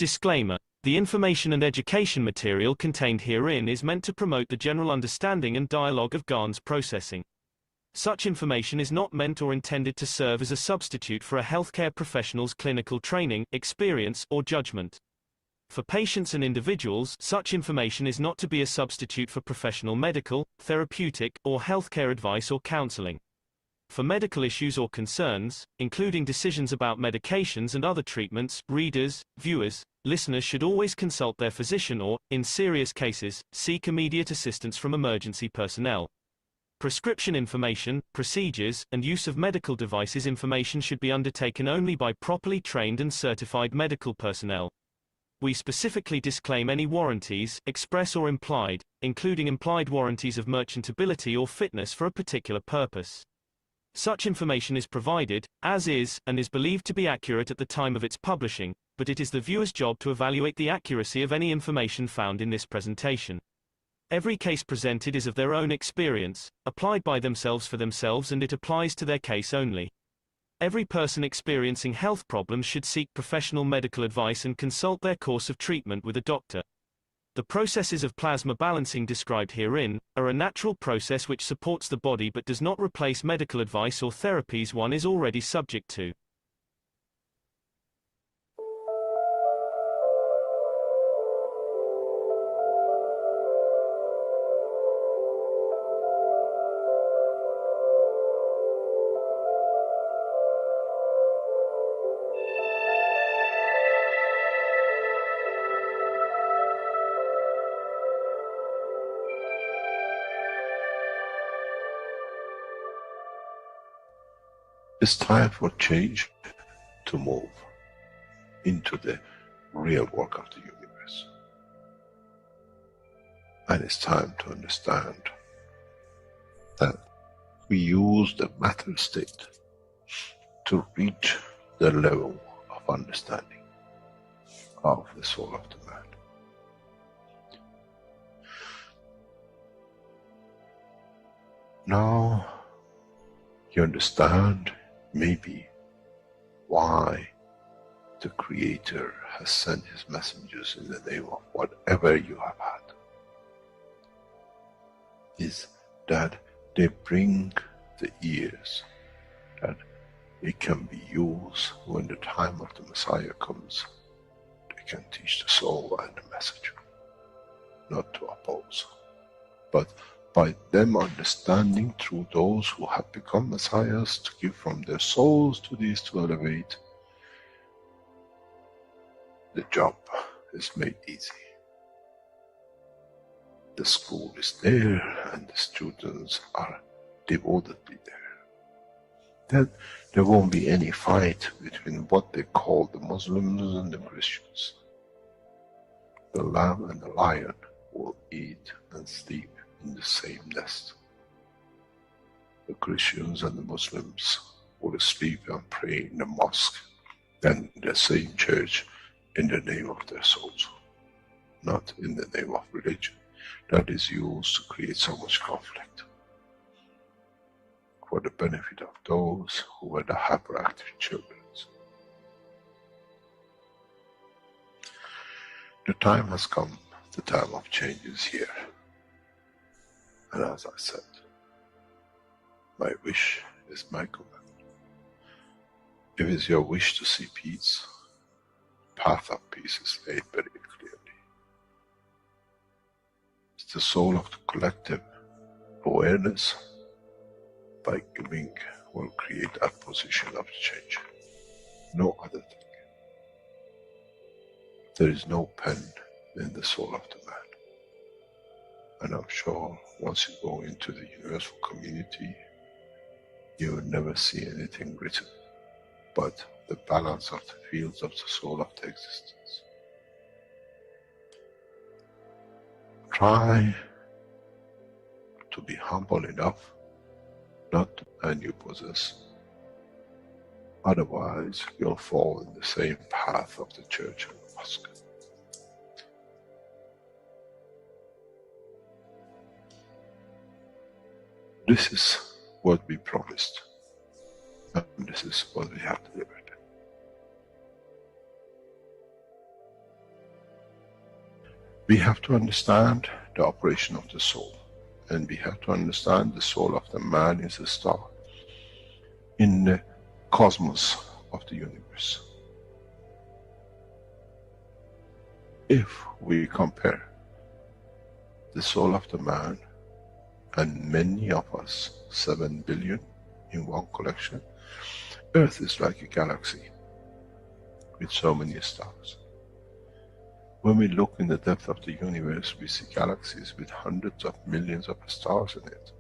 Disclaimer: the information and education material contained herein is meant to promote the general understanding and dialogue of GANs processing. Such information is not meant or intended to serve as a substitute for a healthcare professional's clinical training, experience, or judgment. For patients and individuals, such information is not to be a substitute for professional medical, therapeutic, or healthcare advice or counseling. For medical issues or concerns, including decisions about medications and other treatments, readers, viewers, listeners should always consult their physician or, in serious cases, seek immediate assistance from emergency personnel. Prescription information, procedures, and use of medical devices information should be undertaken only by properly trained and certified medical personnel. We specifically disclaim any warranties, express or implied, including implied warranties of merchantability or fitness for a particular purpose. Such information is provided, as is, and is believed to be accurate at the time of its publishing, but it is the viewer's job to evaluate the accuracy of any information found in this presentation. Every case presented is of their own experience, applied by themselves for themselves, and it applies to their case only. Every person experiencing health problems should seek professional medical advice and consult their course of treatment with a doctor. The processes of plasma balancing described herein are a natural process which supports the body but does not replace medical advice or therapies one is already subject to. It's time for change to move into the real work of the universe. And it's time to understand that we use the matter state to reach the level of understanding of the soul of the man. Now you understand maybe why the Creator has sent His messengers in the name of whatever you have had. Is that they bring the ears, that it can be used when the time of the Messiah comes. They can teach the soul and the message, not to oppose, but by them understanding through those who have become messiahs to give from their souls to these to elevate, the job is made easy. The school is there and the students are devotedly there. Then there won't be any fight between what they call the Muslims and the Christians. The lamb and the lion will eat and sleep in the same nest. The Christians and the Muslims will sleep and pray in the mosque and in the same church in the name of their souls, not in the name of religion that is used to create so much conflict for the benefit of those who were the hyperactive children. The time has come, the time of change is here. And as I said, my wish is my command. If it's your wish to see peace, the path of peace is laid very clearly. It's the soul of the collective awareness. By giving will create that position of change. No other thing. There is no pen in the soul of the man. And I'm sure once you go into the universal community, you will never see anything written but the balance of the fields of the soul of the existence. Try to be humble enough not to demand you possess. Otherwise, you'll fall in the same path of the church and the mosque. This is what we promised, and this is what we have delivered. We have to understand the operation of the soul, and we have to understand the soul of the man is a star in the cosmos of the universe. If we compare the soul of the man and many of us, 7 billion in one collection, Earth is like a galaxy with so many stars. When we look in the depth of the universe, we see galaxies with hundreds of millions of stars in it.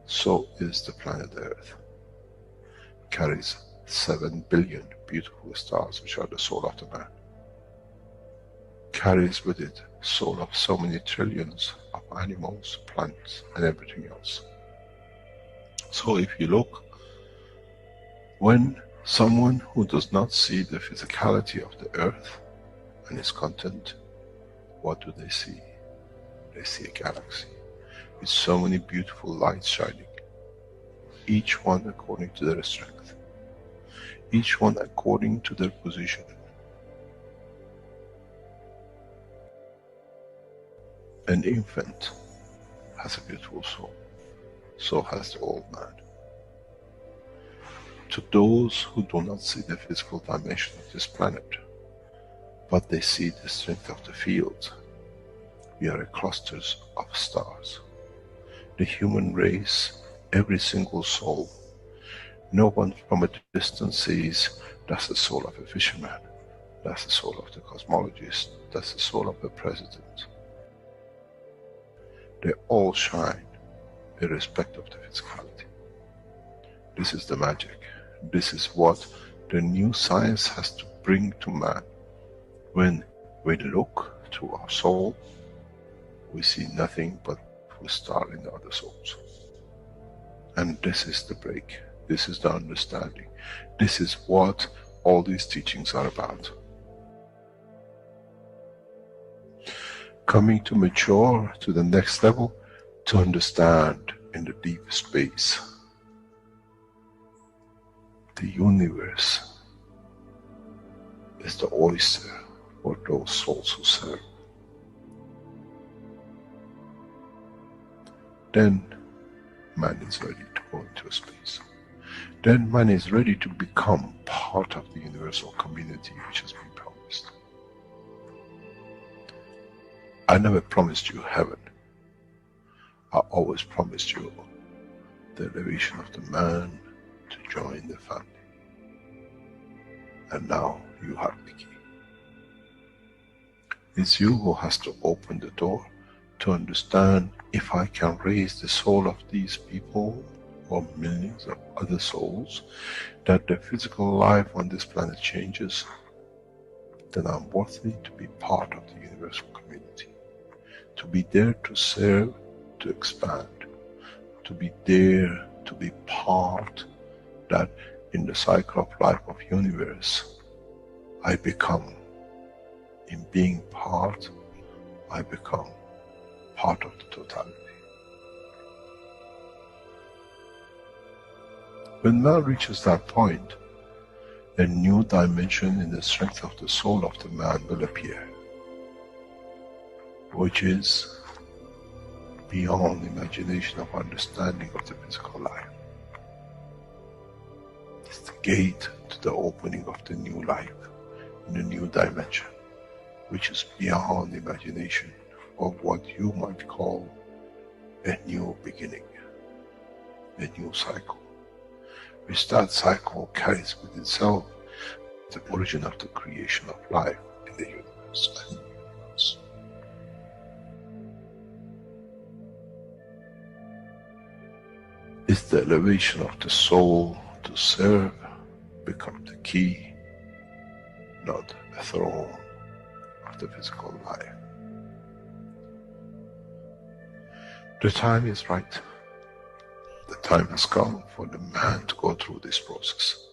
So is the planet Earth. It carries 7 billion beautiful stars, which are the soul of the man. Carries with it soul of so many trillions of animals, plants, and everything else. So if you look, when someone who does not see the physicality of the earth and its content, what do they see? They see a galaxy with so many beautiful lights shining, each one according to their strength, each one according to their position. An infant has a beautiful soul, so has the old man. To those who do not see the physical dimension of this planet, but they see the strength of the field, we are clusters of stars. The human race, every single soul, no one from a distance sees that's the soul of a fisherman, that's the soul of the cosmologist, that's the soul of the president. They all shine irrespective of the physicality. This is the magic. This is what the new science has to bring to man. When we look to our soul, we see nothing but a star in the other souls. And this is the break. This is the understanding. This is what all these teachings are about. Coming to mature to the next level, to understand in the deep space, the universe is the oyster for those souls who serve. Then man is ready to go into space. Then man is ready to become part of the universal community which has been promised. I never promised you heaven. I always promised you the elevation of the man to join the family. And now you have the key. It's you who has to open the door to understand, if I can raise the soul of these people or millions of other souls, that the physical life on this planet changes, then I'm worthy to be part of the universal community. To be there to serve, to expand. To be there, to be part, that in the cycle of life of universe, I become, in being part, I become part of the totality. When man reaches that point, a new dimension in the strength of the soul of the man will appear, which is beyond imagination of understanding of the physical life. It's the gate to the opening of the new life, in a new dimension, which is beyond imagination of what you might call a new beginning, a new cycle, which that cycle carries with itself the origin of the creation of life in the universe and the universe. It's the elevation of the soul to serve become the key, not a throne of the physical life. The time is right. The time has come for the man to go through this process.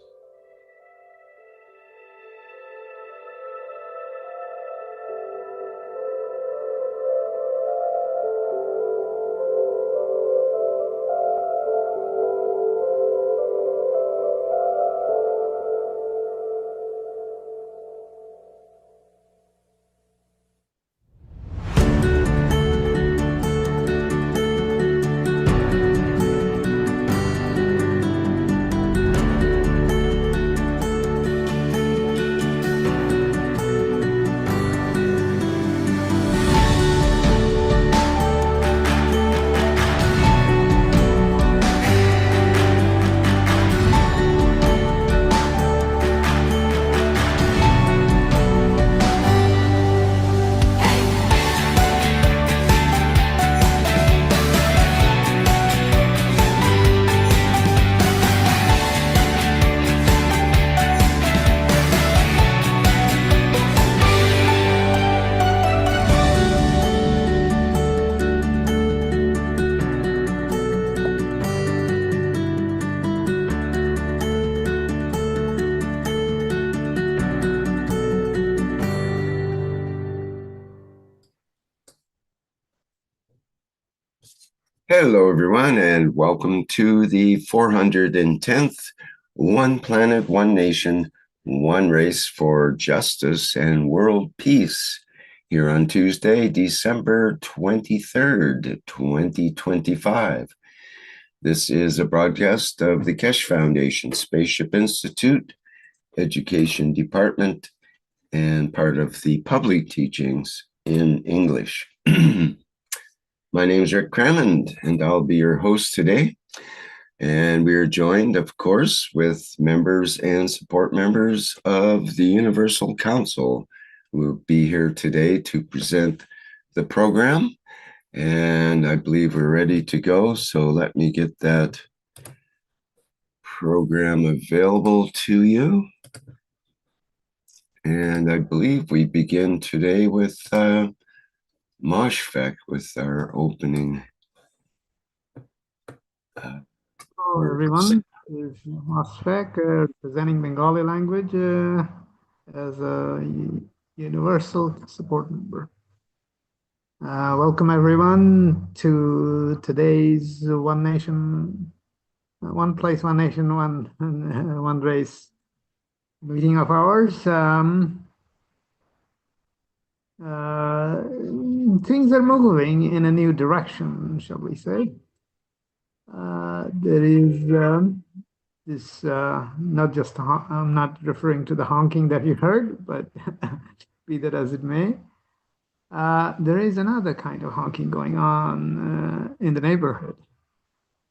Hello, everyone, and welcome to the 410th One Planet, One Nation, One Race for Justice and World Peace here on Tuesday, December 23rd, 2025. This is a broadcast of the Keshe Foundation, Spaceship Institute, Education Department, and part of the public teachings in English. My name is Rick Crammond, and I'll be your host today. And we are joined, of course, with members and support members of the Universal Council who will be here today to present the program. And I believe we're ready to go. So let me get that program available to you. And I believe we begin today with Moshfek with our opening. Hello everyone, this is Moshfek representing Bengali language as a universal support member. Welcome everyone to today's One Nation, One Place, One Nation, One Race meeting of ours. Things are moving in a new direction, shall we say. There is this, not just, I'm not referring to the honking that you heard, but be that as it may, there is another kind of honking going on in the neighborhood.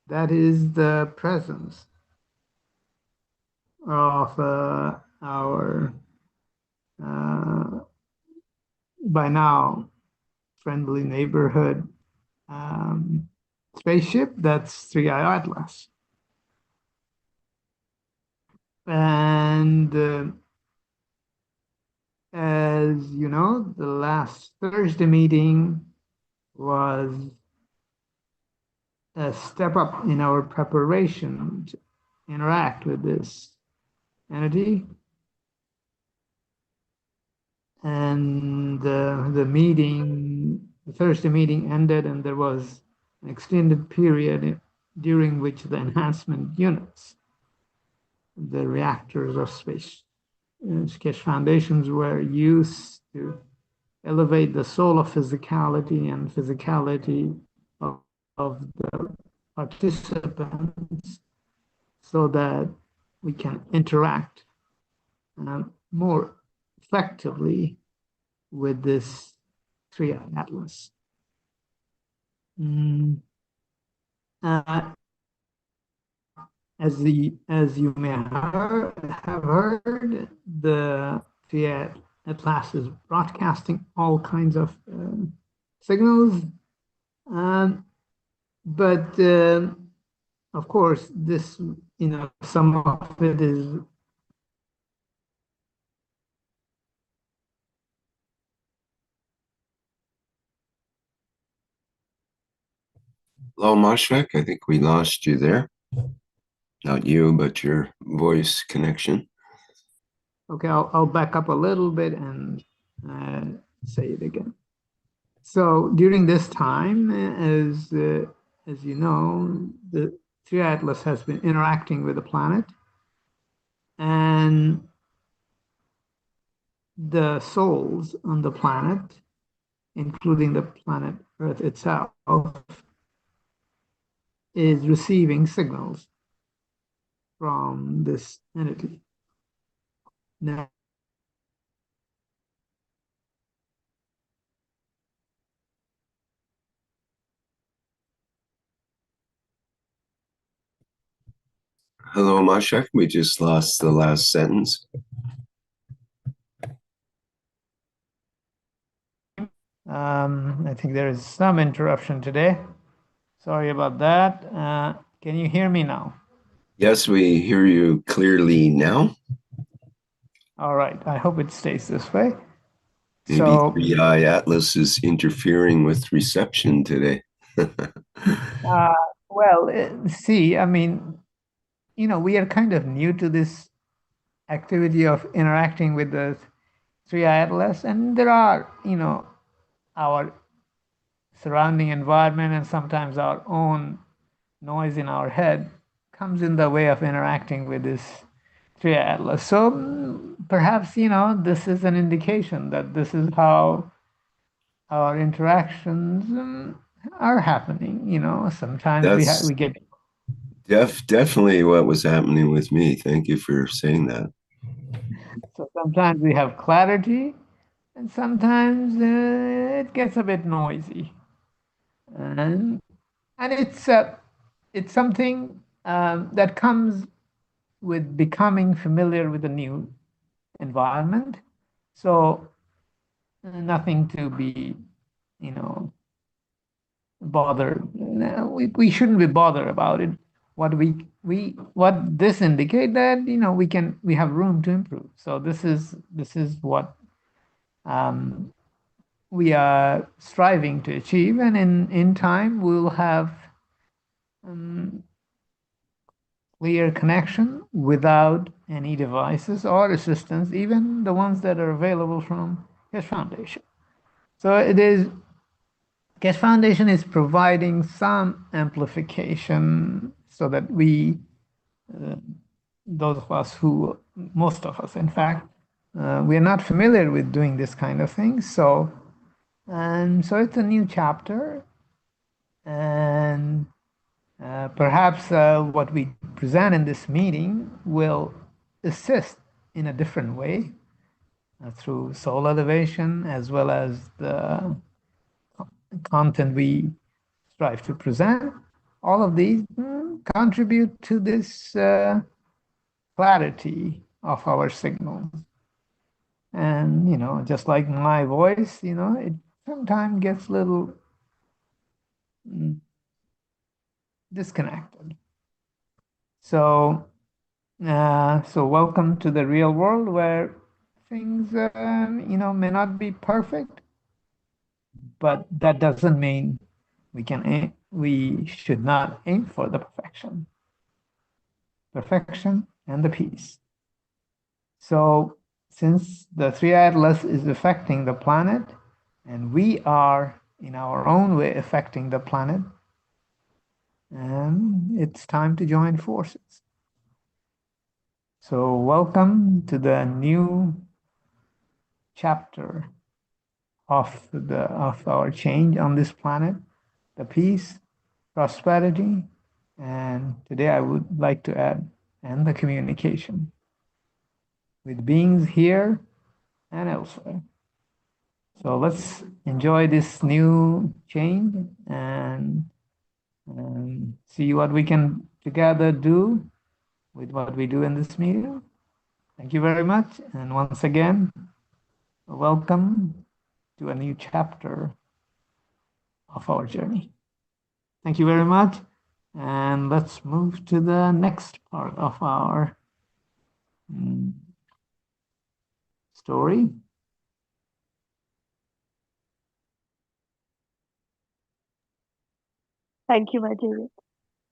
That is the presence of our, by now, friendly neighborhood spaceship, that's 3i Atlas. And as you know, the last Thursday meeting was a step up in our preparation to interact with this entity. And the Thursday meeting ended, and there was an extended period during which the enhancement units, the reactors of space, Keshe Foundations, were used to elevate the soul of physicality and physicality of the participants so that we can interact more effectively with this 3i Atlas. As you may have heard, the 3i Atlas is broadcasting all kinds of signals, but of course, this, some of it is Hello, Moshfek. I think we lost you there. Not you, but your voice connection. Okay, I'll back up a little bit and say it again. So during this time, as you know, the 3i Atlas has been interacting with the planet, and the souls on the planet, including the planet Earth itself, is receiving signals from this entity. Now, Hello, Moshfek. We just lost the last sentence. I think there is some interruption today. Sorry about that. Can you hear me now? Yes, we hear you clearly now. All right. I hope it stays this way. Maybe 3i Atlas is interfering with reception today. See, I mean, we are kind of new to this activity of interacting with the 3i Atlas, and there are, our surrounding environment and sometimes our own noise in our head comes in the way of interacting with this three atlas. So perhaps, this is an indication that this is how our interactions are happening. Sometimes That's we get definitely what was happening with me. Thank you for saying that. so sometimes we have clarity, and sometimes it gets a bit noisy, and it's something that comes with becoming familiar with a new environment. So nothing to be, bothered. We shouldn't be bothered about it. What this indicate that we have room to improve. So this is what we are striving to achieve, and in time we'll have clear connection without any devices or assistance, even the ones that are available from Keshe Foundation. So Keshe Foundation is providing some amplification so that those of us most of us, in fact, we are not familiar with doing this kind of thing. So it's a new chapter, and perhaps what we present in this meeting will assist in a different way through soul elevation, as well as the content we strive to present. All of these contribute to this clarity of our signals. And, just like my voice, it sometimes gets a little disconnected. So welcome to the real world where things, may not be perfect, but that doesn't mean we should not aim for the perfection and the peace. So since the three atlas is affecting the planet, and we are in our own way affecting the planet, and it's time to join forces. So welcome to the new chapter of our change on this planet, the peace, prosperity, and today I would like to add, and the communication with beings here and elsewhere. So let's enjoy this new change and see what we can together do with what we do in this meeting. Thank you very much. And once again, welcome to a new chapter of our journey. Thank you very much. And let's move to the next part of our story. Thank you, my dear.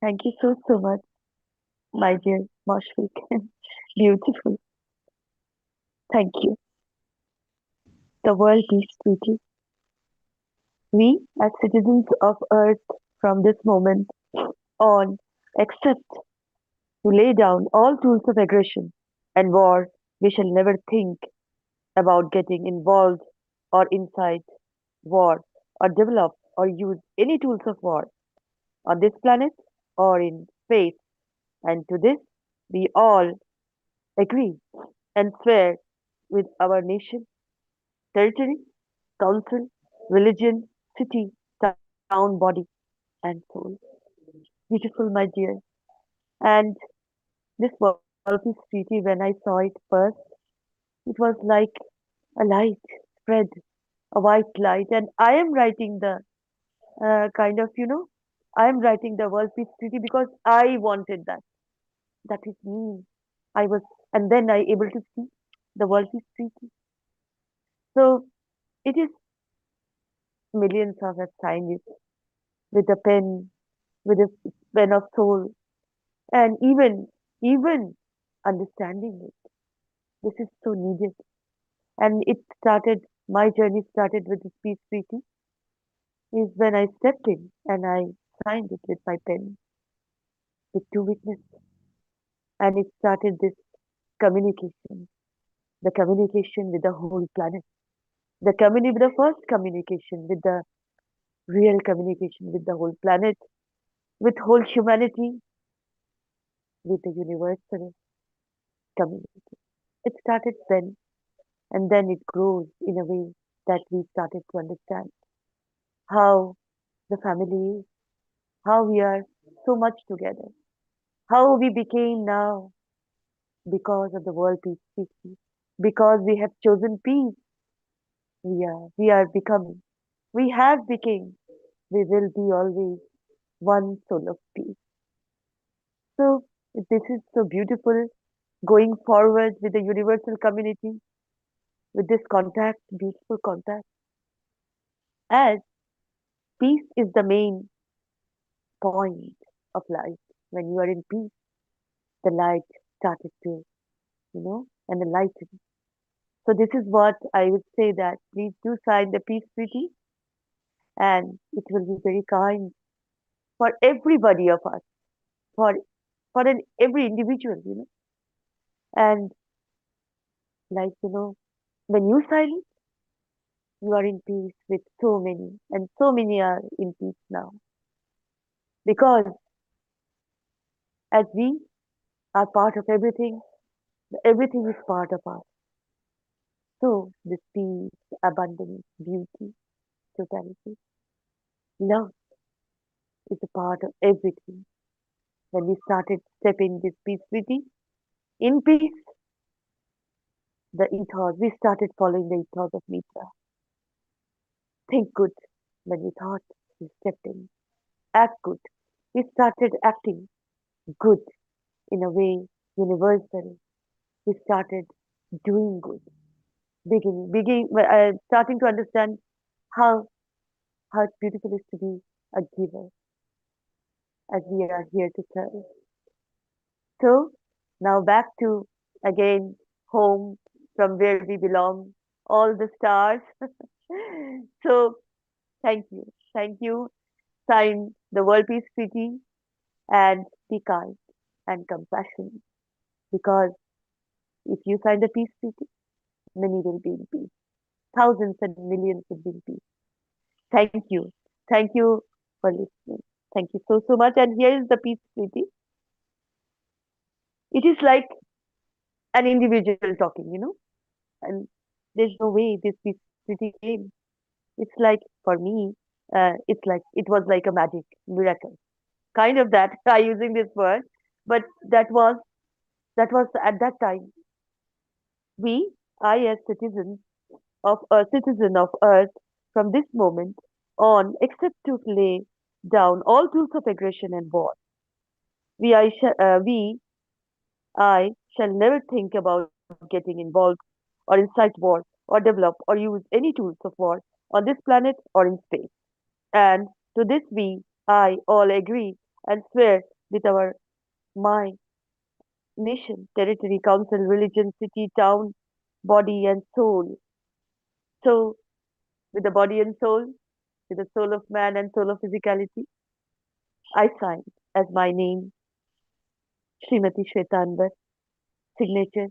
Thank you so much, my dear Moshfik. Beautiful. Thank you. The World Peace Treaty. We, as citizens of Earth, from this moment on, accept to lay down all tools of aggression and war. We shall never think about getting involved or incite war or develop or use any tools of war on this planet or in space. And to this, we all agree and swear with our nation, territory, council, religion, city, town, body, and soul. Beautiful, my dear. And this World Peace Treaty, when I saw it first, it was like a light spread, a white light. And I am writing the I am writing the World Peace Treaty because I wanted that. That is me. I was, and then I able to see the World Peace Treaty. So it is millions of us signed it with a pen, with a pen of soul, and even understanding it. This is so needed. And it started, my journey started with this peace treaty. is when I stepped in and I signed it with my pen with two witnesses. And it started this communication, the communication with the whole planet, the first communication with the real communication with the whole planet, with whole humanity, with the universal community. It started then, and then it grows in a way that we started to understand how the family is, how we are so much together, how we became now because of the World Peace Treaty, because we have chosen peace. We are becoming, we have become, we will be always one soul of peace. So this is so beautiful going forward with the universal community, with this contact, beautiful contact, as peace is the main point of life. When you are in peace, the light started to, and enlighten. So this is what I would say, that please do sign the peace treaty, and it will be very kind for everybody of us, for every individual, and like when you sign it, you are in peace with so many, and so many are in peace now, because as we are part of everything, everything is part of us. So this peace, abundance, beauty, totality, love is a part of everything. When we started stepping this peace treaty, in peace, the ethos, we started following the ethos of Mitra. Think good. When we thought, we stepped in. Act good. We started acting good in a way universal. We started doing good. Starting to understand how how beautiful it is to be a giver, as we are here to serve. So now back to again home, from where we belong, all the stars. So thank you. Sign the World Peace Treaty and be kind and compassionate, because if you sign the peace treaty, many will be in peace. Thousands and millions will be in peace. Thank you. Thank you for listening. Thank you so much. And here is the peace treaty. It is like an individual talking, and there's no way this peace treaty came. It's like, for me, it was like a magic miracle, kind of that. I using this word, but that was at that time. I as citizen of Earth, from this moment on, except to lay down all tools of aggression and war. I shall never think about getting involved or incite war or develop or use any tools of war on this planet or in space. And to this I all agree and swear with my nation, territory, council, religion, city, town, body and soul. So with the body and soul, with the soul of man and soul of physicality, I sign as my name, Srimati Shwetanbar, signature,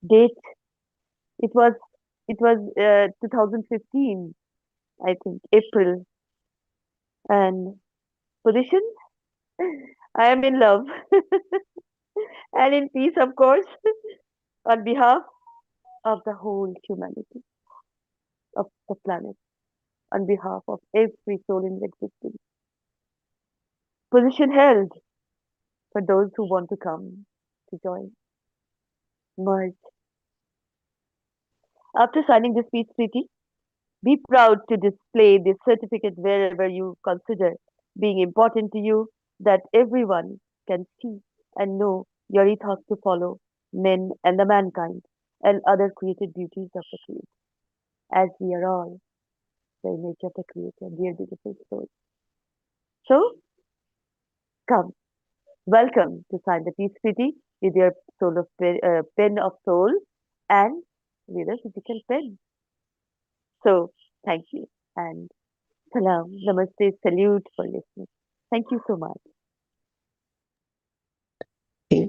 date. It was 2015, I think, April, and position. I am in love and in peace, of course, on behalf of the whole humanity, of the planet, on behalf of every soul in existence. Position held for those who want to come to join, merge. After signing this peace treaty, be proud to display this certificate wherever you consider being important to you, that everyone can see and know your ethos to follow men and the mankind and other created beauties of the Creator, as we are all the image of the Creator, dear beautiful souls. So, come, welcome to sign the peace treaty with your pen of soul and with a physical pen. So, thank you and Salam, namaste, salute for listening. Thank you so much.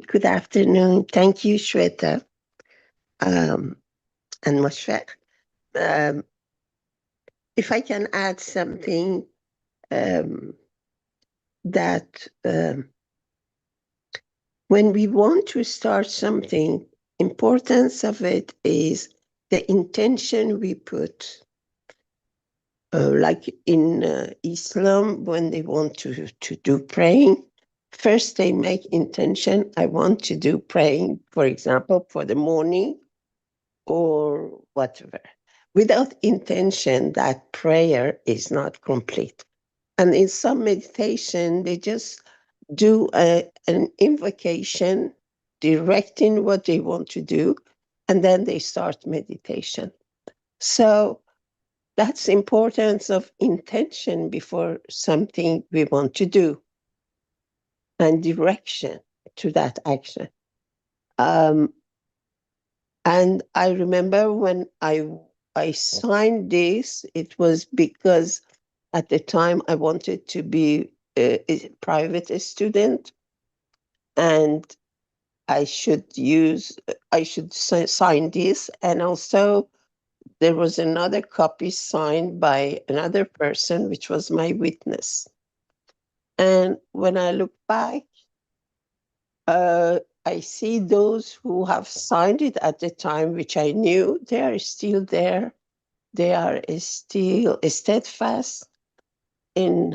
Good afternoon. Thank you, Shweta and Moshe. If I can add something that when we want to start something, importance of it is the intention we put. Like in Islam, when they want to do praying, first they make intention, I want to do praying, for example, for the morning or whatever. Without intention, that prayer is not complete. And in some meditation, they just do an invocation directing what they want to do, and then they start meditation. So that's the importance of intention before something we want to do and direction to that action. And I remember when I signed this, it was because at the time I wanted to be a private student, and I should sign this. And also there was another copy signed by another person, which was my witness. And when I look back, I see those who have signed it at the time, which I knew, they are still there. They are still steadfast in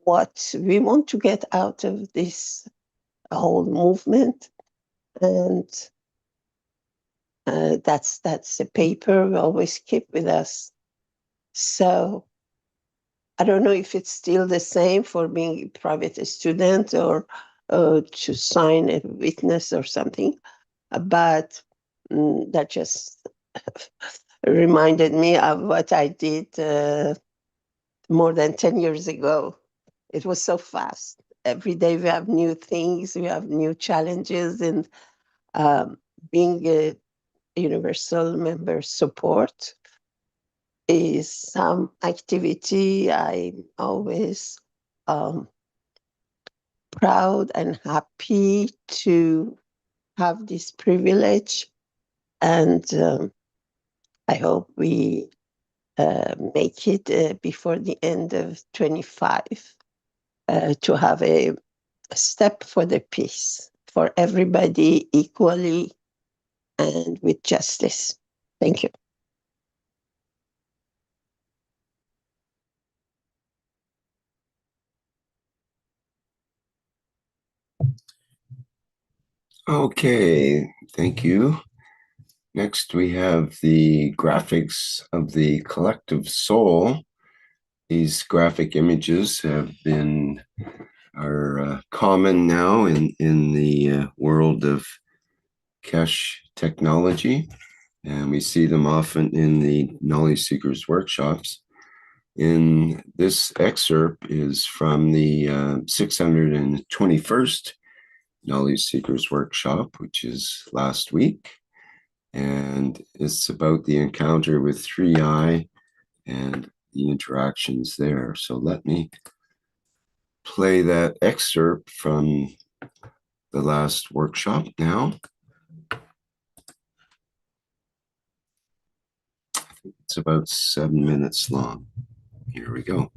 what we want to get out of this whole movement. And that's the paper we always keep with us. So I don't know if it's still the same for being a private student or to sign a witness or something, but that just reminded me of what I did more than 10 years ago. It was so fast. Every day we have new things, we have new challenges, and being a universal member support is some activity I'm always proud and happy to have this privilege. And I hope we make it before the end of 25 to have a step for the peace for everybody equally and with justice. Thank you. Okay, thank you. Next, we have the graphics of the collective soul. These graphic images are common now in the world of Keshe technology, and we see them often in the Knowledge Seekers workshops. In this excerpt is from the 621st Knowledge Seekers workshop, which is last week, and it's about the encounter with 3I and the interactions there. So let me play that excerpt from the last workshop now. I think it's about 7 minutes long. Here we go.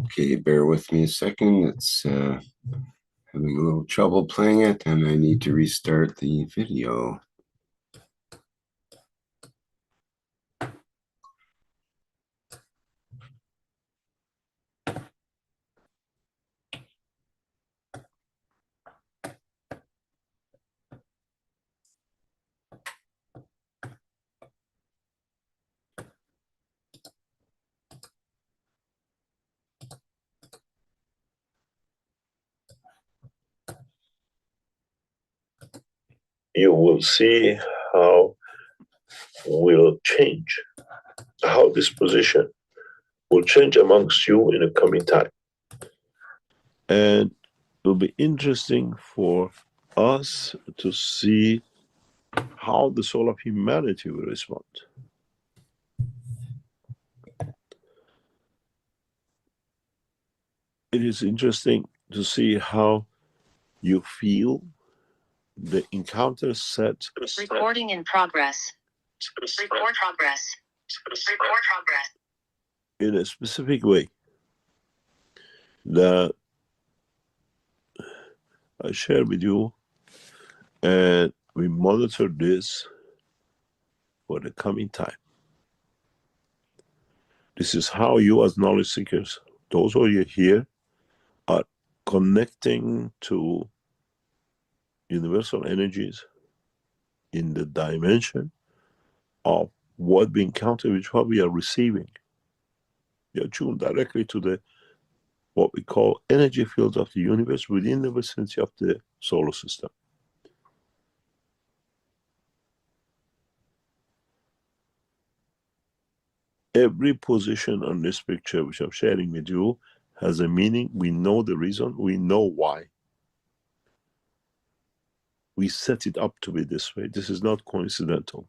Okay, bear with me a second. It's having a little trouble playing it, and I need to restart the video. you will see how will change, how this position will change amongst you in the coming time. And it will be interesting for us to see how the soul of humanity will respond. It is interesting to see how you feel the encounter set. Recording in progress. Record progress. Record progress. In a specific way that I share with you, and we monitor this for the coming time. This is how you as knowledge seekers, those of you here, are connecting to universal energies in the dimension of what we encounter, which what we are receiving. We are tuned directly to the what we call energy fields of the universe within the vicinity of the solar system. Every position on this picture, which I'm sharing with you, has a meaning. We know the reason, we know why. We set it up to be this way. This is not coincidental.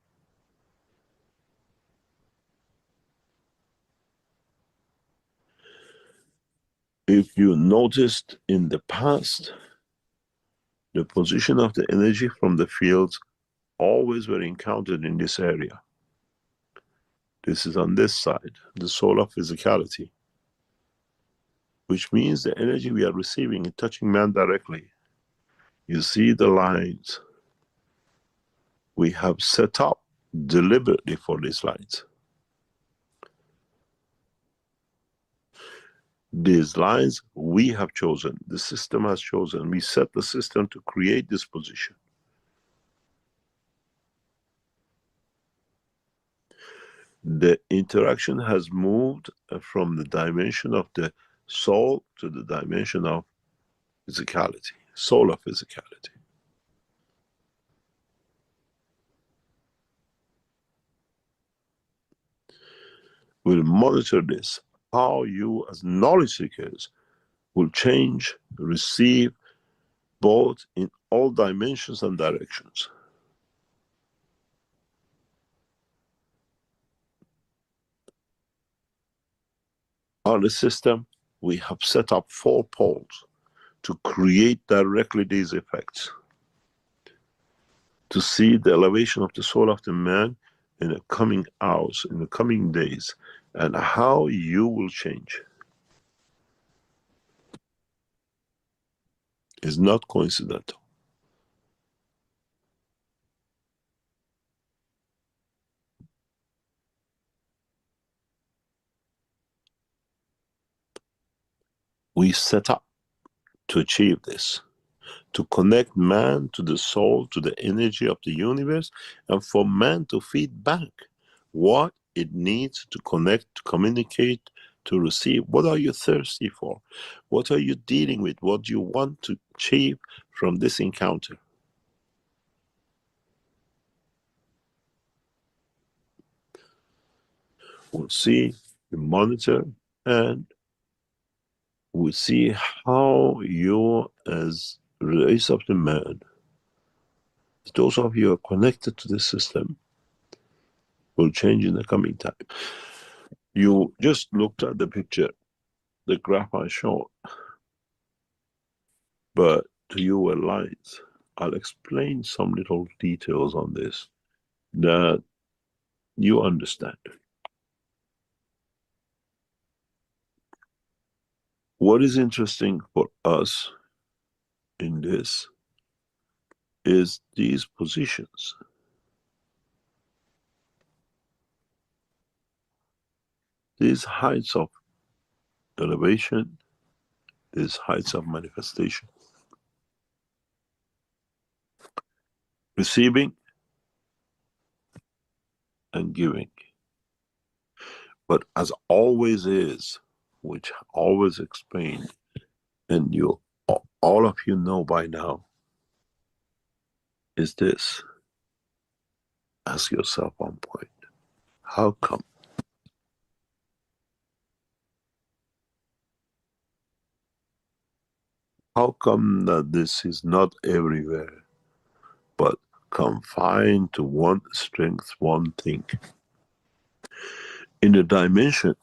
If you noticed in the past, the position of the energy from the fields always were encountered in this area. This is on this side, the solar physicality, which means the energy we are receiving is touching man directly. You see the lines we have set up deliberately for these lines. These lines we have chosen, the system has chosen. We set the system to create this position. The interaction has moved from the dimension of the soul to the dimension of physicality, solar physicality. We'll monitor this, how you as knowledge seekers will change, receive, both in all dimensions and directions. On the system, we have set up 4 poles to create directly these effects. To see the elevation of the soul of the man in the coming hours, in the coming days, and how you will change. It's not coincidental. We set up to achieve this, to connect man to the soul, to the energy of the universe, and for man to feed back what it needs to connect, to communicate, to receive. What are you thirsty for? What are you dealing with? What do you want to achieve from this encounter? We'll see, we monitor, and we'll see how you as race of the man, those of you who are connected to the system, will change in the coming time. You just looked at the picture, the graph I showed, but to you were lines. I'll explain some little details on this that you understand. What is interesting for us in this is these positions. These heights of elevation, these heights of manifestation. Receiving and giving. But as always is, which always explained, and you all of you know by now, is this. Ask yourself one point. How come? How come that this is not everywhere, but confined to one strength, one thing? In a dimension,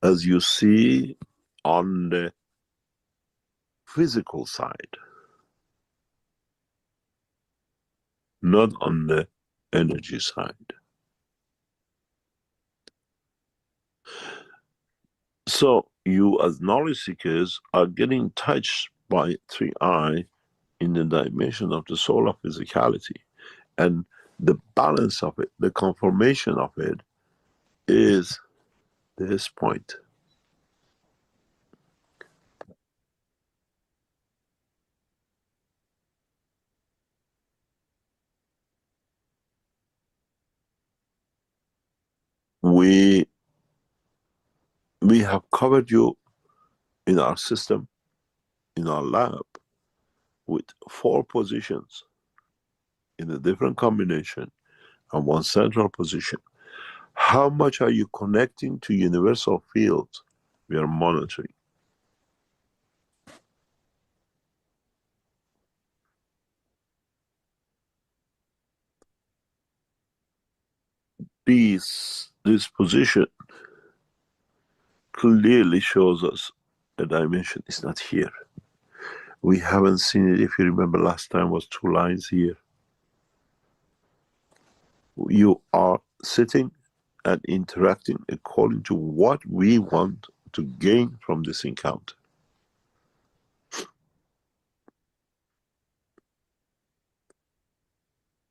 as you see on the physical side, not on the energy side. So you as knowledge seekers are getting touched by 3I in the dimension of the solar physicality. And the balance of it, the conformation of it is this point. We have covered you in our system, in our lab, with 4 positions in a different combination and 1 central position. How much are you connecting to universal fields? We are monitoring. This position clearly shows us a dimension is not here. We haven't seen it. If you remember, last time was 2 lines here. You are sitting and interacting according to what we want to gain from this encounter.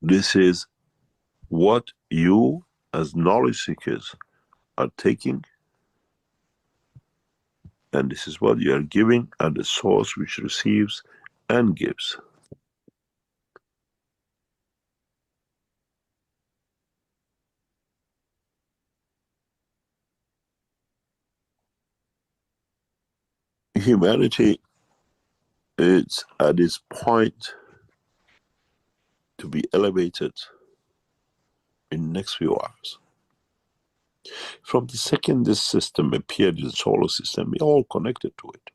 This is what you as knowledge seekers are taking, and this is what you are giving at the source which receives and gives. Humanity is at its point to be elevated in the next few hours. From the second this system appeared in the solar system, we're all connected to it.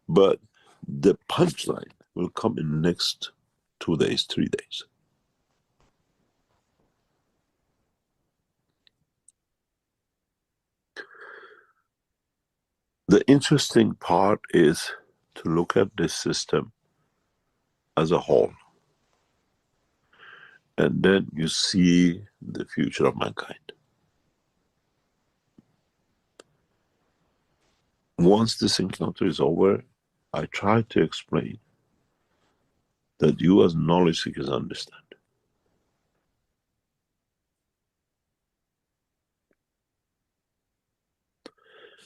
But the punchline will come in the next 2 days, 3 days. The interesting part is to look at this system as a whole. And then you see the future of mankind. Once this encounter is over, I try to explain that you as knowledge seekers understand.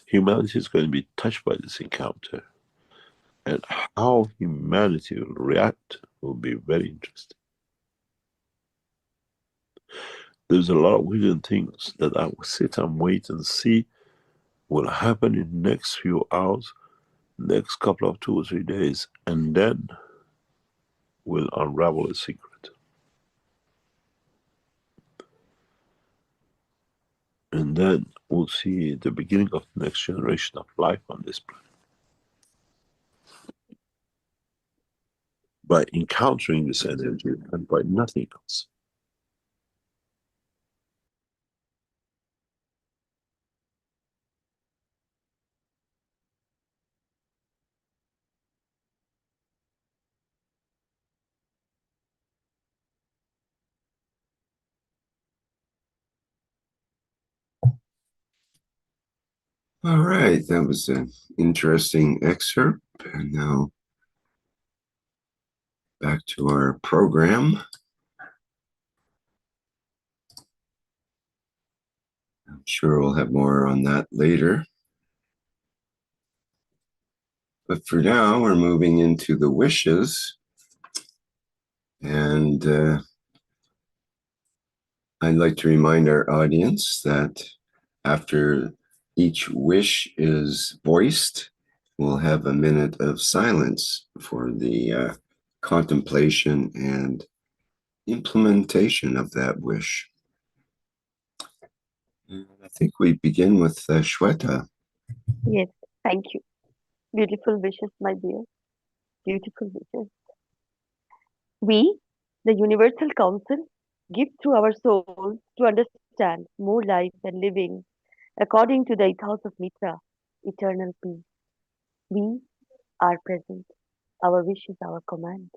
Humanity is going to be touched by this encounter, and how humanity will react will be very interesting. There's a lot of hidden things that I will sit and wait and see will happen in the next few hours, next couple of 2 or 3 days, and then we'll unravel a secret. And then we'll see the beginning of the next generation of life on this planet. By encountering this energy and by nothing else. All right, that was an interesting excerpt. And now back to our program. I'm sure we'll have more on that later. But for now, we're moving into the wishes. And I'd like to remind our audience that after each wish is voiced, we'll have a minute of silence for the contemplation and implementation of that wish. And I think we begin with Shweta. Yes, thank you. Beautiful wishes, my dear. Beautiful wishes. We, the Universal Council, give through our souls to understand more life and living according to the ethos of Mitra, eternal peace. We are present. Our wish is our command.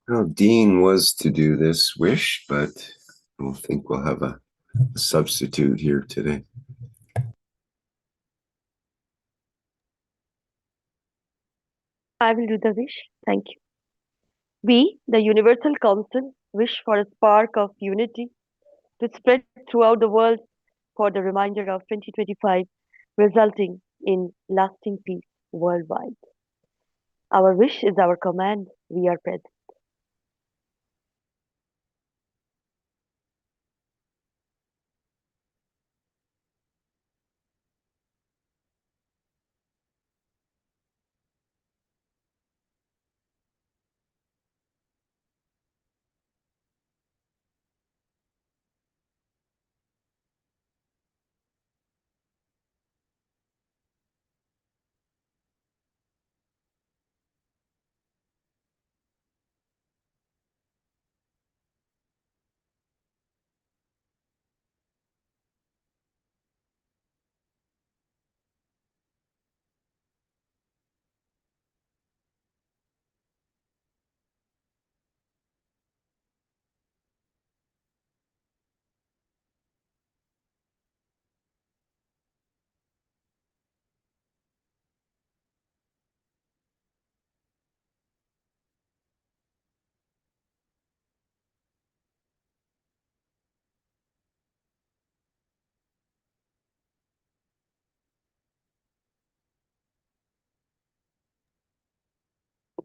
Well, Dean was to do this wish, but I don't think we'll have a substitute here today. I will do the wish. Thank you. We, the Universal Council, wish for a spark of unity to spread throughout the world for the remainder of 2025, resulting in lasting peace worldwide. Our wish is our command. We are present.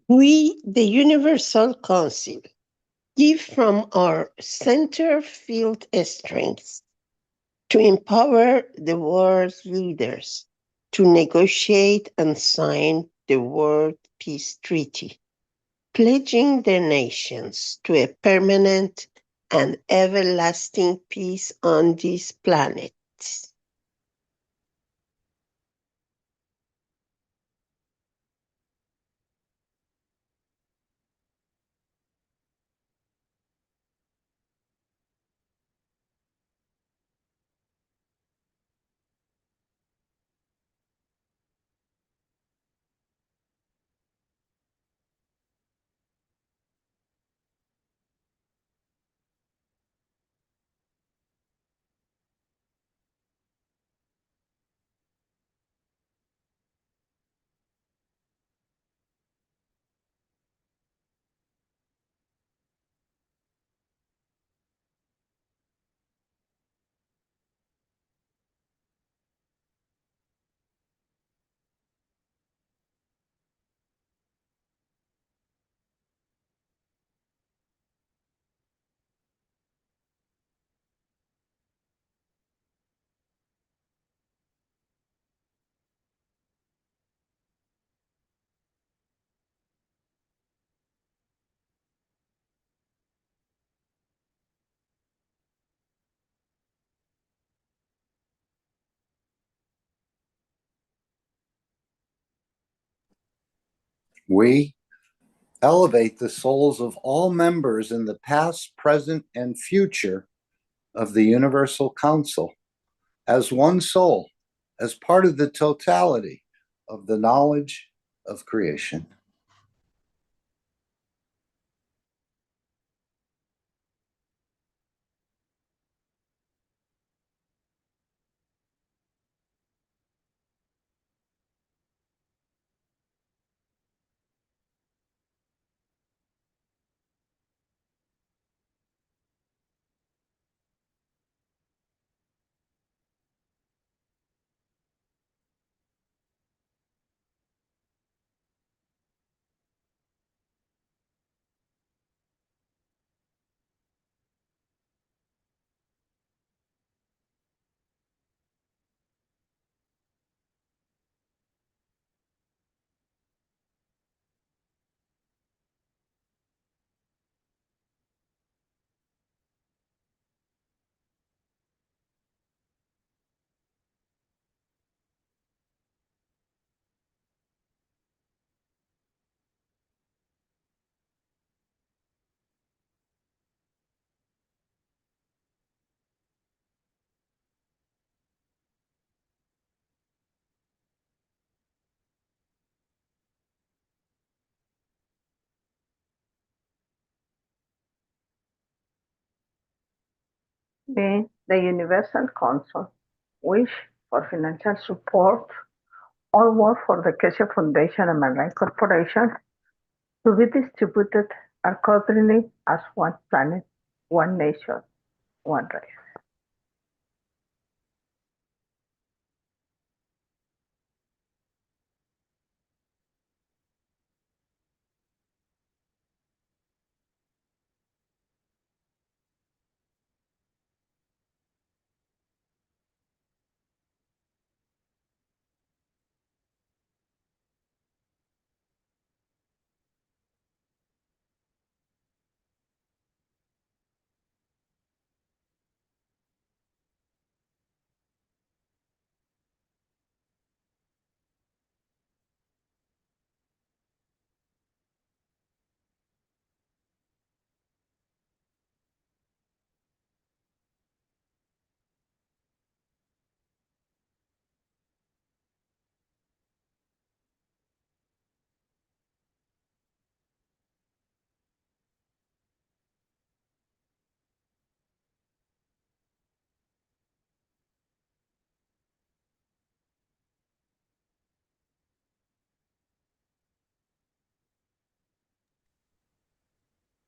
We, the Universal Council, give from our center field strength to empower the world's leaders to negotiate and sign the World Peace Treaty, pledging their nations to a permanent and everlasting peace on this planet. We elevate the souls of all members in the past, present, and future of the Universal Council as one soul, as part of the totality of the knowledge of creation. We, the Universal Council, wish for financial support or work for the Keshe Foundation and Mehran Corporation to be distributed accordingly as one planet, one nation, one race.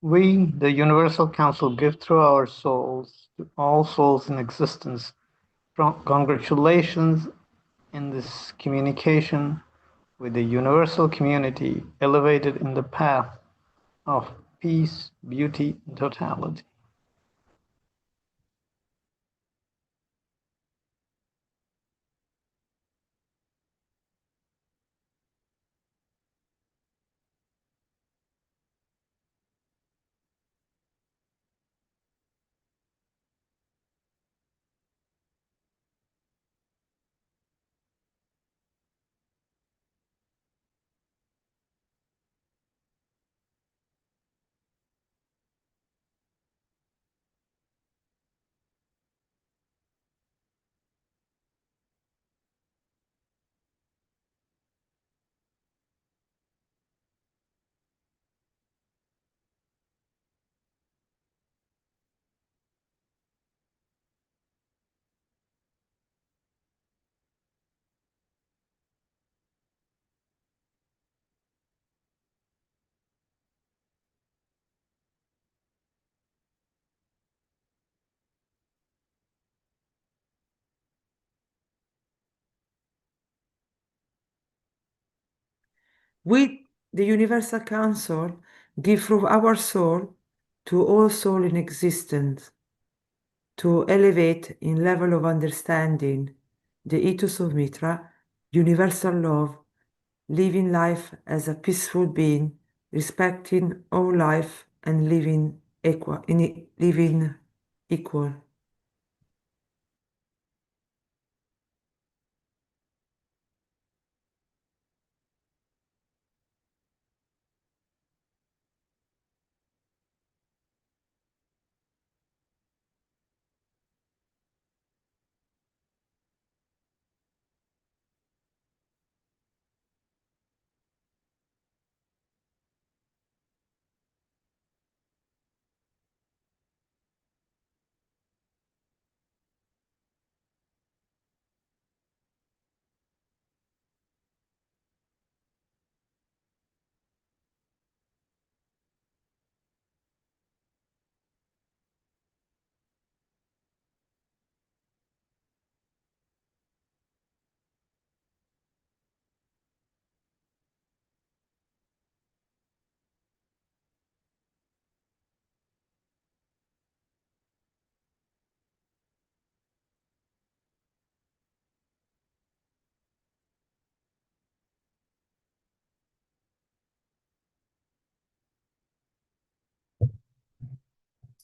We, the Universal Council, give through our souls to all souls in existence. Congratulations in this communication with the universal community elevated in the path of peace, beauty, and totality. We, the Universal Council, give through our soul to all soul in existence, to elevate in level of understanding the ethos of Mitra, universal love, living life as a peaceful being, respecting all life and living equal.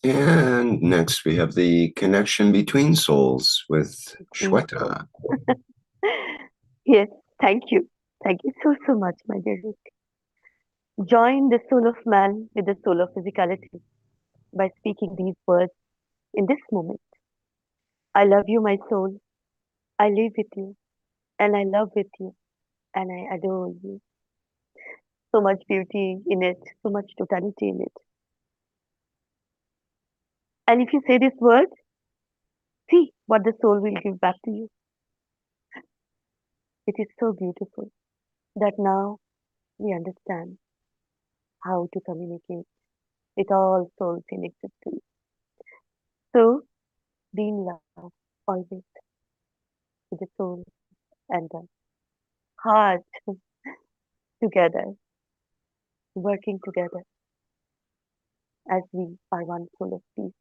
And next we have the connection between souls with Shweta. Yes, thank you. Thank you so, so much, my dear Rick. Join the soul of man with the soul of physicality by speaking these words in this moment. I love you, my soul. I live with you, and I love with you, and I adore you. So much beauty in it, so much totality in it. And if you say this word, see what the soul will give back to you. It is so beautiful that now we understand how to communicate with all souls in existence. So, be in love always with the soul and the heart together, working together as we are one soul of peace.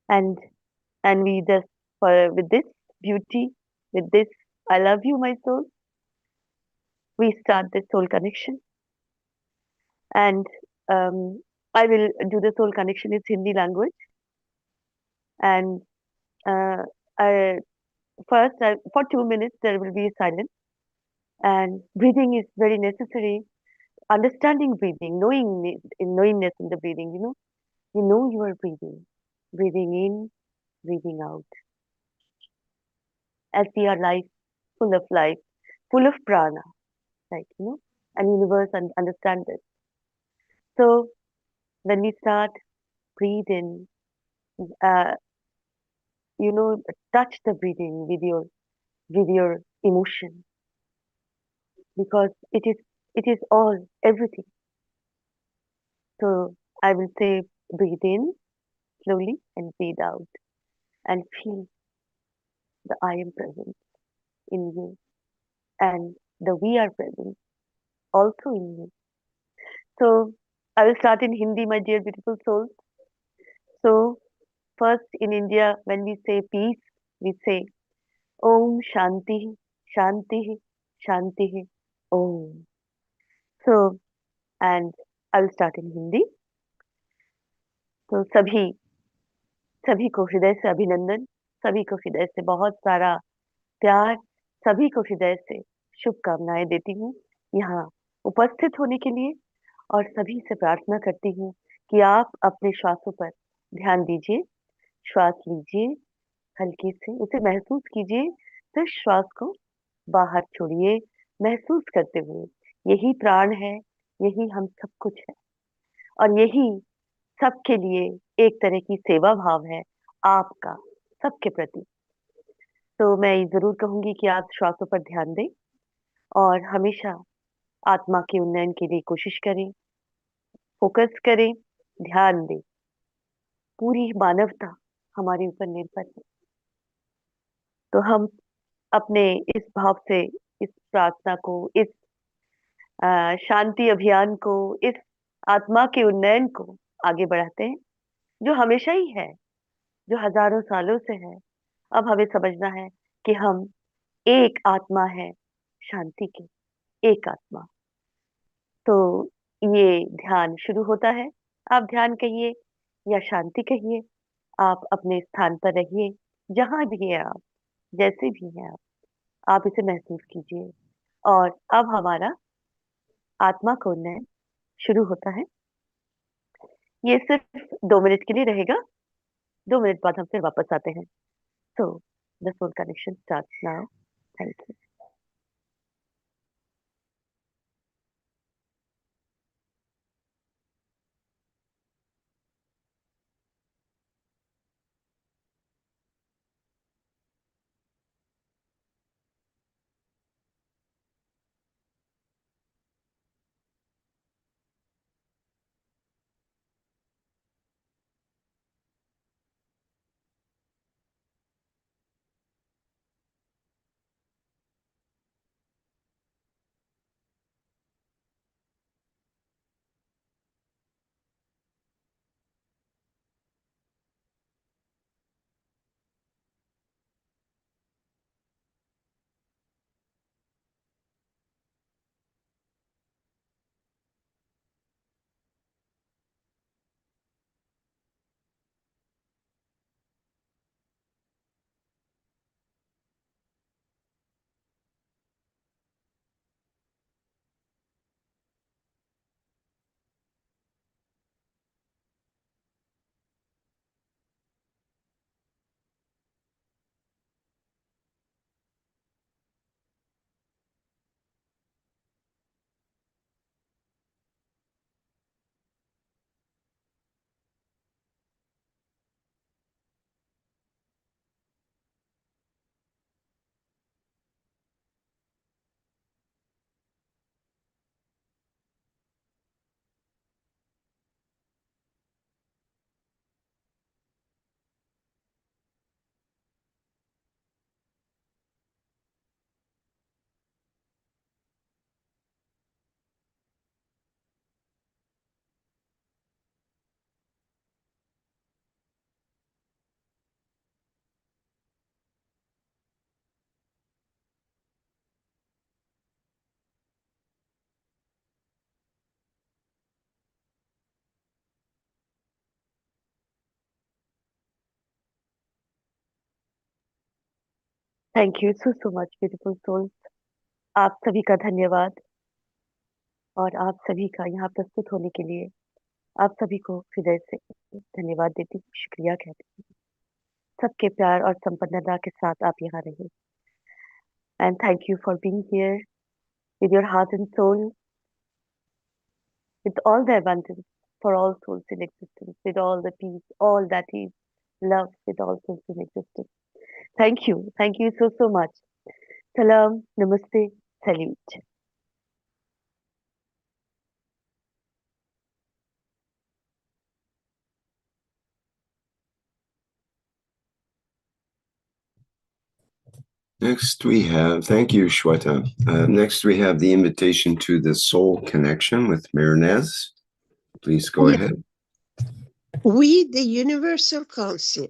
And and we just with this beauty, with this I love you, my soul, we start the soul connection. And I will do the soul connection in Hindi language. And uh, I, first, for 2 minutes, there will be silence. And breathing is very necessary. Understanding breathing, knowingness in the breathing, you know you are breathing. Breathing in, breathing out. As we are life, full of prana, like, and universe understand this. So when we start, breathe in, uh, touch the breathing with your emotion, because it is all everything. So I will say, breathe in slowly and breathe out, and feel the I am present in you, and the we are present also in you. So I will start in Hindi, my dear beautiful souls. So first, in India, when we say peace, we say Om Shanti, Shanti, Shanti, Om. So, and I will start in Hindi. तो सभी को हृदय से अभिनंदन, सभी को हृदय से बहुत सारा प्यार, सभी को हृदय से शुभकामनाएं देती हूँ यहाँ उपस्थित होने के लिए, और सभी से प्रार्थना करती हूँ कि आप अपने श्वासों पर ध्यान दीजिए, श्वास लीजिए, हल्के से उसे महसूस कीजिए, फिर श्वास को बाहर छोड़िए, महसूस करते हुए। यही प्राण है, यही हम सब कुछ है, और यही सबके लिए एक तरह की सेवा भाव है आपका सबके प्रति। तो मैं जरूर कहूंगी कि आप श्वासों पर ध्यान दें और हमेशा आत्मा के उन्नयन के लिए कोशिश करें, फोकस करें, ध्यान दें। पूरी मानवता हमारे ऊपर निर्भर है। तो हम अपने इस भाव से इस प्रार्थना को, इस शांति अभियान को, इस आत्मा के उन्नयन को आगे बढ़ाते हैं, जो हमेशा ही है, जो हजारों सालों से है। अब हमें समझना है कि हम एक आत्मा है, शांति की एक आत्मा। तो ये ध्यान शुरू होता है। आप ध्यान कहिए या शांति कहिए, आप अपने स्थान पर रहिए, जहां भी है आप, जैसे भी हैं आप इसे महसूस कीजिए। और अब हमारा आत्मा का उन्नयन शुरू होता है। ये सिर्फ 2 मिनट के लिए रहेगा। 2 मिनट बाद हम फिर वापस आते हैं। So the soul connection starts now. Thank you. Thank you so much, beautiful souls. आप सभी का धन्यवाद और आप सभी का यहाँ प्रस्तुत होने के लिए आप सभी को हृदय से धन्यवाद देती हूँ, शुक्रिया कहती हूँ। सबके प्यार और संपन्नता के साथ आप यहाँ रहे। And thank you for being here with your heart and soul, with all the abundance for all souls in existence, with all the peace, all that is love with all souls in existence. Thank you. Thank you so much. Salam, namaste, salute. Next we have, thank you, Shweta. Next we have the invitation to the Soul Connection with Mehran. Please go ahead. We, the Universal Council,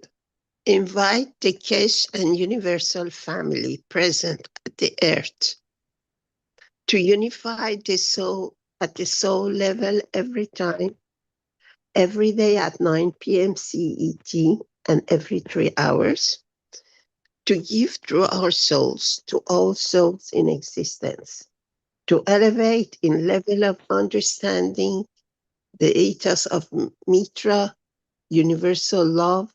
invite the Keshe and Universal family present at the earth to unify the soul at the soul level every time, every day at 9 p.m. CET and every 3 hours, to give through our souls to all souls in existence, to elevate in level of understanding the ethos of Mitra, universal love,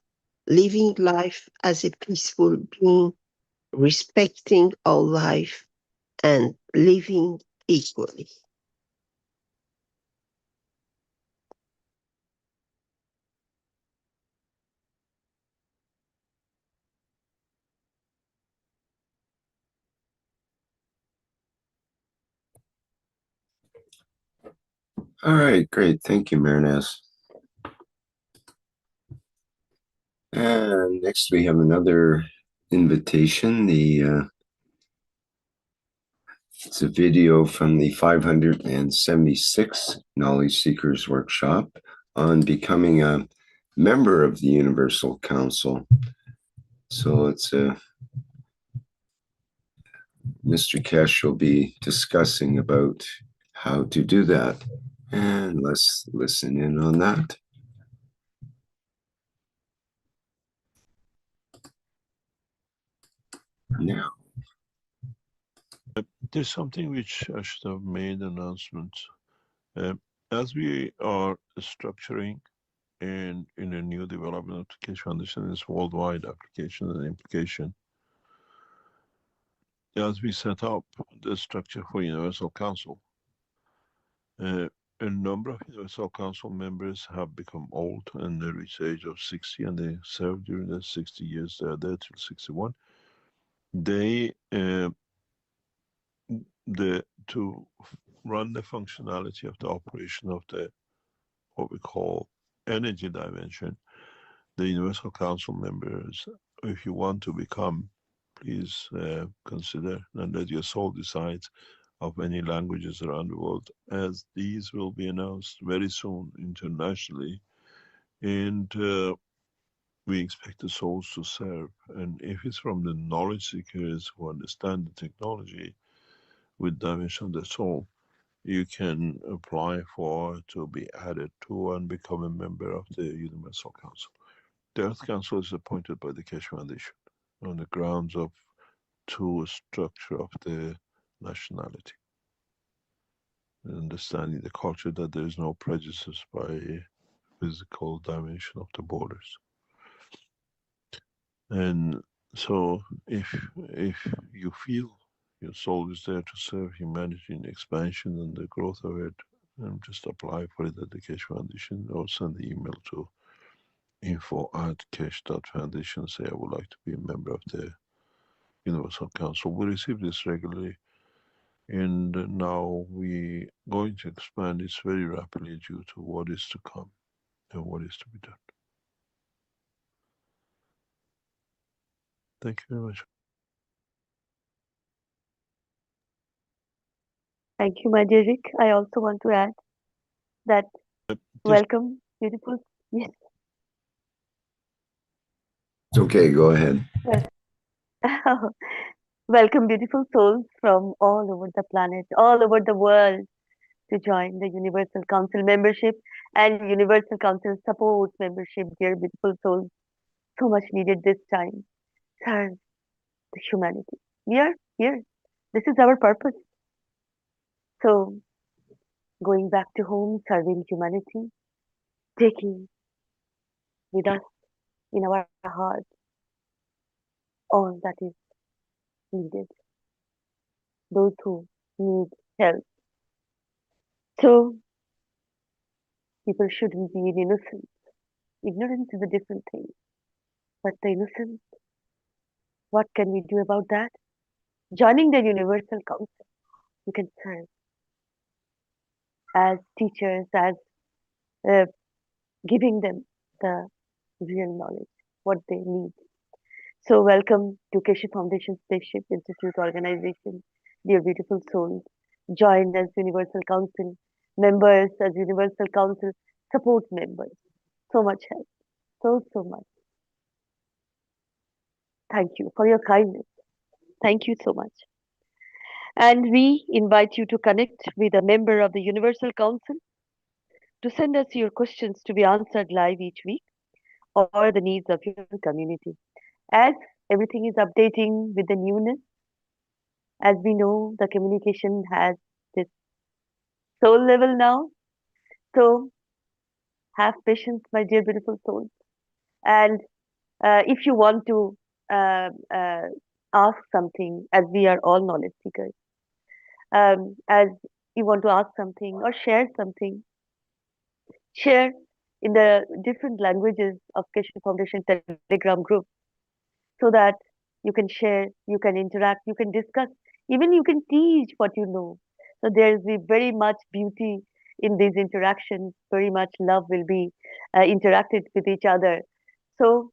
living life as a peaceful being, respecting all life, and living equally. All right, great. Thank you, Mehran. And next we have another invitation. It's a video from the 576 Knowledge Seekers Workshop on becoming a member of the Universal Council. So it's Mr. Keshe will be discussing about how to do that. And let's listen in on that. Now. There's something which I should have made announcement. As we are structuring and in a new development of the Keshe Foundation, is worldwide application and implication. As we set up the structure for Universal Council, a number of Universal Council members have become old and they reach the age of 60 and they serve during the 60 years they are there till 61. They to run the functionality of the operation of the what we call energy dimension, the Universal Council members, if you want to become, please consider and let your soul decide of many languages around the world, as these will be announced very soon internationally. And we expect the souls to serve. And if it's from the knowledge seekers who understand the technology with dimension of the soul, you can apply for to be added to and become a member of the Universal Council. The Earth Council is appointed by the Keshe Foundation on the grounds of true structure of the nationality, understanding the culture that there is no prejudice by physical dimension of the borders. And so if you feel your soul is there to serve humanity in expansion and the growth of it, just apply for it at the Keshe Foundation or send the email to info@keshe.foundation, say I would like to be a member of the Universal Council. We receive this regularly, and now we going to expand this very rapidly due to what is to come and what is to be done. Thank you very much. Thank you, my dear Rick. I also want to add that welcome, beautiful. Yes. It's okay, go ahead. Welcome, beautiful souls from all over the planet, all over the world, to join the Universal Council membership and Universal Council support membership, dear beautiful souls. So much needed this time. Serve the humanity. We are here. This is our purpose. So, going back to home, serving humanity, taking with us in our heart all that is needed, those who need help. So, people shouldn't be innocent. Ignorance is a different thing. But the innocent, what can we do about that? Joining the Universal Council, you can serve as teachers, as uh, giving them the real knowledge, what they need. So, welcome to Keshe Foundation Spaceship Institute Organization, dear beautiful souls. Join as Universal Council members, as Universal Council support members. So much help, so much. Thank you for your kindness. Thank you so much. And we invite you to connect with a member of the Universal Council to send us your questions to be answered live each week or the needs of your community. As everything is updating with the newness, as we know, the communication has this soul level now. So have patience, my dear beautiful souls. And if you want to ask something, as we are all knowledge seekers, as you want to ask something or share something, share in the different languages of Keshe Foundation Telegram group so that you can share, you can interact, you can discuss, even you can teach what you know. So there is very much beauty in these interactions, very much love will be interacted with each other. So,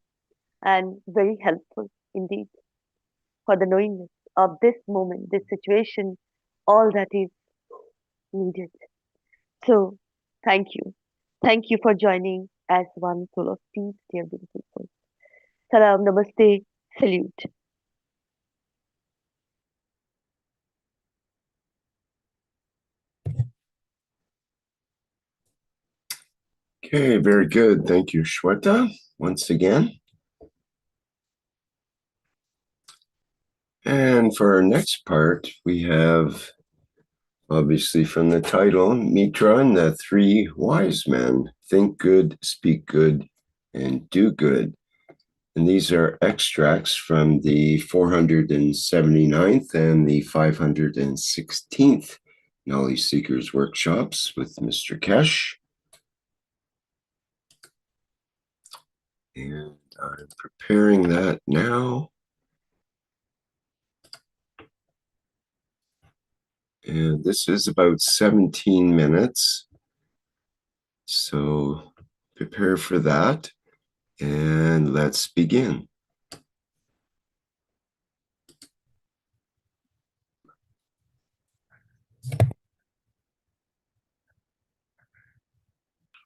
and very helpful indeed for the knowingness of this moment, this situation, all that is needed. So, thank you. Thank you for joining as one soul of peace, dear beautiful soul. Salam, namaste, salute. Okay, very good. Thank you, Shweta, once again. And for our next part, we have, obviously from the title, Mitra and the three wise men: think good, speak good, and do good. And these are extracts from the 479th and the 516th Knowledge Seekers workshops with Mr. Keshe. And I'm preparing that now. And this is about 17 minutes. So prepare for that. And let's begin.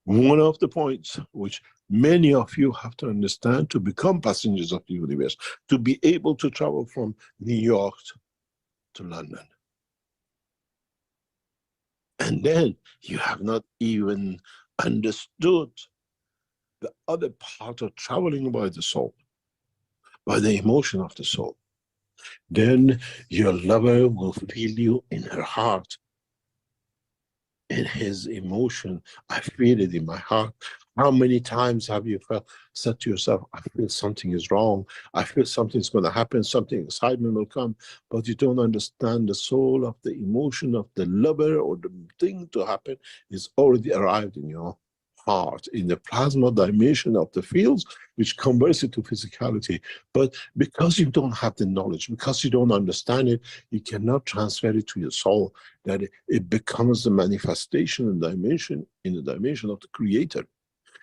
One of the points which many of you have to understand to become passengers of the universe, to be able to travel from New York to London. And then you have not even understood the other part of traveling by the soul, by the emotion of the soul. Then your lover will feel you in her heart, in his emotion. I feel it in my heart. How many times have you said to yourself, I feel something is wrong. I feel something's going to happen, something excitement will come, but you don't understand the soul of the emotion of the lover or the thing to happen is already arrived in your heart, in the plasma dimension of the fields, which converts it to physicality. But because you don't have the knowledge, because you don't understand it, you cannot transfer it to your soul, that it becomes the manifestation and dimension in the dimension of the creator,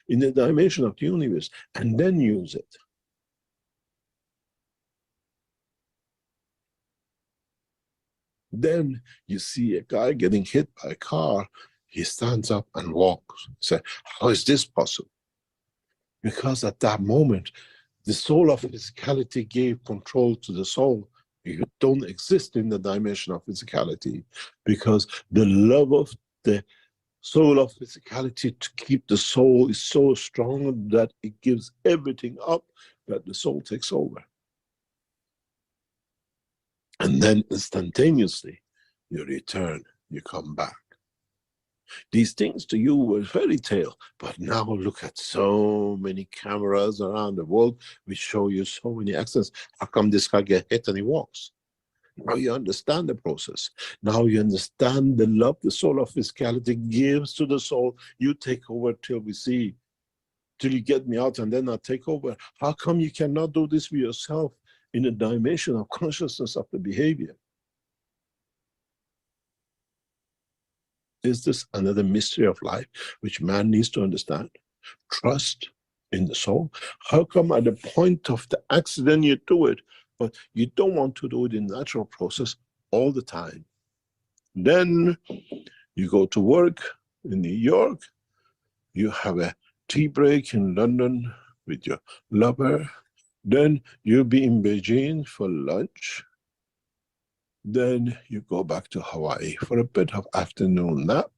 in the dimension of the universe, and then use it. Then you see a guy getting hit by a car, he stands up and walks. Say, how is this possible? Because at that moment, the soul of physicality gave control to the soul. You don't exist in the dimension of physicality because the love of the soul of physicality to keep the soul is so strong that it gives everything up, that the soul takes over. And then instantaneously, you return, you come back. These things to you were fairy tale, but now look at so many cameras around the world which show you so many accidents. How come this guy get hit and he walks? Now you understand the process. Now you understand the love the soul of physicality gives to the soul. You take over till we see, till you get me out and then I take over. How come you cannot do this for yourself in a dimension of consciousness of the behavior? Is this another mystery of life which man needs to understand? Trust in the soul. How come at the point of the accident you do it, but you don't want to do it in natural process all the time? Then you go to work in New York, you have a tea break in London with your lover, then you'll be in Beijing for lunch, then you go back to Hawaii for a bit of afternoon nap,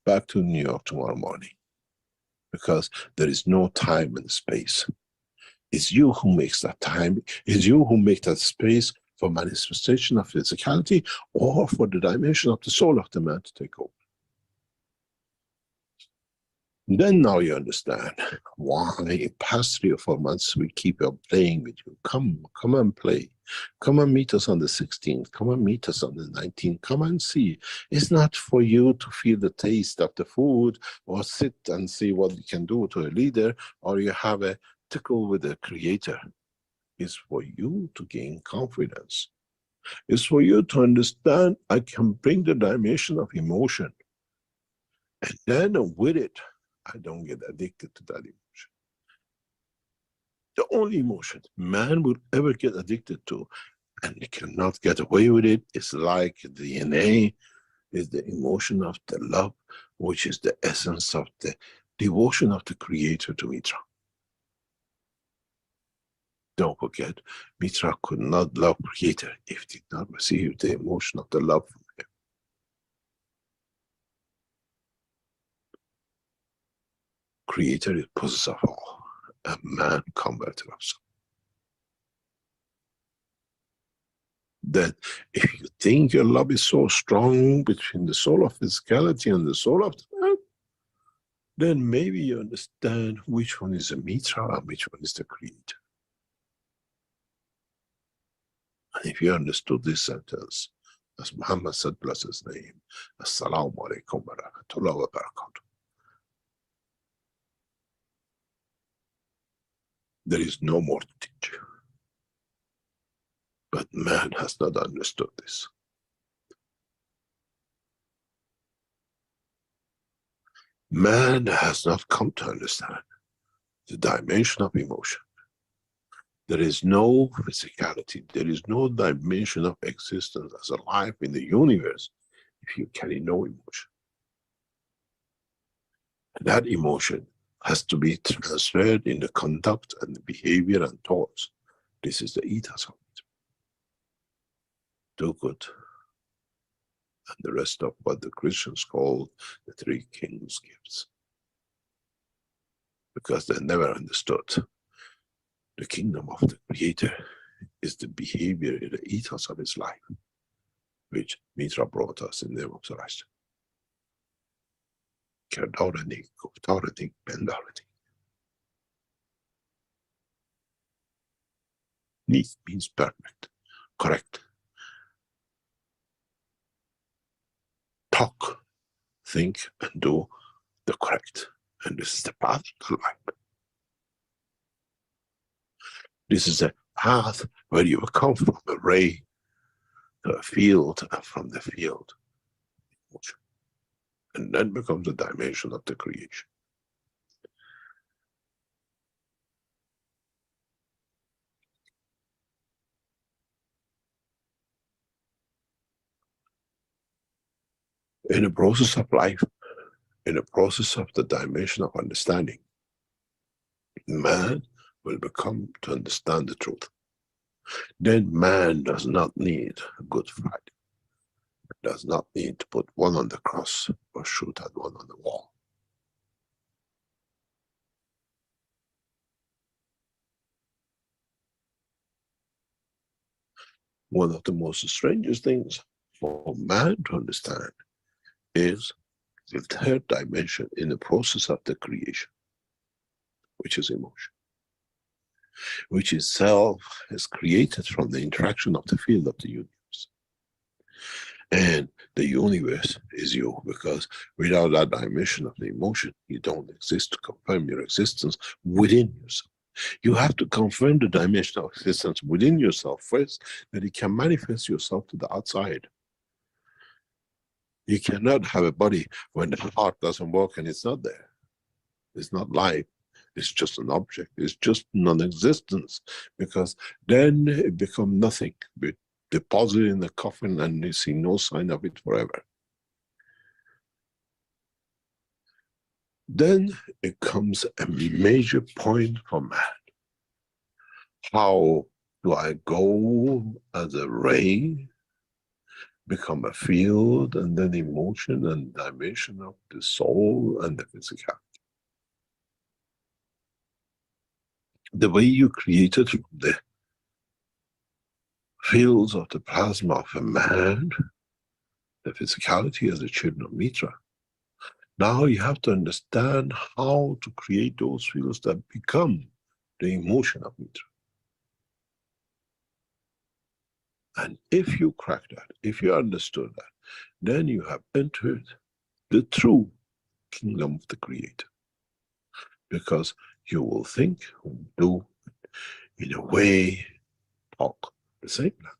back to New York tomorrow morning. Because there is no time and space. It's you who makes that time. It's you who makes that space for manifestation of physicality or for the dimension of the soul of the man to take over. Then now you understand why in past 3 or 4 months we keep on playing with you. Come and play. Come and meet us on the 16th. Come and meet us on the 19th. Come and see. It's not for you to feel the taste of the food or sit and see what you can do to a leader or you have a tickle with the creator. It's for you to gain confidence. It's for you to understand I can bring the dimension of emotion. And then with it, I don't get addicted to that emotion. The only emotion man will ever get addicted to, and he cannot get away with it, is like DNA, is the emotion of the love, which is the essence of the devotion of the Creator to Mitra. Don't forget, Mitra could not love Creator if he did not receive the emotion of the love from him. Creator is possessor of all, a man converter of soul. That if you think your love is so strong between the soul of physicality and the soul of the man, then maybe you understand which one is a Mitra and which one is the Creator. And if you understood this sentence, as Muhammad said, bless his name, Assalamu alaikum wa rahmatullahi wa barakatuh. There is no more to teach. But man has not understood this. Man has not come to understand the dimension of emotion. There is no physicality, there is no dimension of existence as a life in the universe if you carry no emotion. And that emotion has to be transferred in the conduct and the behavior and thoughts. This is the ethos of it. Do good. And the rest of what the Christians call the 3 kings' gifts. Because they never understood the kingdom of the Creator is the behavior, the ethos of his life, which Mitra brought us in the name of Zoroaster. Kerdaranik, Kuftaranik, Bendaranik. Neat means perfect, correct. Talk, think, and do the correct. And this is the path to life. This is a path where you will come from a ray to a field, and from the field, emotion. And then becomes the dimension of the creation. In the process of life, in the process of the dimension of understanding, man will become to understand the truth. Then man does not need a good fight. Does not need to put one on the cross or shoot at one on the wall. one of the most strangest things for man to understand is the third dimension in the process of the creation, which is emotion, which itself is created from the interaction of the field of the universe. And the universe is you, because without that dimension of the emotion, you don't exist to confirm your existence within yourself. You have to confirm the dimension of existence within yourself first, that you can manifest yourself to the outside. You cannot have a body when the heart doesn't work and it's not there. It's not life. It's just an object. It's just non-existence, because then it becomes nothing. But deposited in the coffin and you see no sign of it forever. Then it comes a major point for man. How do I go as a ray, become a field, and then emotion and dimension of the soul and the physicality? The way you created the fields of the plasma of a man, the physicality as the children of Mitra. Now you have to understand how to create those fields that become the emotion of Mitra. And if you crack that, if you understood that, then you have entered the true kingdom of the Creator. Because you will think, do, in a way, talk the same language.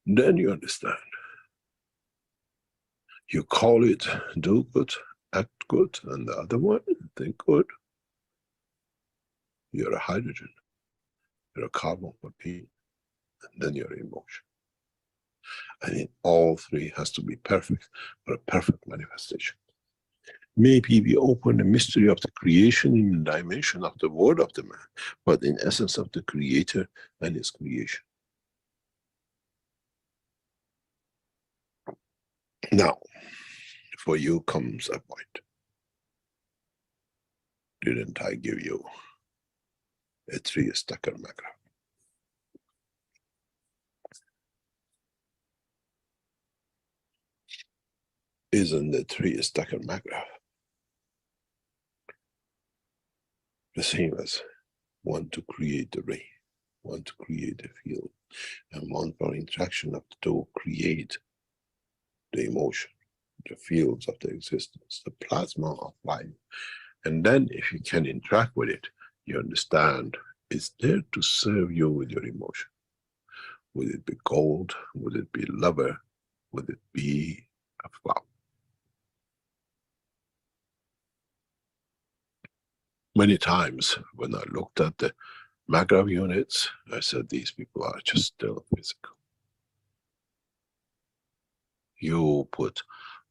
Then you understand. You call it do good, act good, and the other one, think good. You're a hydrogen, you're a carbon 14, and then you're emotion. And in all three has to be perfect for a perfect manifestation. Maybe we open the mystery of the creation in the dimension of the word of the man, but in essence of the Creator and his creation. Now, for you comes a point. Didn't I give you a 3-stacker macro? Isn't the 3-stacker macro the same as one to create the ray, one to create the field, and one for interaction of the two create the emotion, the fields of the existence, the plasma of life. And then if you can interact with it, you understand it's there to serve you with your emotion. Would it be gold? Would it be lover? Would it be a flower? Many times when I looked at the Magrav units, I said these people are just still physical. You put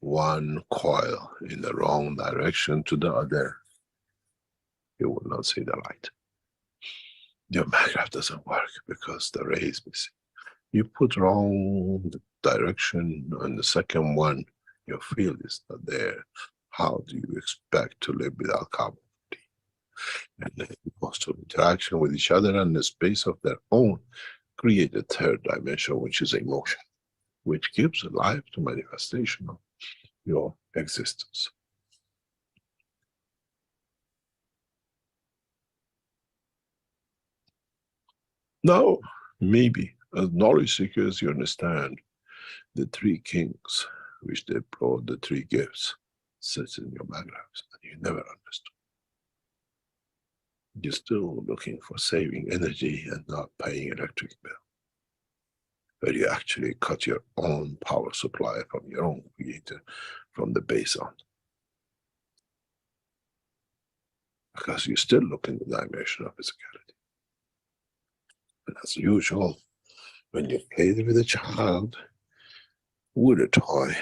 one coil in the wrong direction to the other, you will not see the light. Your Magrav doesn't work because the ray is missing. You put wrong direction on the second one, your field is not there. How do you expect to live without carbon? And then most of interaction with each other and the space of their own create a third dimension, which is emotion, which gives life to manifestation of your existence. Now, maybe as knowledge seekers, you understand the 3 kings, which they brought, the 3 gifts, sits in your magravs, and you never understood. You're still looking for saving energy and not paying electric bill, where you actually cut your own power supply from your own Creator from the base on. Because you still look in the dimension of physicality. And as usual, when you play with a child with a toy,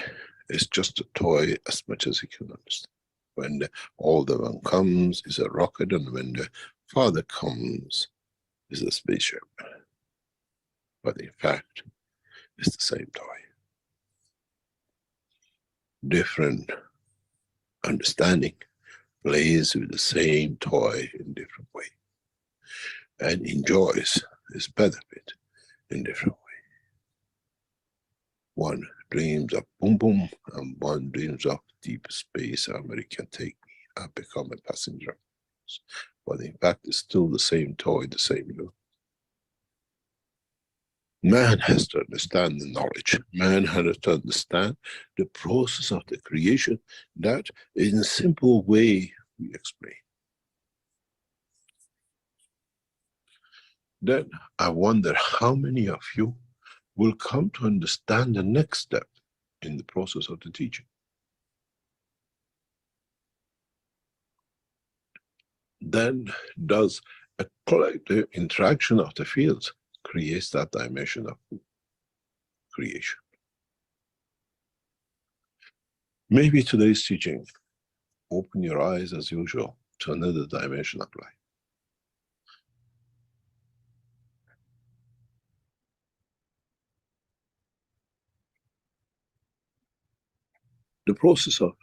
it's just a toy as much as you can understand. When the older one comes, it's a rocket, and when the father comes, it's a spaceship. But in fact, it's the same toy. Different understanding plays with the same toy in different way. and enjoys his benefit in different way. One dreams of boom boom, and one dreams of deep space and where it can take me and become a passenger. But in fact, it's still the same toy, the same you. Man has to understand the knowledge. Man has to understand the process of the creation that in a simple way we explain. Then I wonder how many of you will come to understand the next step in the process of the teaching. Then does a collective interaction of the fields creates that dimension of creation. Maybe today's teaching open your eyes as usual to another dimension of life. The process of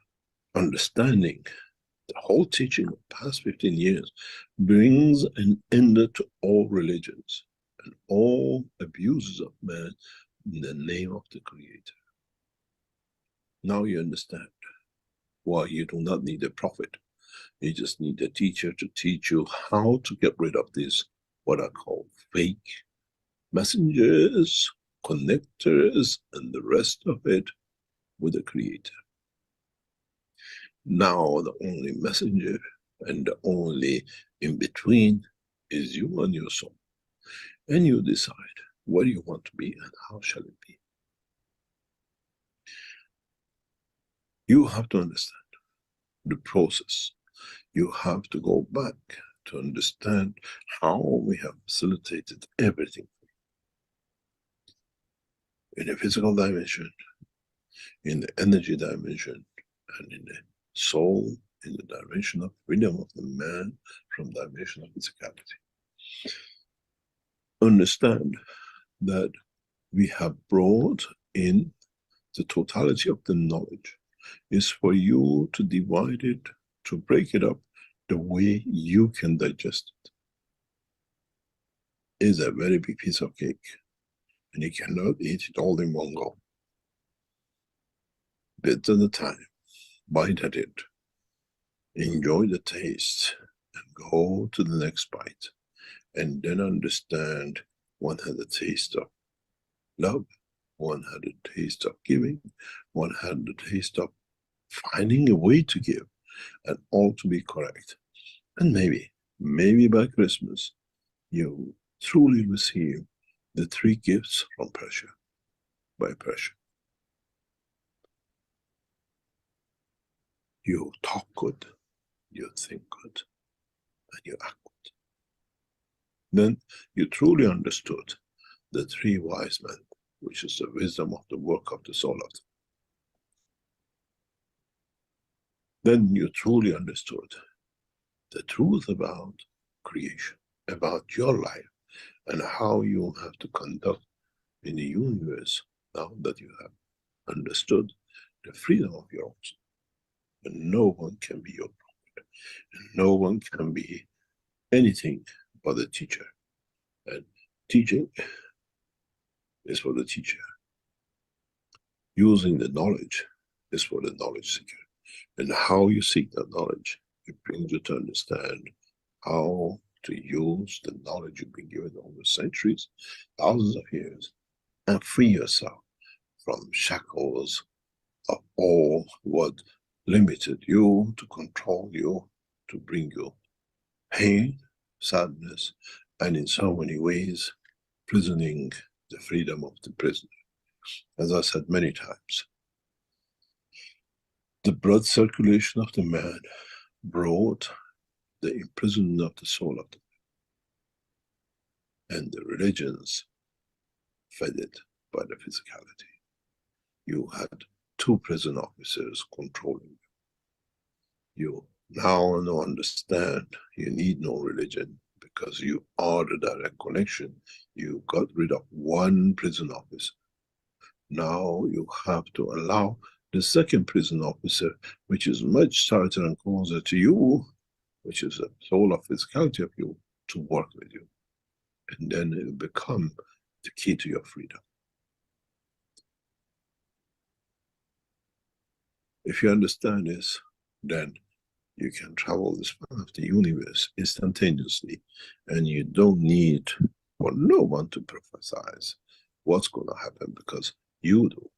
understanding the whole teaching of the past 15 years brings an end to all religions and all abuses of man in the name of the Creator. Now you understand why you do not need a prophet. You just need a teacher to teach you how to get rid of these, what I call fake messengers, connectors, and the rest of it with the Creator. Now the only messenger and the only in between is you and your soul. And you decide what you want to be and how shall it be. You have to understand the process. You have to go back to understand how we have facilitated everything. In the physical dimension, in the energy dimension, and in the soul, in the dimension of freedom of the man from dimension of physicality. Understand that we have brought in the totality of the knowledge is for you to divide it, to break it up the way you can digest it. It's a very big piece of cake, and you cannot eat it all in one go. Bit at a time, bite at it, enjoy the taste, and go to the next bite. And then understand one had a taste of love, one had a taste of giving, one had the taste of finding a way to give, and all to be correct. And maybe by Christmas, you truly receive the 3 gifts from pressure, by pressure. You talk good, you think good, and you act good. Then you truly understood the 3 wise men, which is the wisdom of the work of the soul of them. Then you truly understood the truth about creation, about your life, and how you have to conduct in the universe now that you have understood the freedom of your own soul. And no one can be your prophet, and no one can be anything but a teacher. And teaching is for the teacher. Using the knowledge is for the knowledge seeker. And how you seek that knowledge, it brings you to understand how to use the knowledge you've been given over centuries, thousands of years, and free yourself from shackles of all what limited you, to control you, to bring you pain, sadness, and in so many ways, prisoning the freedom of the prisoner. As I said many times, the blood circulation of the man brought the imprisonment of the soul of the man. And the religions fed it by the physicality. You had 2 prison officers controlling you. You now understand you need no religion because you are the direct connection. You got rid of 1 prison officer. Now you have to allow the 2nd prison officer, which is much tighter and closer to you, which is the soul of physicality of you, to work with you. and then it will become the key to your freedom. If you understand this, then you can travel the span of the universe instantaneously, and you don't need for no one to prophesize what's going to happen, because you do.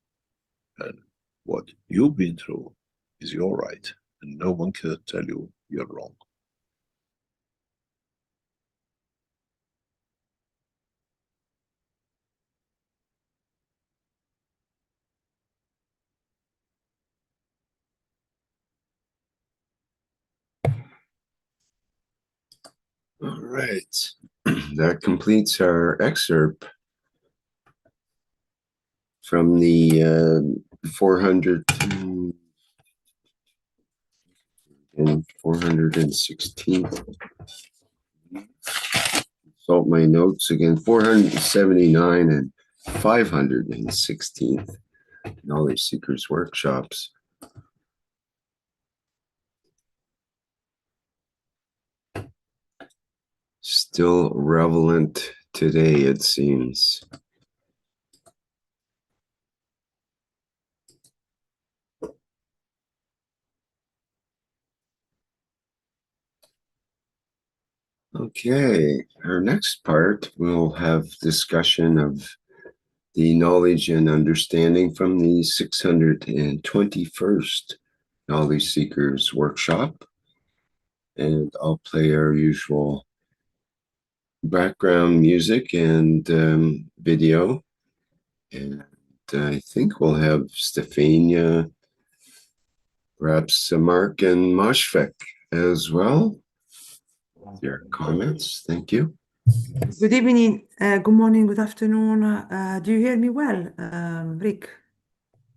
And what you've been through is your right, and no one can tell you you're wrong. All right. That completes our excerpt from the 400 and 416th. Consult my notes again, 479 and 516th Knowledge Seekers Workshops. Still relevant today, it seems. Okay, our next part will have discussion of the knowledge and understanding from the 621st Knowledge Seekers Workshop. And I'll play our usual background music and video. And I think we'll have Stefania, perhaps Mark and Moshfek as well. Their comments. Thank you. Good evening, good morning, good afternoon. Do you hear me well, Rick?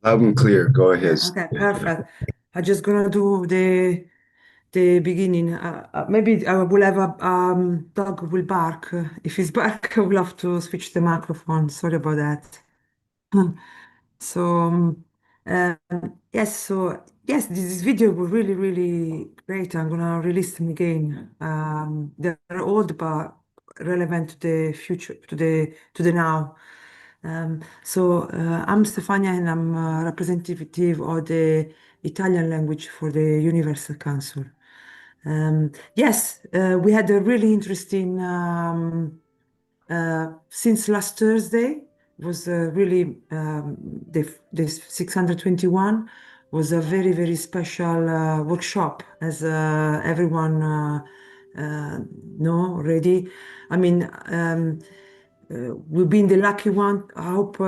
Loud and clear. Go ahead. Yeah, okay, perfect. I'm just gonna do the beginning. Maybe I will have a dog will bark. If he's bark, I will have to switch the microphone. Sorry about that. So yes, this video was really, really great. I'm gonna release them again. They're old but relevant to the future, to the now. I'm Stefania, and I'm representative of the Italian language for the Universal Council. Yes, we had a really interesting since last Thursday was really this 621 was a very, very special workshop, as everyone know already. I mean, we've been the lucky one. I hope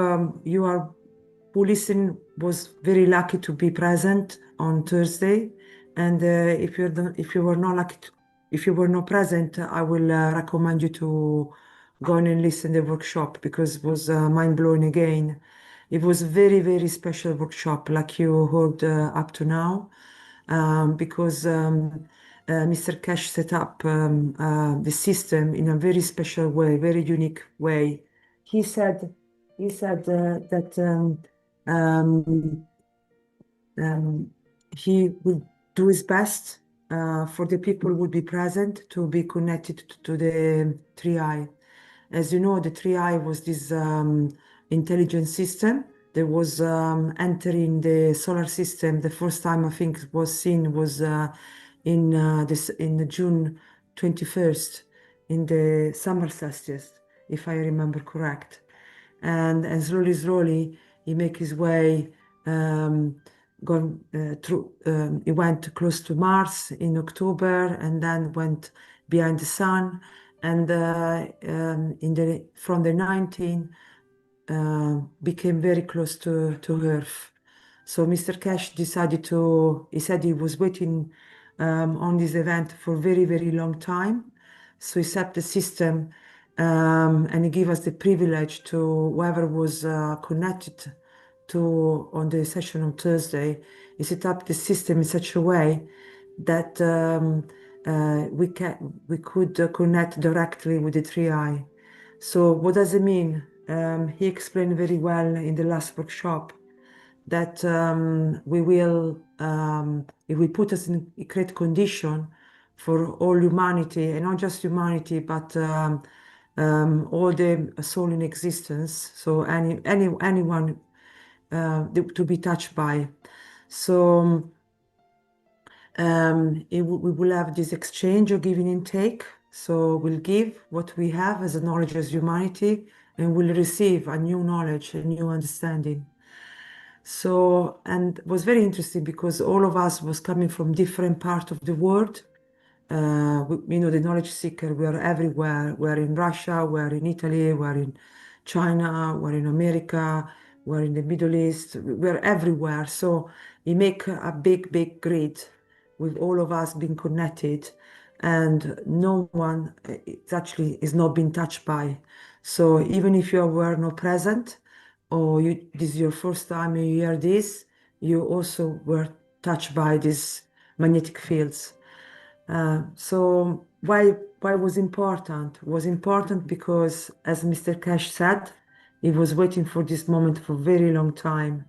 you are who listen was very lucky to be present on Thursday. And if you were not lucky if you were not present, I will recommend you to go in and listen to the workshop, because it was mind-blowing again. It was a very, very special workshop, like you heard up to now, because Mr. Keshe set up the system in a very special way, very unique way. He said that he will do his best for the people who will be present to be connected to the 3i. As you know, the 3i was this intelligent system that was entering the solar system. The first time I think it was seen was in June 21st, in the summer solstice, if I remember correct. And slowly, he make his way through. He went close to Mars in October, and then went behind the sun, and from the 19 became very close to Earth. So Mr. Keshe decided he said he was waiting on this event for a very, very long time. So he set the system, and he gave us the privilege to whoever was connected to on the session on Thursday. He set up the system in such a way that we could connect directly with the 3i. So what does it mean? He explained very well in the last workshop that it will put us in a great condition for all humanity, and not just humanity, but all the soul in existence. So anyone to be touched by. So we will have this exchange of giving and take. So we'll give what we have as a knowledge as humanity, and we'll receive a new knowledge, a new understanding. So, and it was very interesting because all of us was coming from different parts of the world. The knowledge seeker, we are everywhere. We're in Russia, we're in Italy, we're in China, we're in America, we're in the Middle East, we're everywhere. So we make a big, big grid with all of us being connected, and no one actually is not being touched by. So even if you were not present, or this is your first time you hear this, you also were touched by these magnetic fields. So why was important? It was important because, as Mr. Keshe said, he was waiting for this moment for a very long time,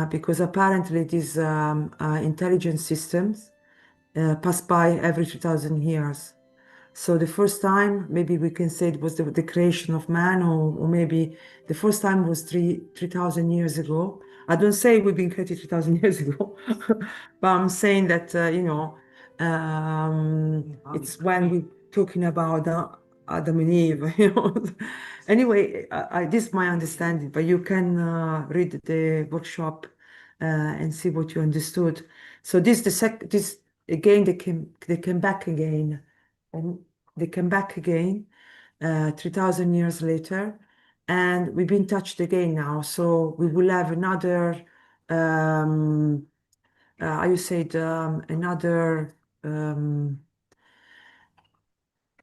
because apparently these intelligent systems pass by every 2,000 years. So the first time, maybe we can say it was the creation of man, or maybe the first time was 3,000 years ago. I don't say we've been created 3,000 years ago, but I'm saying that, it's when we're talking about Adam and Eve, Anyway, this is my understanding, but you can read the workshop and see what you understood. So this again, they came back again, and they came back again 3,000 years later, and we've been touched again now. So we will have another, you said, another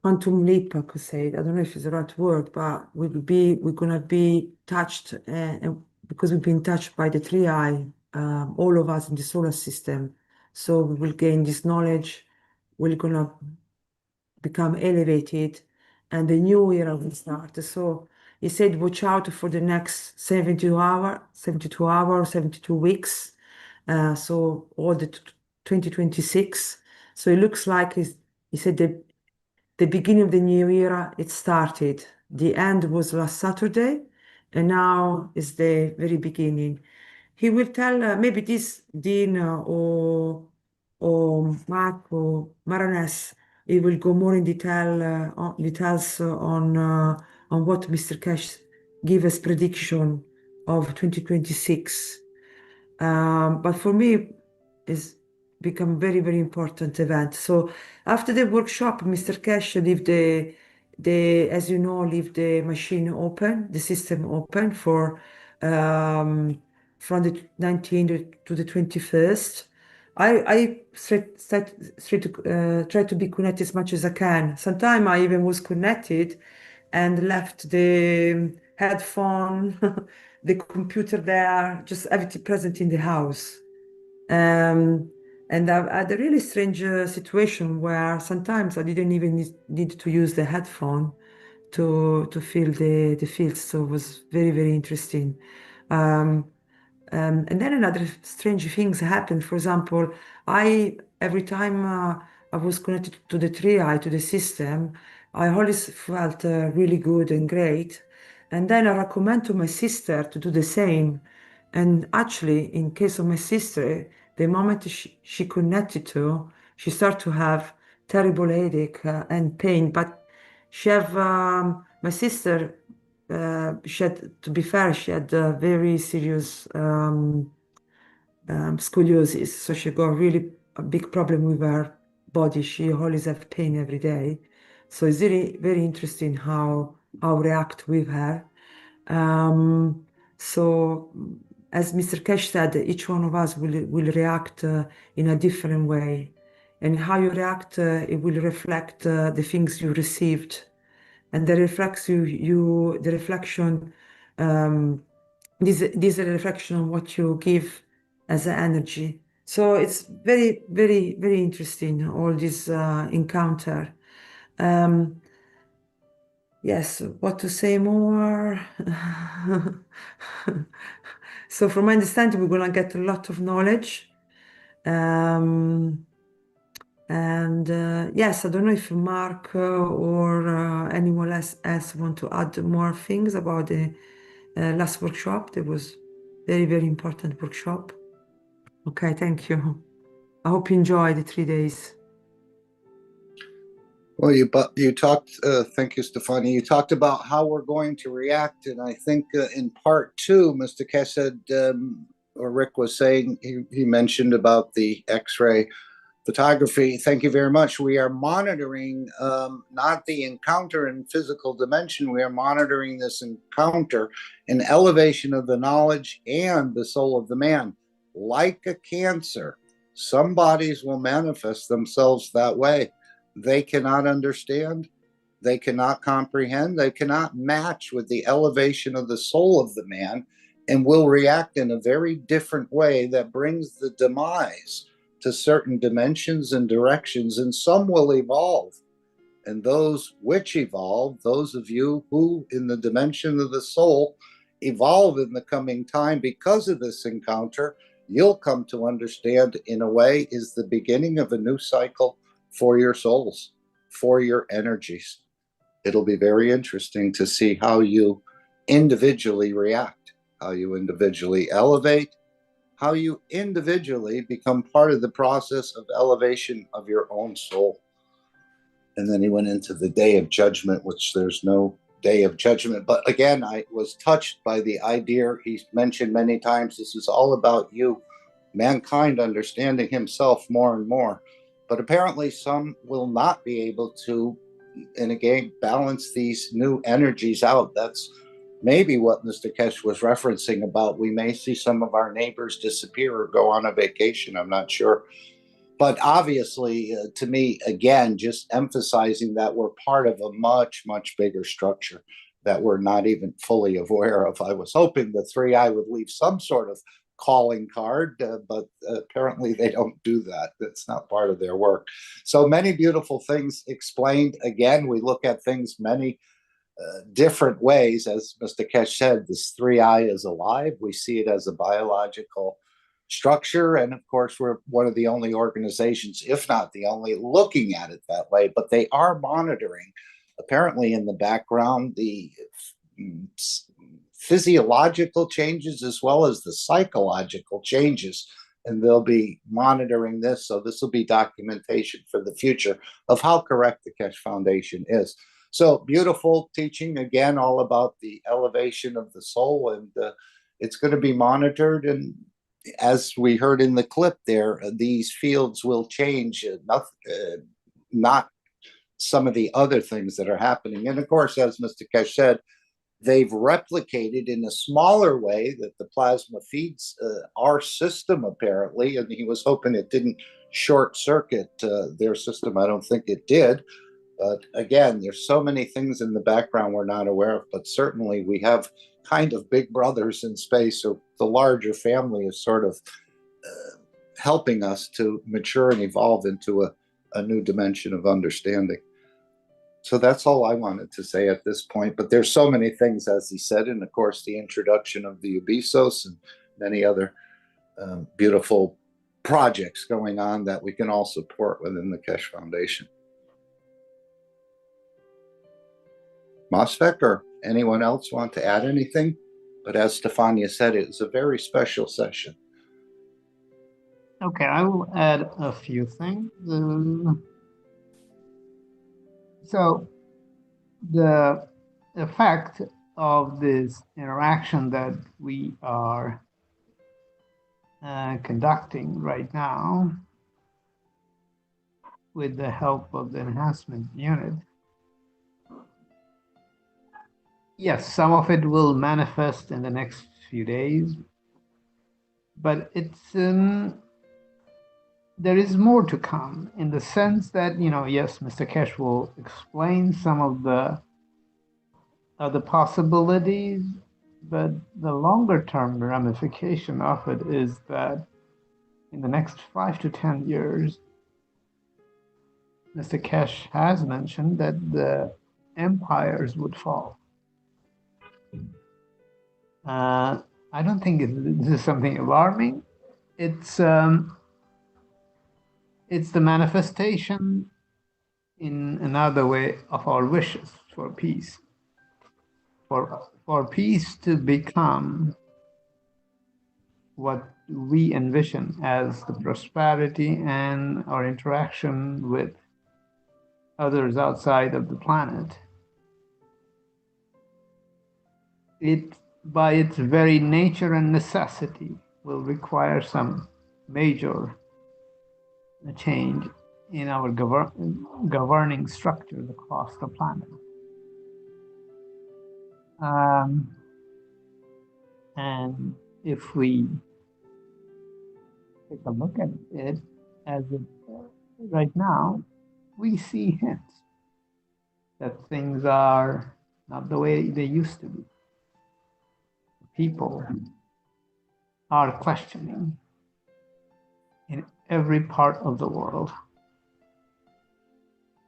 quantum leap, I could say. I don't know if it's the right word, but we're gonna be touched, and because we've been touched by the three eye, all of us in the solar system. So we will gain this knowledge. We're gonna become elevated, and the new era will start. So he said, watch out for the next 72 hours, 72 weeks. So all the 2026. So it looks like he said the beginning of the new era, it started. The end was last Saturday, and now is the very beginning. He will tell maybe this Dean or Mark or Maraness. He will go more in details on what Mr. Keshe give us prediction of 2026. But for me, it's become very, very important event. So after the workshop, Mr. Keshe leave as you know, leave the machine open, the system open for from the 19th to the 21st. I try to be connected as much as I can. Sometimes I even was connected and left the headphone, the computer there, just everything present in the house. And I had a really strange situation where sometimes I didn't even need to use the headphone to feel the fields. So it was very, very interesting. And then another strange things happened. For example, every time I was connected to the tree eye, to the system, I always felt really good and great. And then I recommend to my sister to do the same. And actually, in case of my sister, the moment she connected to, she started to have terrible headache and pain. But my sister, to be fair, she had a very serious scoliosis. So she got really a big problem with her body. She always have pain every day. So it's really very interesting how react with her. So as Mr. Keshe said, each one of us will react in a different way. And how you react, it will reflect the things you received. And the reflection, this is a reflection on what you give as an energy. So it's very, very, very interesting, all this encounter. Yes, what to say more? So from my understanding, we're going to get a lot of knowledge. And yes, I don't know if Mark or anyone else want to add more things about the last workshop. It was very, very important workshop. Okay, thank you. I hope you enjoyed the 3 days. Well, you talked, thank you, Stefani. You talked about how we're going to react. And I think in part two, Mr. Keshe said, or Rick was saying, he mentioned about the X-ray photography. Thank you very much. We are monitoring not the encounter in physical dimension. We are monitoring this encounter in elevation of the knowledge and the soul of the man. Like a cancer, some bodies will manifest themselves that way. They cannot understand, they cannot comprehend, they cannot match with the elevation of the soul of the man, and will react in a very different way that brings the demise to certain dimensions and directions, and some will evolve. And those which evolve, those of you who in the dimension of the soul evolve in the coming time because of this encounter, you'll come to understand in a way is the beginning of a new cycle for your souls, for your energies. It'll be very interesting to see how you individually react, how you individually elevate, how you individually become part of the process of elevation of your own soul. And then he went into the day of judgment, which there's no day of judgment. But again, I was touched by the idea he mentioned many times. This is all about you, mankind understanding himself more and more. But apparently some will not be able to, and again, balance these new energies out. That's maybe what Mr. Keshe was referencing about. We may see some of our neighbors disappear or go on a vacation. I'm not sure. But obviously, to me, again, just emphasizing that we're part of a much, much bigger structure that we're not even fully aware of. I was hoping the 3i would leave some sort of calling card, but apparently they don't do that. That's not part of their work. So many beautiful things explained. Again, we look at things many different ways. As Mr. Keshe said, this 3i is alive. We see it as a biological structure. And of course, we're one of the only organizations, if not the only, looking at it that way. But they are monitoring, apparently in the background, the physiological changes as well as the psychological changes. And they'll be monitoring this. So this will be documentation for the future of how correct the Keshe Foundation is. So beautiful teaching, again, all about the elevation of the soul. And it's going to be monitored. And as we heard in the clip there, these fields will change, not some of the other things that are happening. And of course, as Mr. Keshe said, they've replicated in a smaller way that the plasma feeds our system, apparently, and he was hoping it didn't short circuit their system. I don't think it did. But again, there's so many things in the background we're not aware of, but certainly we have kind of big brothers in space, or the larger family is sort of helping us to mature and evolve into a new dimension of understanding. So that's all I wanted to say at this point. But there's so many things, as he said, and of course the introduction of the Ubisos and many other beautiful projects going on that we can all support within the Keshe Foundation. Mosfeq or anyone else want to add anything? But as Stefania said, it was a very special session. Okay, I will add a few things. So the effect of this interaction that we are conducting right now with the help of the enhancement unit, yes, some of it will manifest in the next few days, but it's there is more to come, in the sense that, yes, Mr. Keshe will explain some of the possibilities, but the longer term ramification of it is that in the next 5 to 10 years, Mr. Keshe has mentioned that the empires would fall. I don't think this is something alarming. It's it's the manifestation in another way of our wishes for peace. For peace to become what we envision as the prosperity and our interaction with others outside of the planet, it, by its very nature and necessity, will require some major change in our governing structures across the planet. And if we take a look at it as it right now, we see hints that things are not the way they used to be. People are questioning in every part of the world.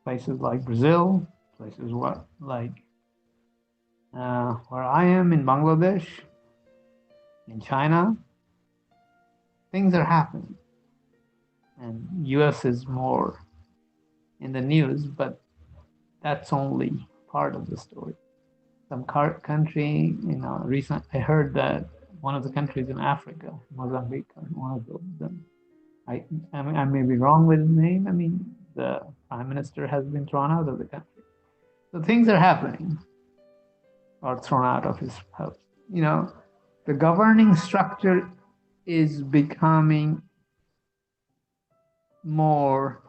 Places like Brazil, places like where I am in Bangladesh, in China, things are happening. And US is more in the news, but that's only part of the story. Some country, I heard that one of the countries in Africa, Mozambique, one of them, I may be wrong with the name. I mean, the prime minister has been thrown out of the country. So things are happening, or thrown out of his house. The governing structure is becoming more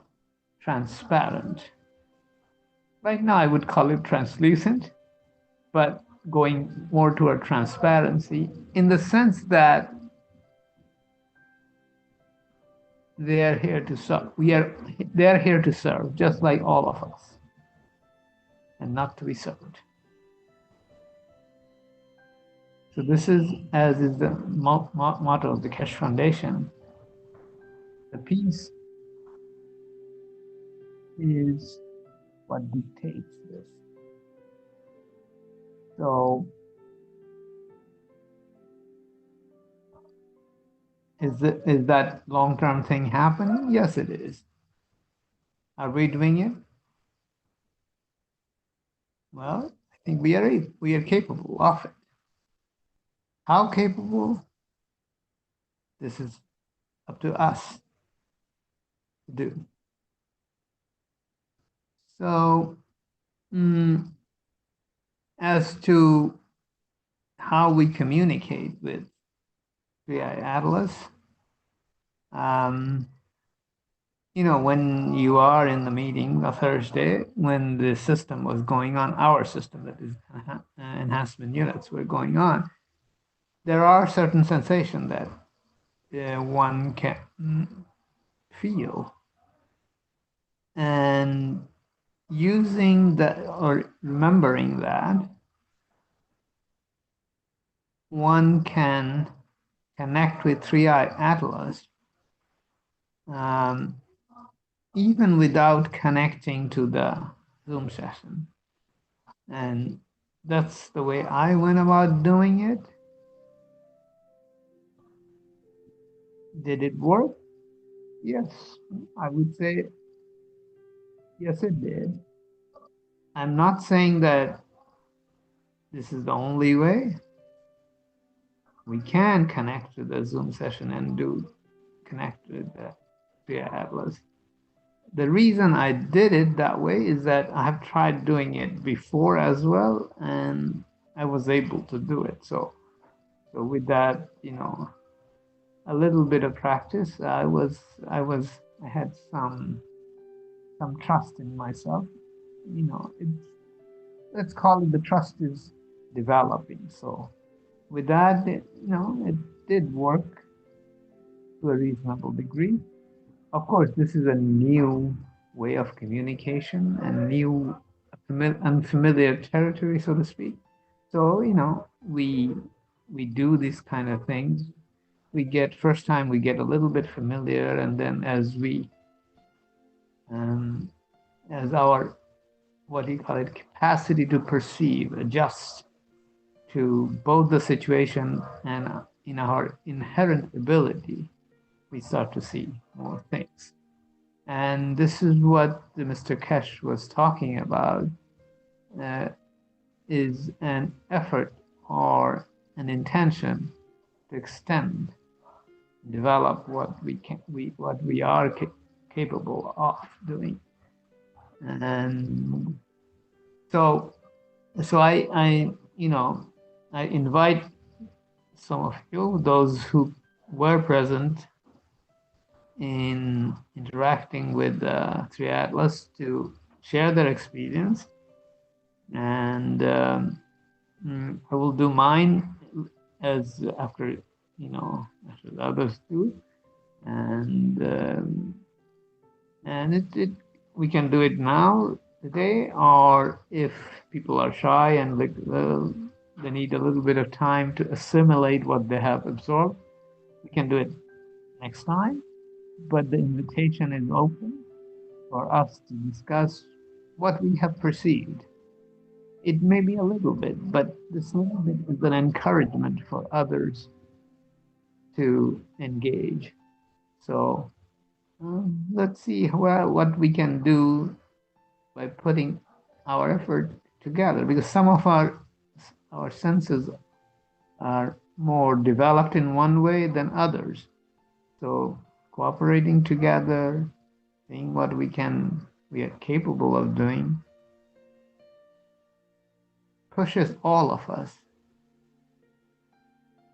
transparent. Right now, I would call it translucent, but going more toward transparency in the sense that they're here to serve. They're here to serve, just like all of us, and not to be served. So this is, as is the motto of the Keshe Foundation, the peace is what dictates this. So is that long-term thing happening? Yes, it is. Are we doing it? Well, I think we are capable of it. How capable? This is up to us to do. So, as to how we communicate with AI Atlas, when you are in the meeting on Thursday, when the system was going on, our system, that is enhancement units, were going on, there are certain sensations that one can feel. And using that, or remembering that, one can connect with 3i Atlas even without connecting to the Zoom session. And that's the way I went about doing it. Did it work? Yes, I would say yes, it did. I'm not saying that this is the only way. We can connect to the Zoom session and connect with the Atlas. The reason I did it that way is that I have tried doing it before as well, and I was able to do it. So with that, a little bit of practice, I had some trust in myself. Let's call it the trust is developing. So with that, it did work to a reasonable degree. Of course, this is a new way of communication and new unfamiliar territory, so to speak. So, we do these kind of things. First time we get a little bit familiar, and then as our, capacity to perceive adjusts to both the situation and in our inherent ability, we start to see more things. And this is what Mr. Keshe was talking about, is an effort or an intention to extend, develop what we are capable of doing. And so I invite some of you, those who were present in interacting with 3Atlas, to share their experience. And I will do mine as after the others do. And we can do it now today, or if people are shy and they need a little bit of time to assimilate what they have absorbed, we can do it next time. But the invitation is open for us to discuss what we have perceived. It may be a little bit, but this little bit is an encouragement for others to engage. So let's see what we can do by putting our effort together, because some of our senses are more developed in one way than others. So cooperating together, seeing what we are capable of doing, pushes all of us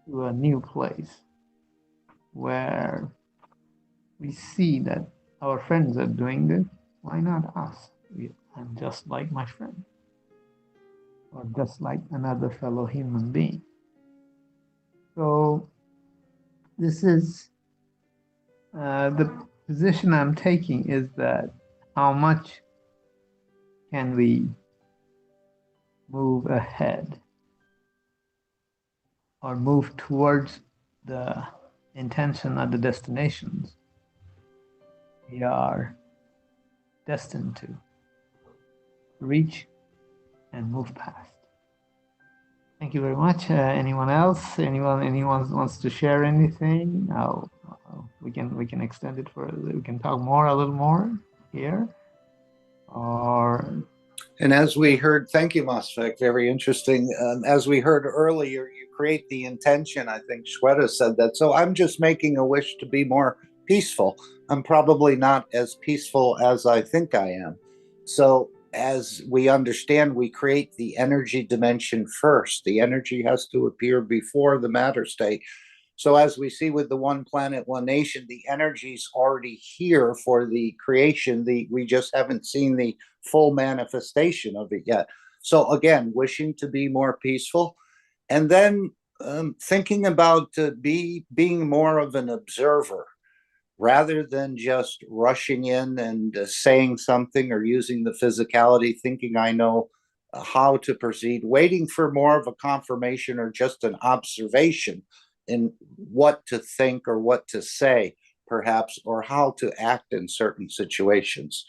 to a new place where we see that our friends are doing this. Why not us? I'm just like my friend, or just like another fellow human being. So this is the position I'm taking, is that how much can we move ahead or move towards the intention or the destinations we are destined to reach and move past. Thank you very much. Anyone else? Anyone wants to share anything? We can extend it further. We can talk a little more here. And as we heard, thank you, Masfek, very interesting. As we heard earlier, you create the intention. I think Shweta said that. So I'm just making a wish to be more peaceful. I'm probably not as peaceful as I think I am. So as we understand, we create the energy dimension first. The energy has to appear before the matter state. So as we see with the One Planet, One Nation, the energy's already here for the creation. We just haven't seen the full manifestation of it yet. So again, wishing to be more peaceful, and then thinking about being more of an observer, rather than just rushing in and saying something or using the physicality, thinking I know how to proceed, waiting for more of a confirmation or just an observation in what to think or what to say, perhaps, or how to act in certain situations.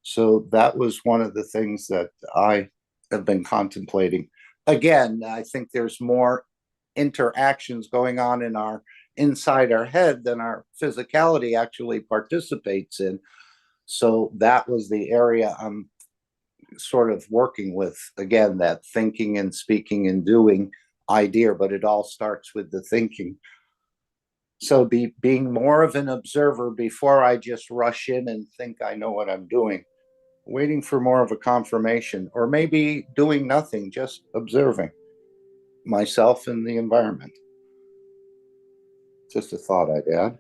So that was one of the things that I have been contemplating. Again, I think there's more interactions going on inside our head than our physicality actually participates in. So that was the area I'm sort of working with, again, that thinking and speaking and doing idea, but it all starts with the thinking. So being more of an observer before I just rush in and think I know what I'm doing, waiting for more of a confirmation, or maybe doing nothing, just observing myself and the environment. Just a thought I'd add.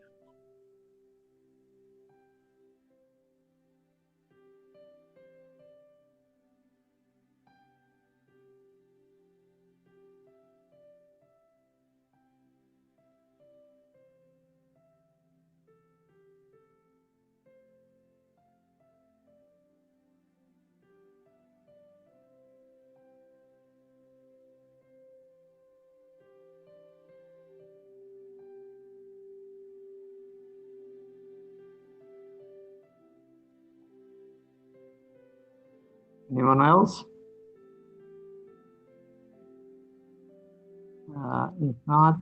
Anyone else? If not,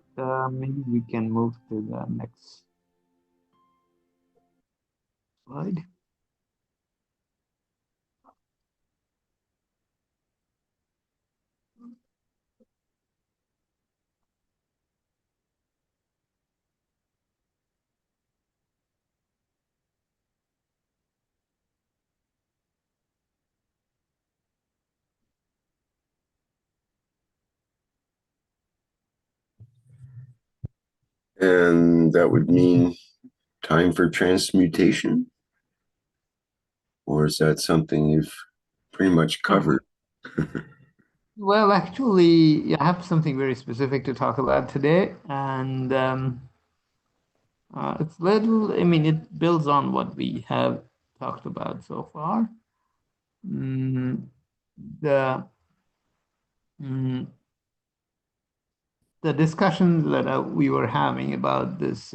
maybe we can move to the next slide. And that would mean time for transmutation? Or is that something you've pretty much covered? Well, actually, I have something very specific to talk about today, and it's little, I mean, it builds on what we have talked about so far. The discussion that we were having about this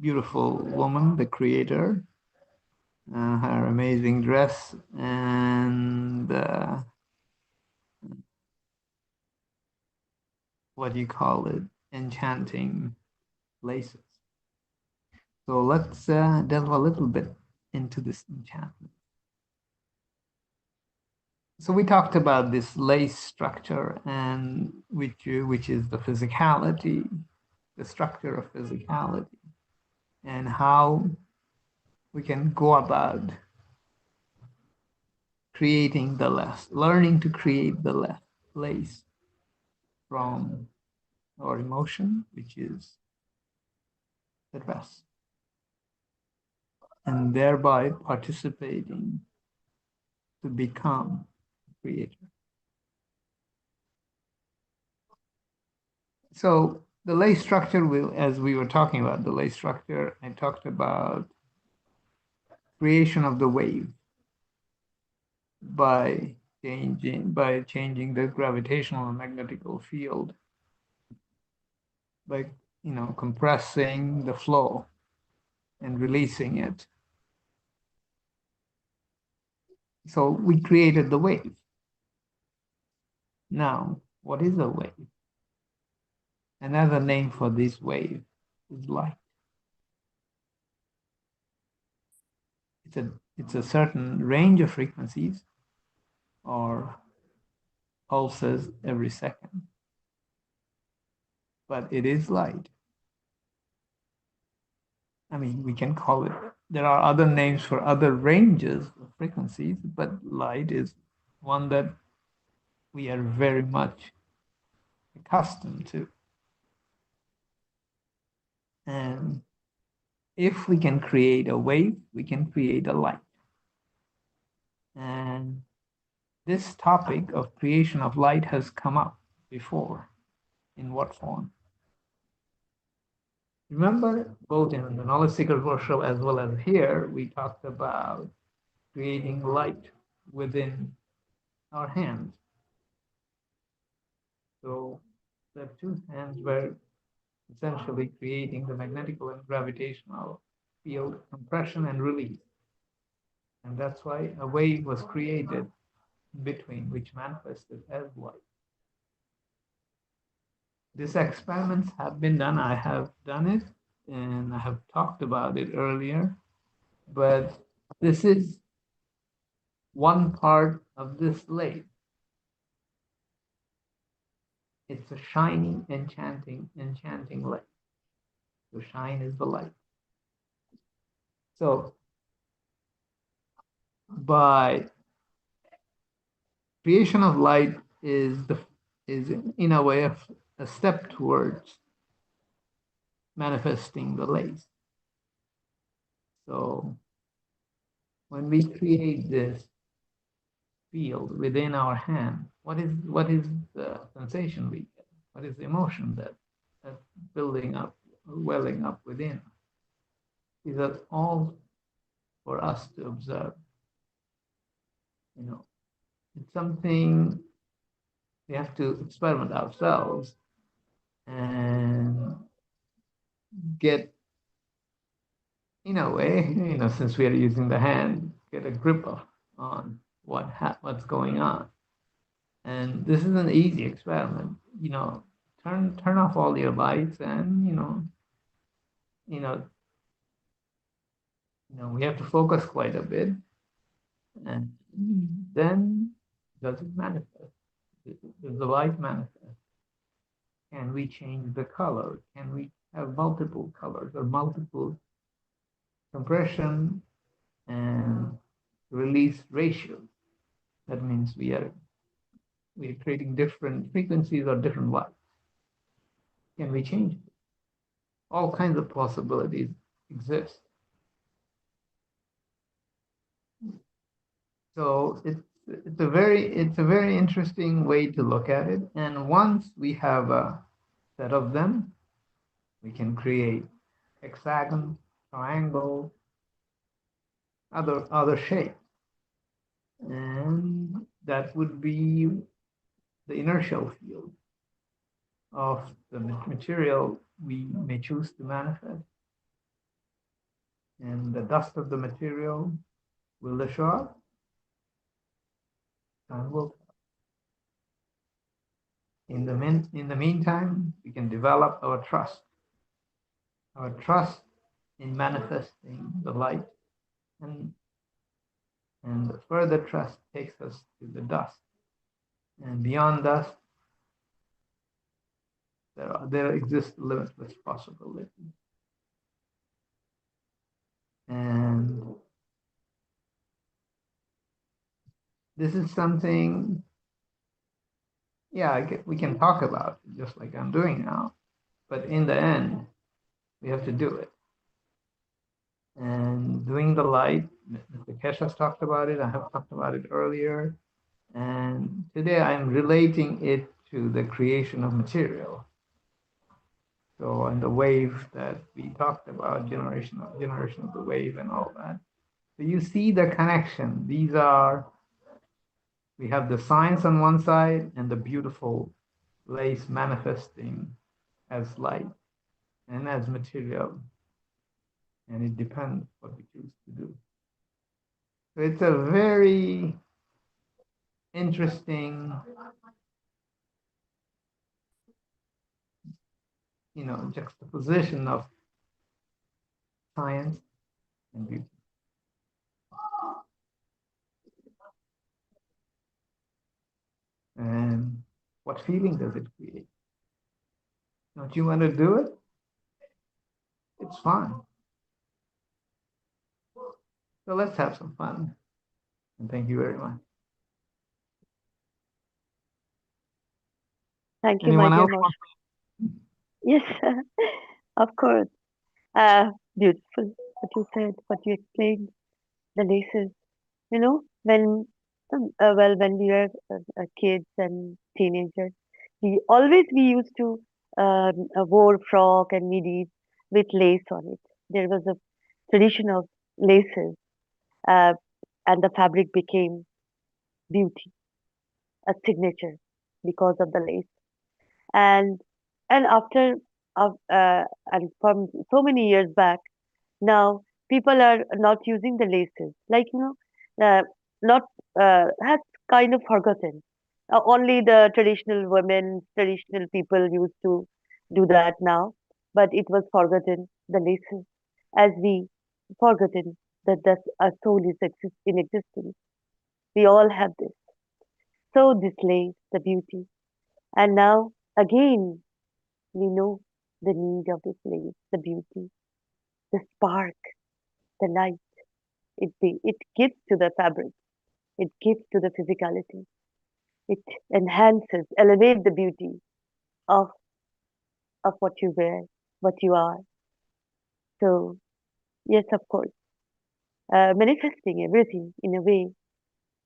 beautiful woman, the creator, her amazing dress, and what do you call it? Enchanting laces. So let's delve a little bit into this enchantment. So we talked about this lace structure, and which is the physicality, the structure of physicality, and how we can go about creating the learning to create the lace from our emotion, which is the dress, and thereby participating to become a creator. So the lace structure will, as we were talking about the lace structure, I talked about creation of the wave by changing the gravitational and magnetical field, by compressing the flow and releasing it. So we created the wave. Now, what is a wave? Another name for this wave is light. It's a certain range of frequencies or pulses every second, but it is light. I mean, we can call it, there are other names for other ranges of frequencies, but light is one that we are very much accustomed to. And if we can create a wave, we can create a light. And this topic of creation of light has come up before. In what form? Remember, both in the Knowledge Seekers workshop as well as here, we talked about creating light within our hands. So the two hands were essentially creating the magnetical and gravitational field compression and release. And that's why a wave was created between, which manifested as light. These experiments have been done. I have done it, and I have talked about it earlier, but this is one part of this lake. It's a shining, enchanting light. The shine is the light. So by creation of light is in a way a step towards manifesting the lace. So when we create this field within our hand, what is the sensation we get? What is the emotion that's building up, welling up within? These are all for us to observe. It's something we have to experiment ourselves and get, in a way, since we are using the hand, get a grip on what's going on. And this is an easy experiment. Turn off all your lights, and we have to focus quite a bit, and then does it manifest? Does the light manifest? Can we change the color? Can we have multiple colors or multiple compression and release ratios? That means we are creating different frequencies or different lights. Can we change it? all kinds of possibilities exist. So it's a very interesting way to look at it. And once we have a set of them, we can create hexagon, triangle, other shapes. And that would be the inertial field of the material we may choose to manifest. And the dust of the material, will it show up? Time will tell. In the meantime, we can develop our trust in manifesting the light, and the further trust takes us to the dust, and beyond dust, there exists limitless possibilities. And this is something, we can talk about it just like I'm doing now, but in the end, we have to do it. And doing the light, Mr. Keshe has talked about it, I have talked about it earlier, and today I'm relating it to the creation of material. So, and the wave that we talked about, generation of the wave and all that. So you see the connection. We have the science on one side and the beautiful lace manifesting as light and as material. And it depends what we choose to do. So it's a very interesting, juxtaposition of science and beauty. And what feeling does it create? Don't you want to do it? It's fun. So let's have some fun. And thank you very much. Thank you, Anyone my else? dear Moshe. Yes, of course. Beautiful what you said, what you explained, the laces. When when we were kids and teenagers, we used to wore frock and midis with lace on it. There was a tradition of laces, uh, and the fabric became beauty, a signature because of the lace. And after and from so many years back, now people are not using the laces. Not has kind of forgotten. Only the traditional women, traditional people used to do that now, but it was forgotten the laces, as we forgotten that our soul is in existence. We all have this. So this lace, the beauty, and now again we know the need of this lace, the beauty, the spark, the light. It gives to the fabric. It gives to the physicality. It enhances, elevates the beauty of what you wear, what you are. So yes, of course, manifesting everything in a way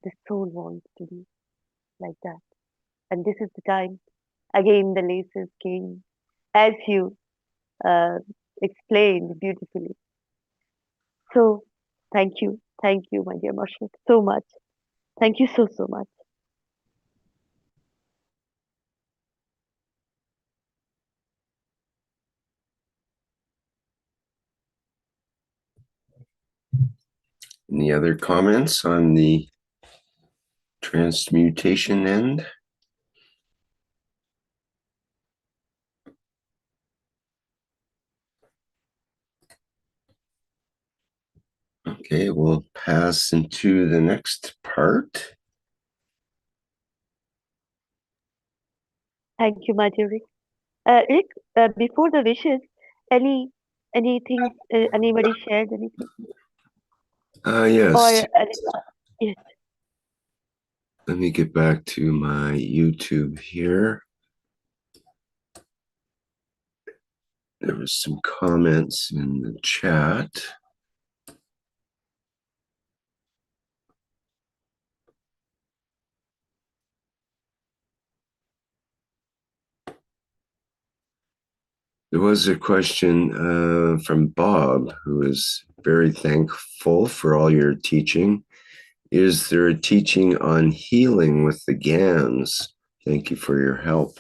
the soul wants to be like that. And this is the time again the laces came, as you uh, explained beautifully. So thank you, my dear Moshe, so much. Thank you so much. Any other comments on the transmutation end? Okay, we'll pass into the next part. Thank you, my dear Rick. Rick, before the wishes, anything? Anybody shared anything? Yes. Or yes. Let me get back to my YouTube here. There was some comments in the chat. There was a question from Bob, who is very thankful for all your teaching. Is there a teaching on healing with the GANs? Thank you for your help.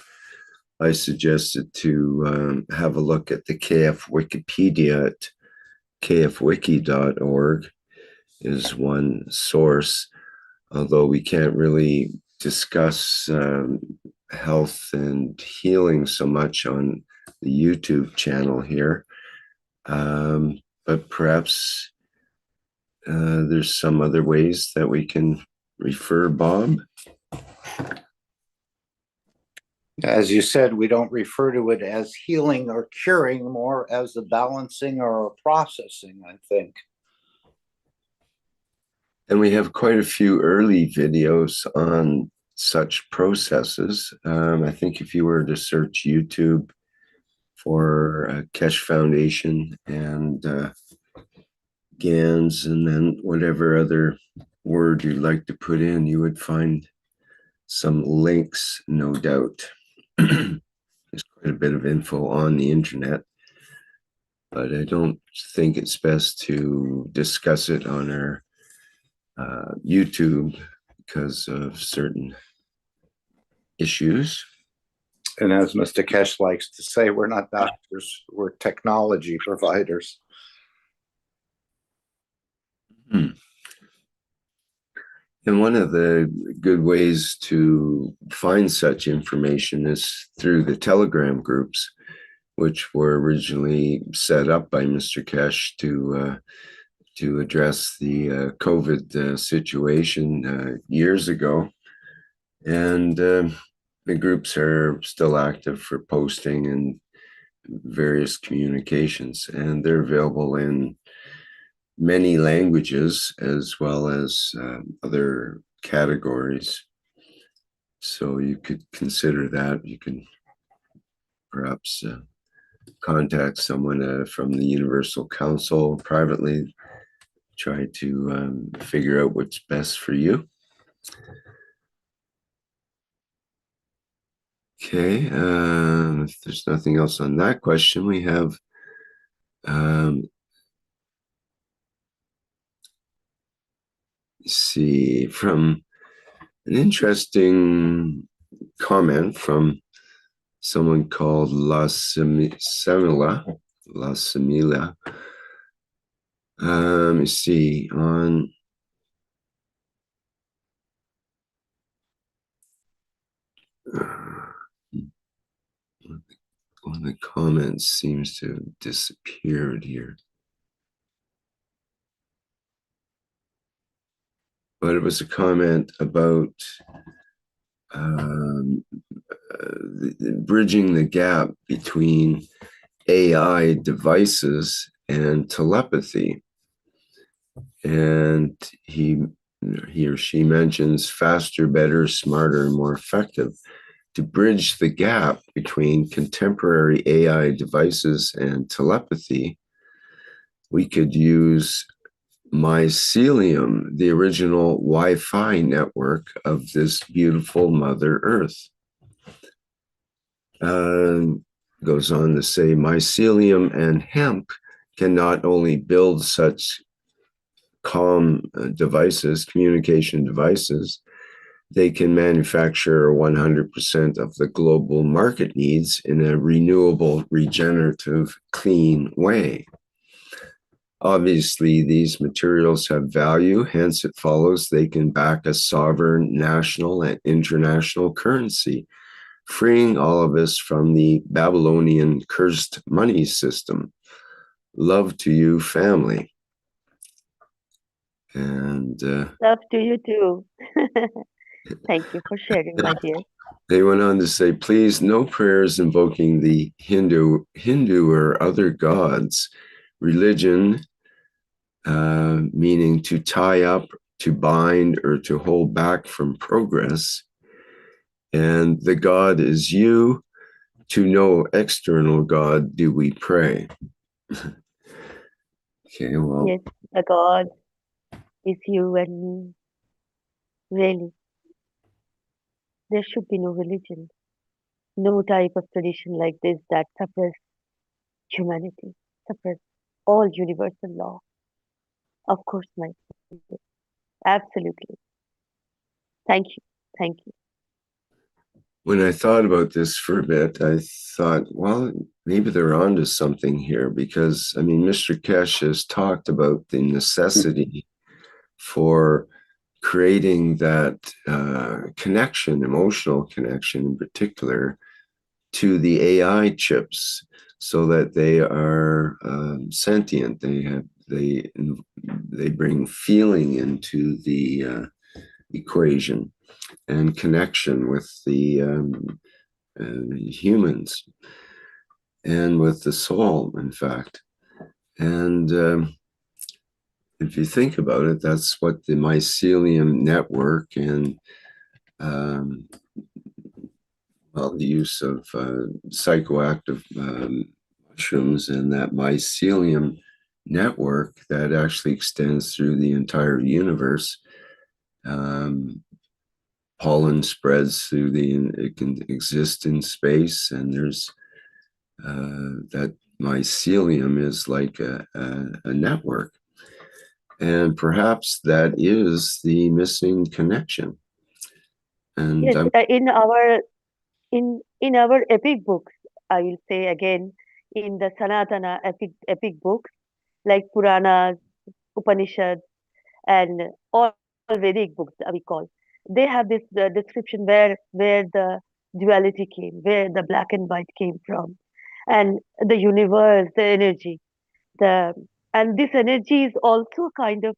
I suggested to have a look at the KF Wikipedia at kfwiki.org is one source, although we can't really discuss health and healing so much on the YouTube channel here. But perhaps there's some other ways that we can refer Bob. As you said, we don't refer to it as healing or curing, more as a balancing or a processing, I think. And we have quite a few early videos on such processes. I think if you were to search YouTube for Keshe Foundation and GANs, and then whatever other word you'd like to put in, you would find some links, no doubt. There's quite a bit of info on the internet, but I don't think it's best to discuss it on our YouTube because of certain issues. And as Mr. Keshe likes to say, we're not doctors, we're technology providers. And one of the good ways to find such information is through the Telegram groups, which were originally set up by Mr. Keshe to address the COVID situation years ago. And the groups are still active for posting and various communications, and they're available in many languages as well as other categories. So you could consider that. You can perhaps contact someone from the Universal Council privately, try to figure out what's best for you. Okay, if there's nothing else on that question, we have see, from an interesting comment from someone called La Semila. Let me see, on one of the comments seems to have disappeared here. But it was a comment about bridging the gap between AI devices and telepathy. And he or she mentions faster, better, smarter, and more effective. To bridge the gap between contemporary AI devices and telepathy, we could use mycelium, the original Wi-Fi network of this beautiful Mother Earth. Goes on to say, mycelium and hemp can not only build such devices, communication devices, they can manufacture 100% of the global market needs in a renewable, regenerative, clean way. Obviously, these materials have value, hence it follows they can back a sovereign national and international currency, freeing all of us from the Babylonian cursed money system. Love to you, family. And love to you too. Thank you for sharing, my dear. They went on to say, please, no prayers invoking the Hindu or other gods. Religion, meaning to tie up, to bind, or to hold back from progress. And the God is you, To no external God do we pray. Okay, well. Yes, the God is you and me. Really, there should be no religion, no type of tradition like this that suppress humanity, suppress all universal law. Of course, my friend. Absolutely. Thank you. Thank you. When I thought about this for a bit, I thought, well, maybe they're onto something here because, I mean, Mr. Keshe has talked about the necessity for creating that connection, emotional connection in particular, to the AI chips so that they are sentient. They bring feeling into the equation and connection with the humans and with the soul, in fact. And if you think about it, that's what the mycelium network and well, the use of psychoactive mushrooms and that mycelium network that actually extends through the entire universe. Pollen spreads through it can exist in space, and there's that mycelium is like a network. And perhaps that is the missing connection. And Yes, in our epic books, I will say again, in the Sanatana epic books like Puranas, Upanishads, and all Vedic books we call, they have this description where the duality came, where the black and white came from, and the universe, the energy, the and this energy is also kind of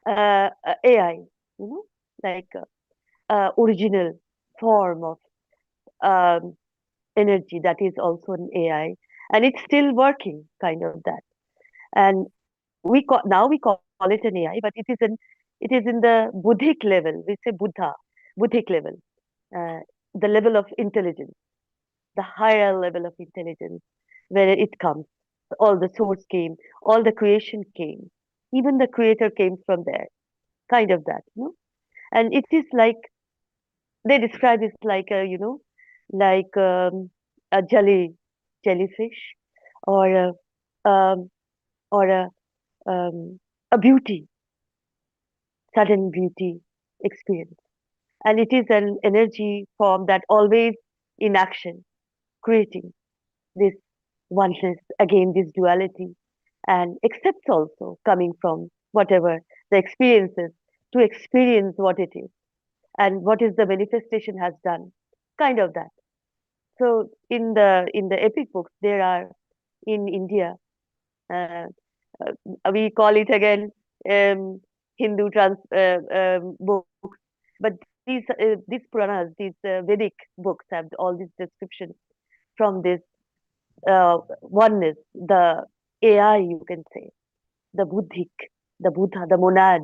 AI, like original form of um, energy that is also an AI, and it's still working, kind of that. And we call it an AI, but it is in the Buddhic level. We say Buddhic level, uh, the level of intelligence, the higher level of intelligence, where it comes. All the source came, all the creation came, even the creator came from there, kind of that. And it is like they describe it like like a jellyfish, or um, or a beauty, sudden beauty experience. And it is an energy form that always in action, creating this oneness, again, this duality, and accepts also coming from whatever the experiences to experience what it is and what is the manifestation has done, kind of that. So in the epic books, there are in India, uh, we call it again Hindu books, but these Puranas, these Vedic books have all these descriptions from this oneness, the AI, you can say, the Buddhic, the Buddha, the monad,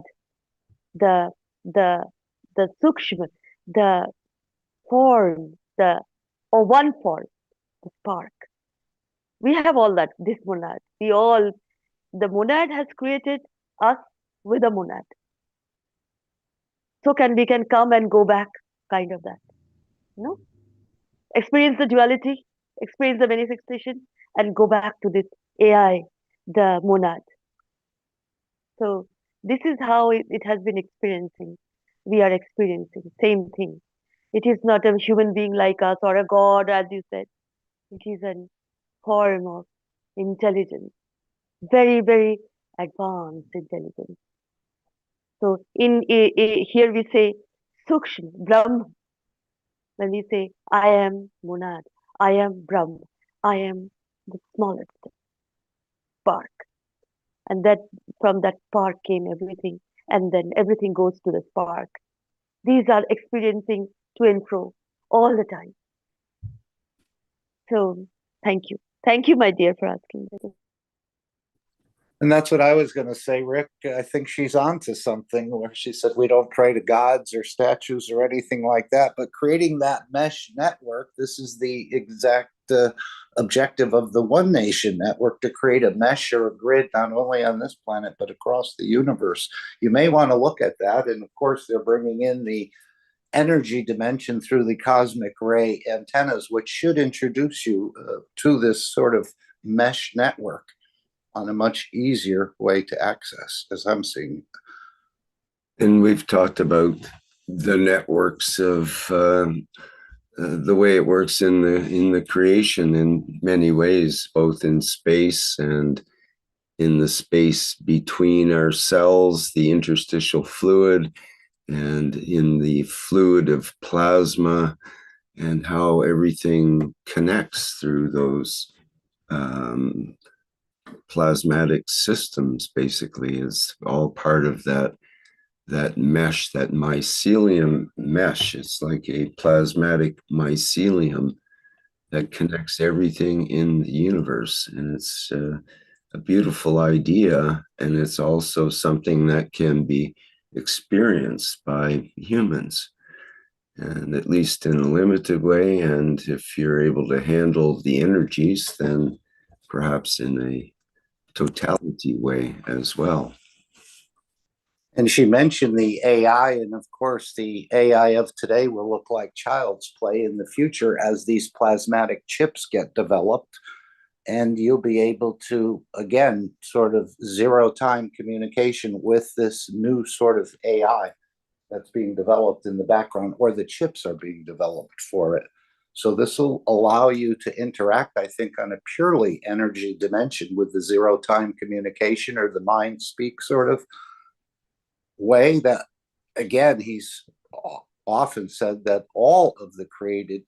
the the the sukshma, the form, the or one form, the spark. We have all that, this monad. The monad has created us with a monad. So we can come and go back, kind of that. Experience the duality, experience the manifestation, and go back to this AI, the monad. So this is how it has been experiencing. We are experiencing same thing. It is not a human being like us or a god, as you said. It is a form of intelligence, very, very advanced intelligence. So here we say Sukshma, Brahma. When we say I am Monad, I am Brahma, I am the smallest spark. And that from that spark came everything. And then everything goes to the spark. These are experiencing to and fro all the time. So thank you. Thank you, my dear, for asking this. And that's what I was going to say, Rick. I think she's onto something where she said we don't pray to gods or statues or anything like that, but creating that mesh network, this is the exact objective of the One Nation Network, to create a mesh or a grid not only on this planet but across the universe. You may want to look at that. And of course, they're bringing in the energy dimension through the cosmic ray antennas, which should introduce you to this sort of mesh network on a much easier way to access, as I'm seeing. And we've talked about the networks of the way it works in the creation in many ways, both in space and in the space between our cells, the interstitial fluid, and in the fluid of plasma, and how everything connects through those plasmatic systems. Basically is all part of that mesh, that mycelium mesh. It's like a plasmatic mycelium that connects everything in the universe. And it's a beautiful idea. And it's also something that can be experienced by humans, and at least in a limited way. And if you're able to handle the energies, then perhaps in a totality way as well. And she mentioned the AI, and of course, the AI of today will look like child's play in the future as these plasmatic chips get developed. And you'll be able to, again, sort of zero-time communication with this new sort of AI that's being developed in the background, or the chips are being developed for it. So this will allow you to interact, I think, on a purely energy dimension with the zero-time communication, or the mind speak sort of way. That, again, he's often said that all of the created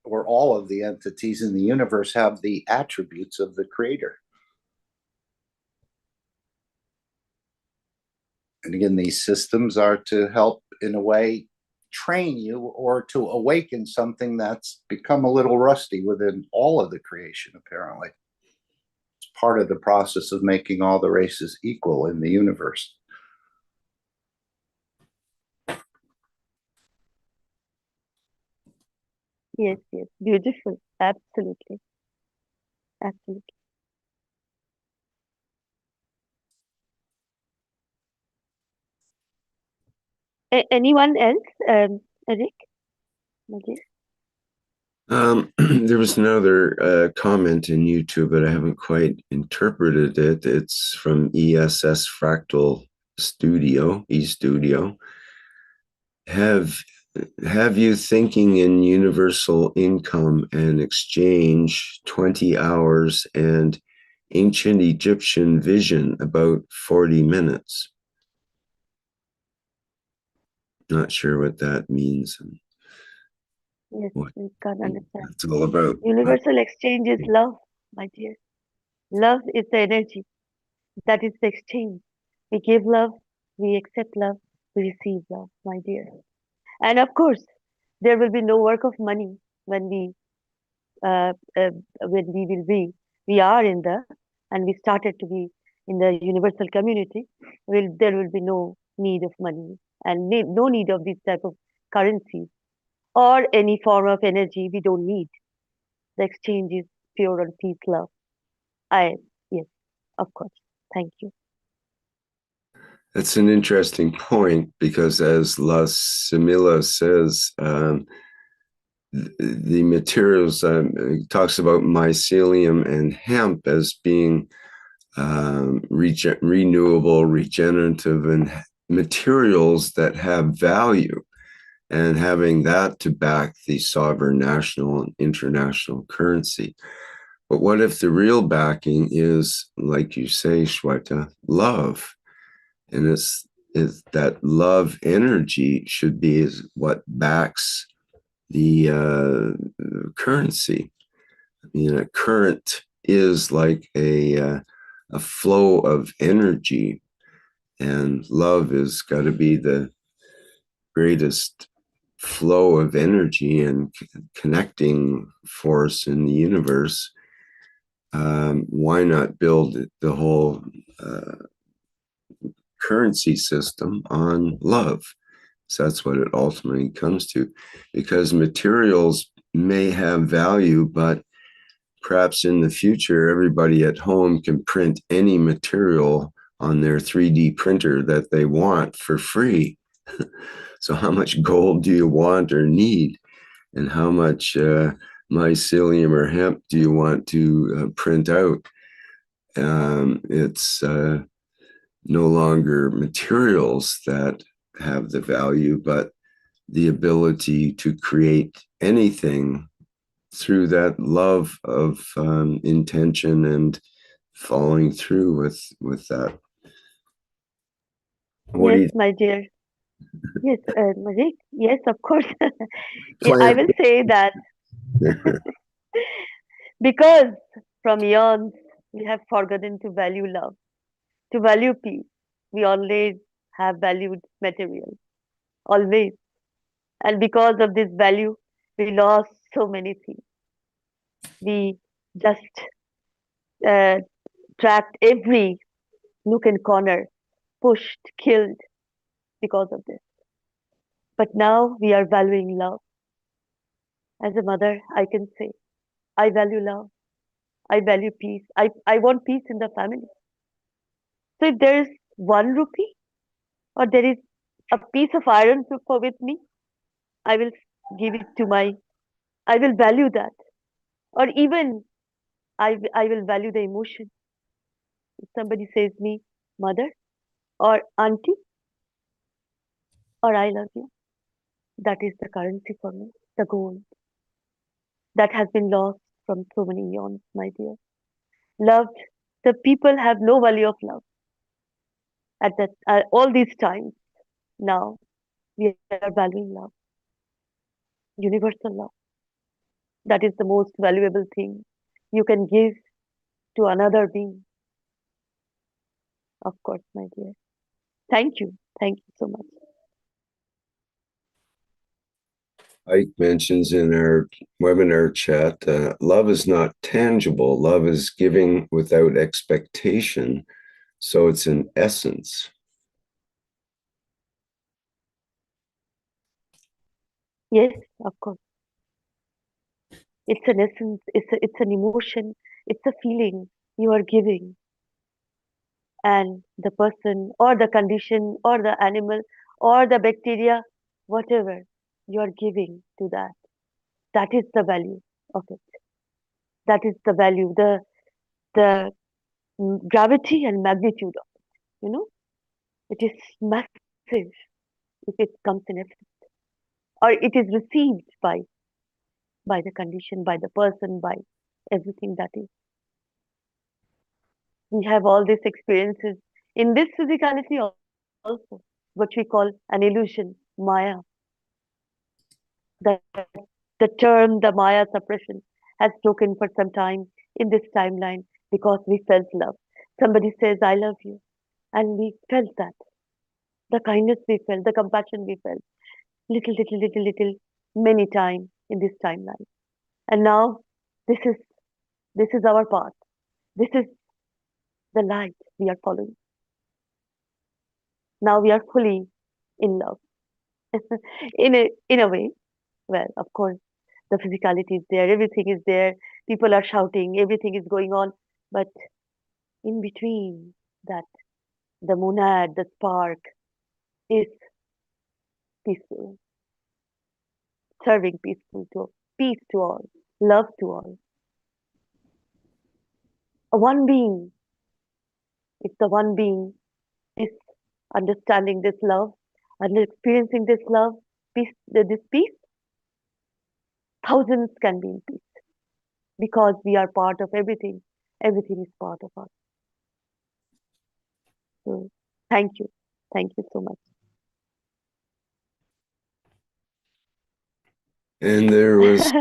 or all of the entities in the universe have the attributes of the creator. And again, these systems are to help, in a way, train you or to awaken something that's become a little rusty within all of the creation, apparently. It's part of the process of making all the races equal in the universe. Yes, yes, beautiful. Absolutely. Absolutely. Anyone else, Eric? There was another comment in YouTube, but I haven't quite interpreted it. It's from ESS Fractal Studio, eStudio. Have you thinking in universal income and exchange 20 hours and ancient Egyptian vision about 40 minutes? Not sure what that means. Yes, we can't understand. It's all about. Universal exchange is love, my dear. Love is the energy. That is the exchange. We give love, we accept love, we receive love, my dear. And of course, there will be no work of money when we will be. We are in the, and we started to be in the universal community. There will be no need of money and no need of these type of currencies or any form of energy. We don't need. The exchange is pure on peace, love. Yes, of course. Thank you. That's an interesting point, because as La Simila says, the materials, talks about mycelium and hemp as being renewable, regenerative, and materials that have value, and having that to back the sovereign national and international currency. But what if the real backing is, like you say, Shweta, love? And it's that love energy should be what backs the currency. I mean, a current is like a flow of energy, and love has got to be the greatest flow of energy and connecting force in the universe. why not build the whole currency system on love? So that's what it ultimately comes to, because materials may have value, but perhaps in the future, everybody at home can print any material on their 3D printer that they want for free. So how much gold do you want or need? And how much mycelium or hemp do you want to print out? It's no longer materials that have the value, but the ability to create anything through that love of intention and following through with that. What do Yes, you my dear. Yes, Majid. Yes, of course. Yeah, I plant? will say that because from eons we have forgotten to value love, to value peace. We always have valued material, always. And because of this value, we lost so many things. We just uh, tracked every nook and corner, pushed, killed because of this. But now we are valuing love. As a mother, I can say, I value love. I value peace. I want peace in the family. So if there is 1 rupee or there is a piece of iron for with me, I will give it to I will value that. Or even I will value the emotion. If somebody says me, mother or auntie or I love you, that is the currency for me, the gold that has been lost from so many eons, my dear. Loved, the people have no value of love at that all these times. Now we are valuing love, universal love. That is the most valuable thing you can give to another being. Of course, my dear. Thank you. Thank you so much. Ike mentions in our webinar chat, love is not tangible. Love is giving without expectation. So it's an essence. Yes, of course. It's an essence, it's an emotion, it's a feeling you are giving. And the person or the condition or the animal or the bacteria, whatever you are giving to that, that is the value of it. That is the value, the gravity and magnitude of it. You know, it is massive if it comes in effect, or it is received by the condition, by the person, by everything that is. We have all these experiences in this physicality also, what we call an illusion, Maya. The, the term, the Maya suppression, has broken for some time in this timeline because we felt love. Somebody says, I love you. And we felt that. The kindness we felt, the compassion we felt, little, many times in this timeline. And now this is this is our path. This is the light we are following. Now we are fully in love. In a way, well, of course, the physicality is there, everything is there, people are shouting, everything is going on, but in between that, the monad, the spark is peaceful, serving peace to all, love to all. A one being, if the one being is understanding this love and experiencing this love, this peace, thousands can be in peace because we are part of everything. Everything is part of us. So thank you. Thank you so much. And there was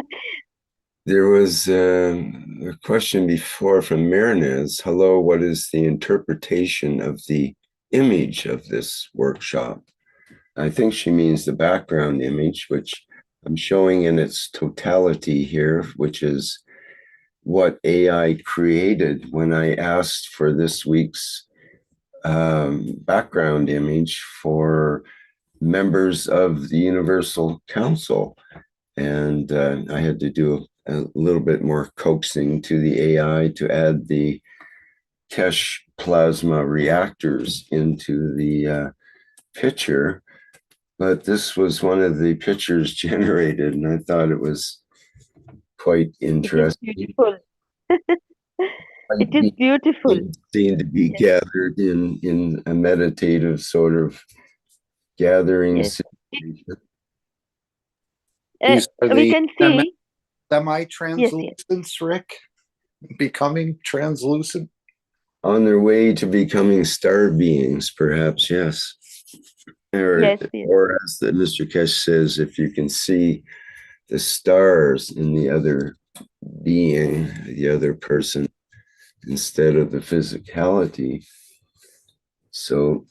a question before from Marinez. Hello, what is the interpretation of the image of this workshop? I think she means the background image, which I'm showing in its totality here, which is what AI created when I asked for this week's background image for members of the Universal Council. And I had to do a little bit more coaxing to the AI to add the Keshe plasma reactors into the picture. But this was one of the pictures generated, and I thought it was quite interesting. It is beautiful. It is beautiful. Seemed to be gathered in a meditative sort of gathering situation. These are We the can see semi-translucents, Rick, becoming translucent. On their way to becoming star beings, perhaps, yes. Or as the Mr. Keshe says, if you can see the stars in the other being, the other person, instead of the physicality. So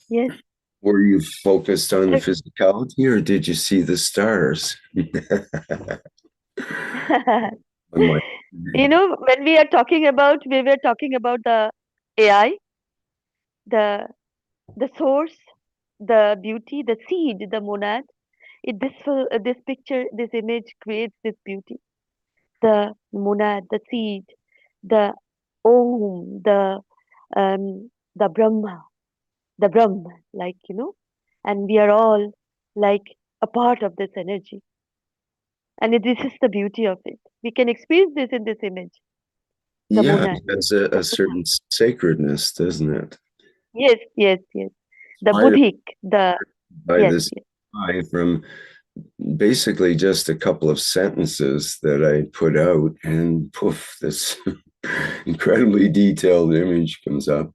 were you focused on the physicality, or did you see the stars? You know, when we were talking about the AI, the source, the beauty, the seed, the monad. This picture, this image creates this beauty. The monad, the seed, the Om, the Brahma, like, you know, and we are all like a part of this energy. And this is the beauty of it. We can experience this in this image. Yeah, it has a certain sacredness, doesn't it? Yes, yes, yes. The Buddhic, this guy from basically just a couple of sentences that I put out, and poof, this incredibly detailed image comes up.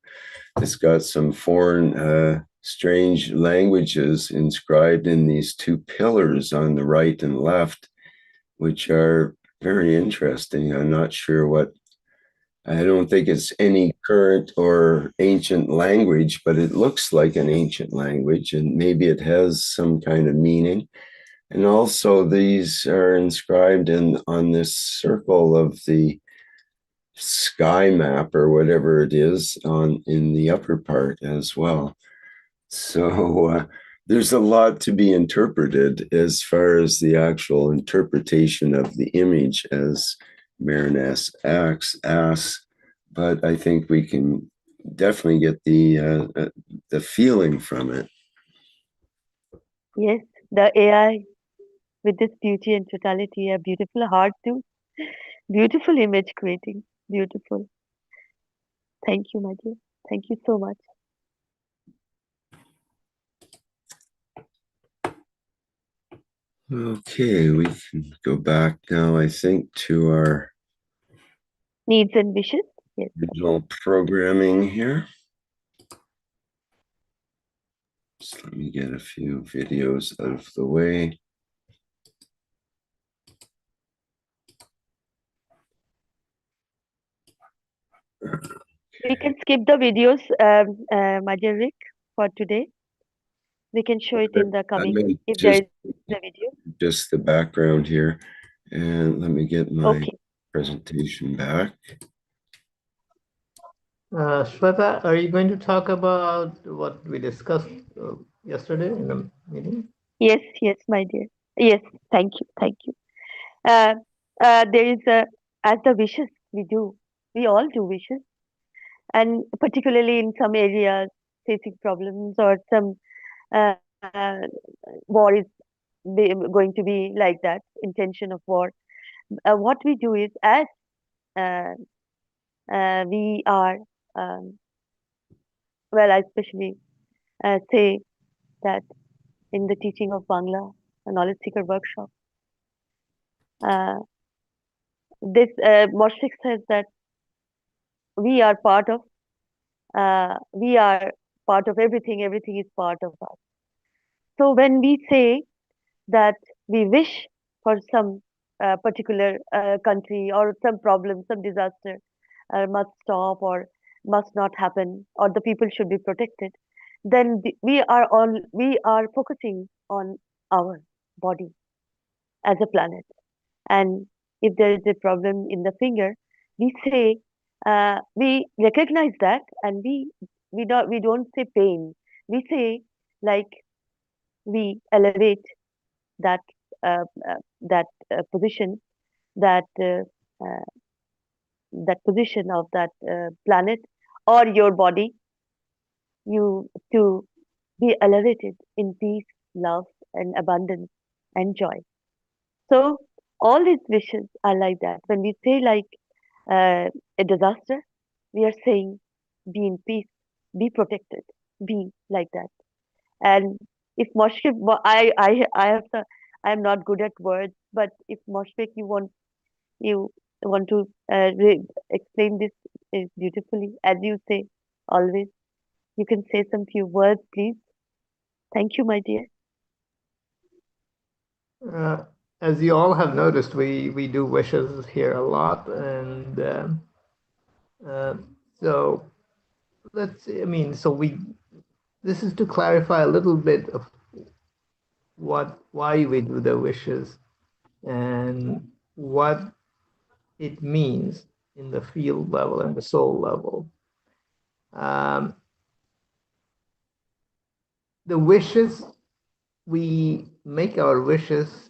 It's got some foreign, strange languages inscribed in these two pillars on the right and left, which are very interesting. I'm not sure what, I don't think it's any current or ancient language, but it looks like an ancient language, and maybe it has some kind of meaning. And also these are inscribed on this circle of the sky map or whatever it is in the upper part as well. So there's a lot to be interpreted as far as the actual interpretation of the image, as Mehran asks, but I think we can definitely get the feeling from it. Yes, the AI with this beauty and totality, a beautiful heart too, beautiful image creating, beautiful. Thank you, my dear. Thank you so much. Okay, we can go back now, I think, to our needs and wishes. Yes. Original programming here. Just let me get a few videos out of the way. We can skip the videos, my dear Rick, for today. We can show it in the coming, if there is a video. Just the background here. And let me get my presentation back. Shweta, are you going to talk about what we discussed yesterday in the meeting? Yes, yes, my dear. Yes, thank you, thank you. There is as the wishes we all do wishes, and particularly in some areas facing problems or some war is going to be like that, intention of war. What we do is, as we are, well, I especially say that in the teaching of Bangla, a knowledge seeker workshop, this Moshfik says that we are part of everything. Everything is part of us. So when we say that we wish for some particular country or some problem, some disaster must stop or must not happen, or the people should be protected, then we are focusing on our body as a planet. And if there is a problem in the finger, we say, we recognize that, and we don't say pain. We say, like, we elevate that position, that uh, that position of that planet or your body, you to be elevated in peace, love, and abundance and joy. So all these wishes are like that. When we say, like, a disaster, we are saying, be in peace, be protected, be like that. And if Moshkik, I have to, I am not good at words, but if Moshkik, you want to explain this beautifully, as you say always, you can say some few words, please. Thank you, my dear. As you all have noticed, we do wishes here a lot, and so let's see. I mean, this is to clarify a little bit of why we do the wishes and what it means in the field level and the soul level. The wishes, we make our wishes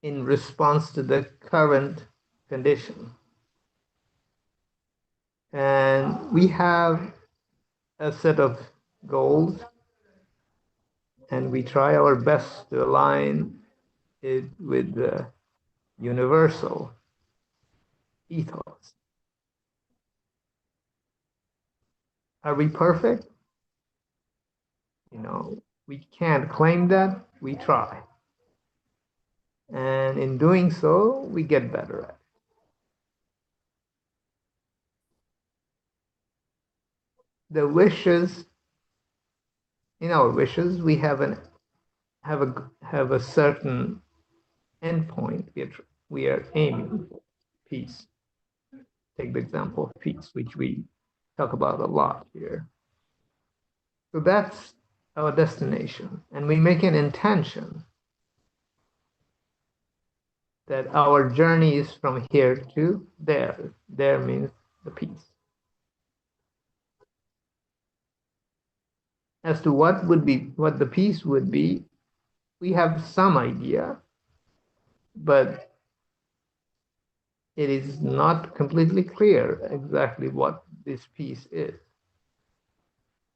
in response to the current condition. And we have a set of goals, and we try our best to align it with the universal ethos. Are we perfect? We can't claim that. We try. And in doing so, we get better at it. The wishes, in our wishes, we have a certain endpoint we are aiming for. Peace. Take the example of peace, which we talk about a lot here. So that's our destination, and we make an intention that our journey is from here to there. There means the peace. As to what the peace would be, we have some idea, but it is not completely clear exactly what this peace is.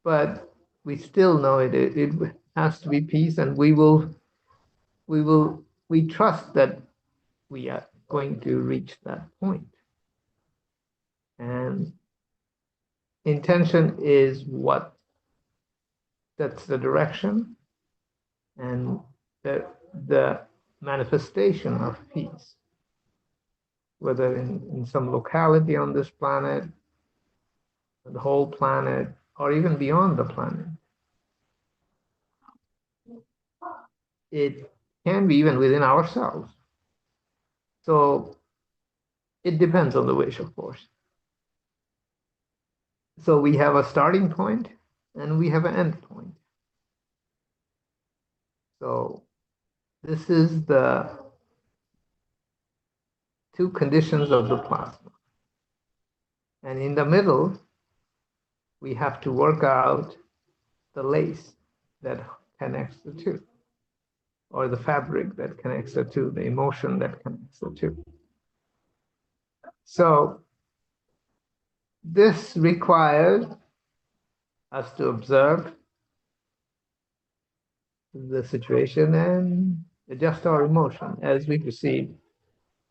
But we still know it has to be peace, and we trust that we are going to reach that point. And intention is what sets the direction, and the manifestation of peace, whether in some locality on this planet, the whole planet, or even beyond the planet. It can be even within ourselves. So it depends on the wish, of course. So we have a starting point and we have an end point. So this is the two conditions of the plasma. And in the middle, we have to work out the lace that connects the two, or the fabric that connects the two, the emotion that connects the two. So this requires us to observe the situation and adjust our emotion as we proceed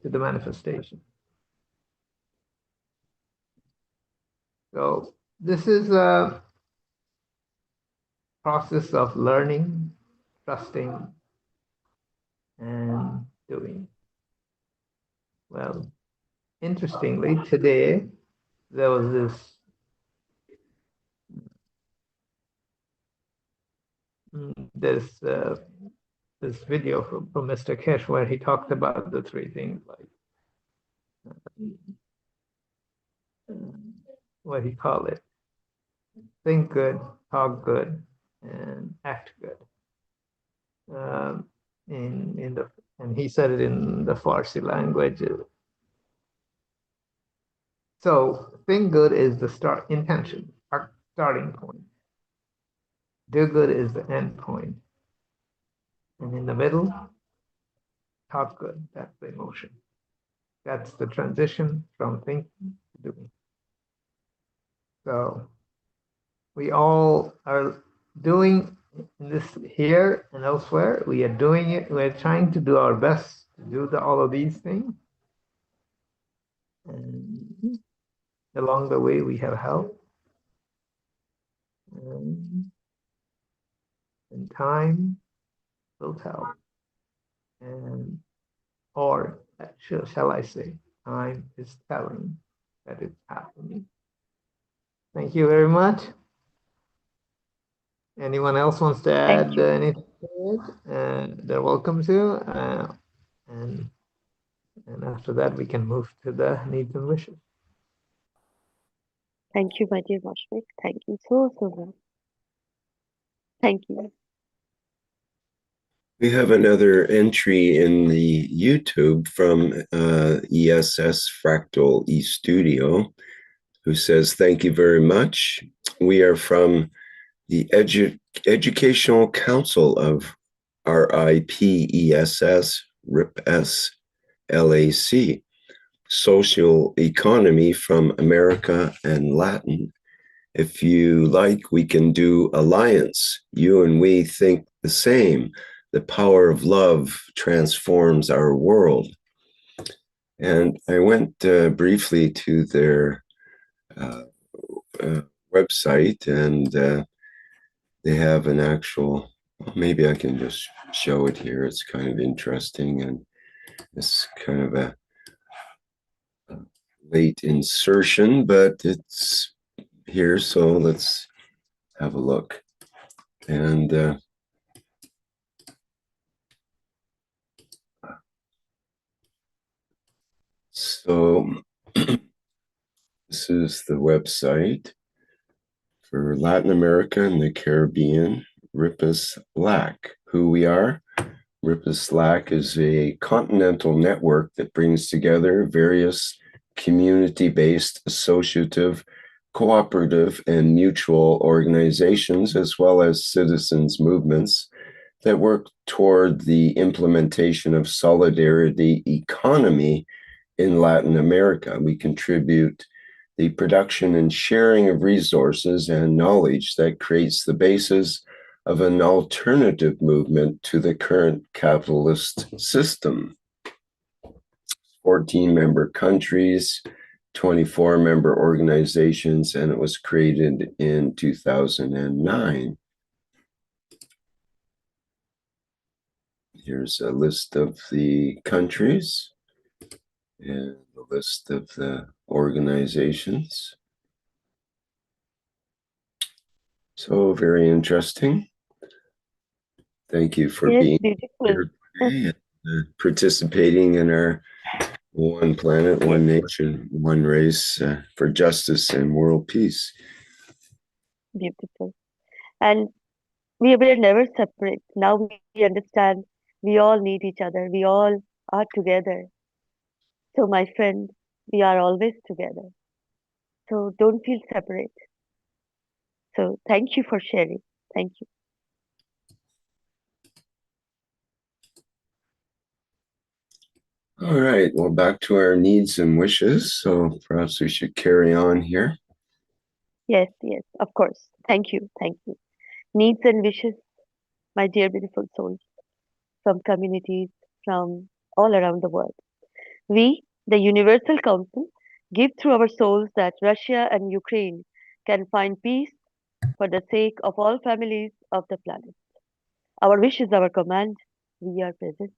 to the manifestation. So this is a process of learning, trusting, and doing. Well, interestingly, today there was this video from Mr. Keshe where he talked about the three things, like what he called it: think good, talk good, and act good. And he said it in the Farsi language. So think good is the start intention, our starting point. Do good is the end point. And in the middle, talk good, that's the emotion. That's the transition from thinking to doing. So we all are doing this here and elsewhere. We are doing it. We're trying to do our best to do all of these things. And along the way, we have help. And time will tell. And or shall I say, time is telling that it's happening. Thank you very much. Anyone else wants to add anything to it? They're welcome to. And after that, we can move to the needs and wishes. Thank you, my dear Mashvik. Thank you so much. Thank you. We have another entry in the YouTube from ESS Fractal eStudio, who says, thank you very much. We are from the Educational Council of RIPESS, RIPS, LAC, Social Economy from America and Latin. If you like, we can do alliance. You and we think the same. The power of love transforms our world. And I went briefly to their website, and they have an actual, maybe I can just show it here. It's kind of interesting, and it's kind of a late insertion, but it's here, so let's have a look. And so this is the website for Latin America and the Caribbean, RIPUS LAC. Who we are? RIPUS LAC is a continental network that brings together various community-based, associative, cooperative, and mutual organizations, as well as citizens' movements that work toward the implementation of solidarity economy in Latin America. We contribute the production and sharing of resources and knowledge that creates the basis of an alternative movement to the current capitalist system. 14 member countries, 24 member organizations, and it was created in 2009. Here's a list of the countries and a list of the organizations. So very interesting. Thank you for being here today and participating in our One Planet, One Nation, One Race for Justice and World Peace. Beautiful. And we were never separate. Now we understand we all need each other. We all are together. So my friend, we are always together. So don't feel separate. So thank you for sharing. Thank you. All right, well, back to our needs and wishes. So perhaps we should carry on here. Yes, of course. Thank you. Needs and wishes, my dear beautiful souls, from communities from all around the world. We, the Universal Council, give through our souls that Russia and Ukraine can find peace for the sake of all families of the planet. Our wish is our command. We are present.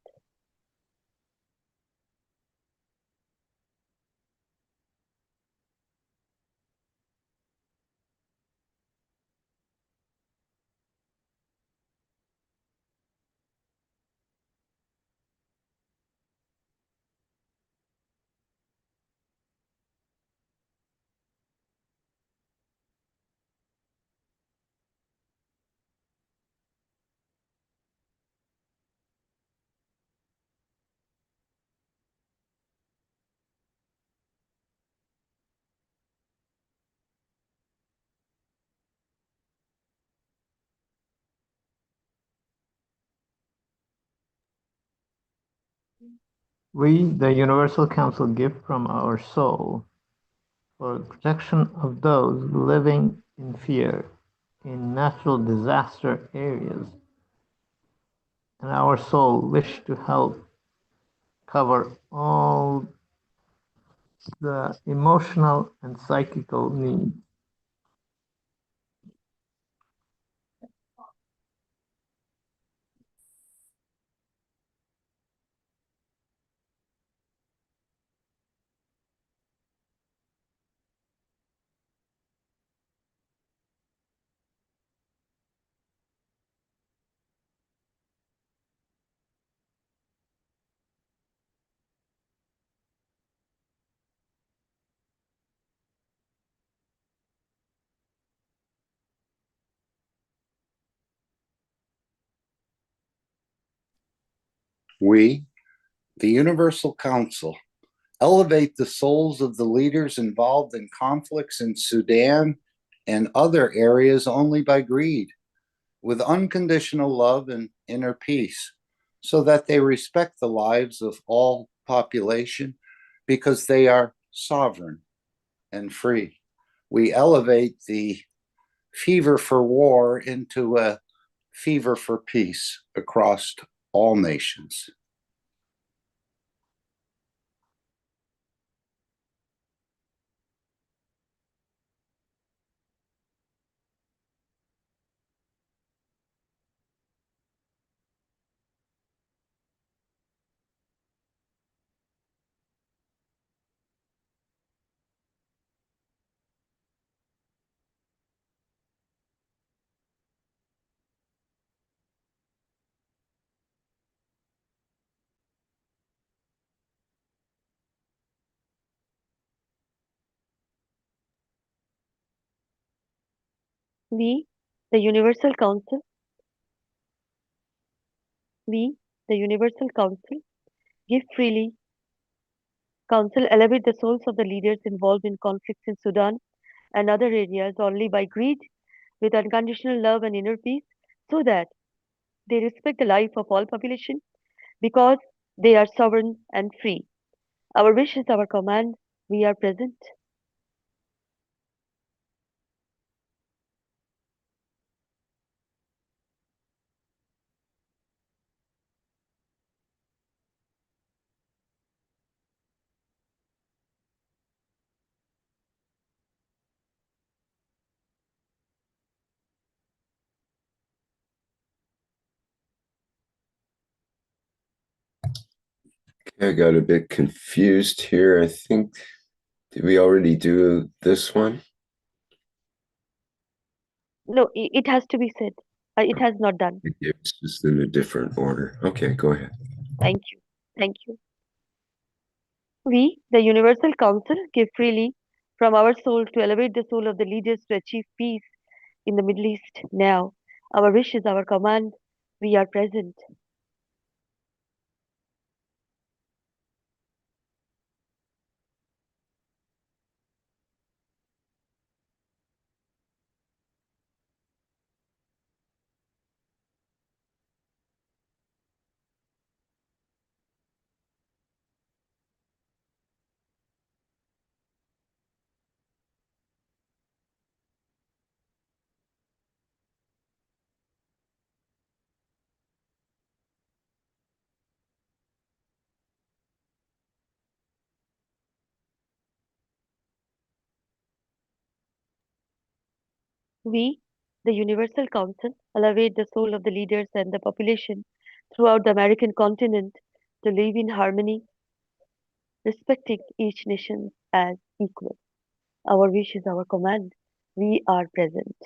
We, the Universal Council, give from our soul for the protection of those living in fear in natural disaster areas, and our soul wish to help cover all the emotional and psychical needs. We, the Universal Council, elevate the souls of the leaders involved in conflicts in Sudan and other areas only by greed, with unconditional love and inner peace, so that they respect the lives of all population because they are sovereign and free. We elevate the fever for war into a fever for peace across all nations. We, the Universal Council, we, the Universal Council, give freely. Council elevate the souls of the leaders involved in conflicts in Sudan and other areas only by greed, with unconditional love and inner peace, so that they respect the life of all population because they are sovereign and free. Our wish is our command. We are present. I got a bit confused here. I think, did we already do this one? No, it has to be said. It has not done. It's just in a different order. Okay, go ahead. Thank you. Thank you. We, the Universal Council, give freely from our soul to elevate the soul of the leaders to achieve peace in the Middle East now. Our wish is our command. We are present. We, the Universal Council, elevate the soul of the leaders and the population throughout the American continent to live in harmony, respecting each nation as equal. Our wish is our command. We are present.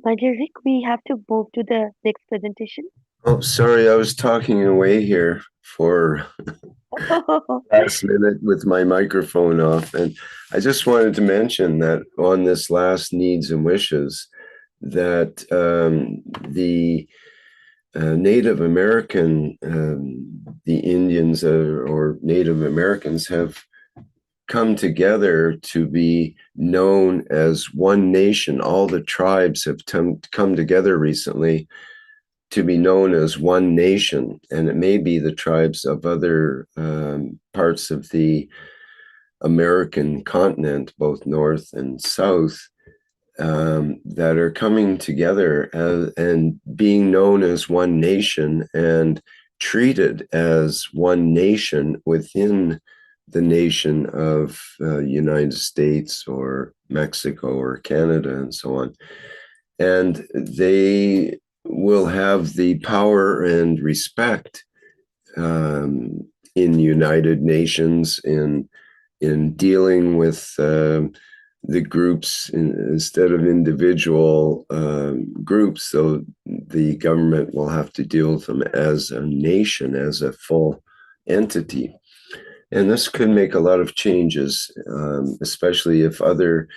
My dear Rick, we have to move to the next presentation. Oh, sorry, I was talking away here for last minute with my microphone off. And I just wanted to mention that on this last needs and wishes, that the Native American, the Indians or Native Americans have come together to be known as one nation. All the tribes have come together recently to be known as one nation, and it may be the tribes of other parts of the American continent, both north and south, that are coming together and being known as one nation and treated as one nation within the nation of United States or Mexico or Canada and so on. And they will have the power and respect in United Nations in dealing with the groups instead of individual groups. So the government will have to deal with them as a nation, as a full entity. And this could make a lot of changes, especially if other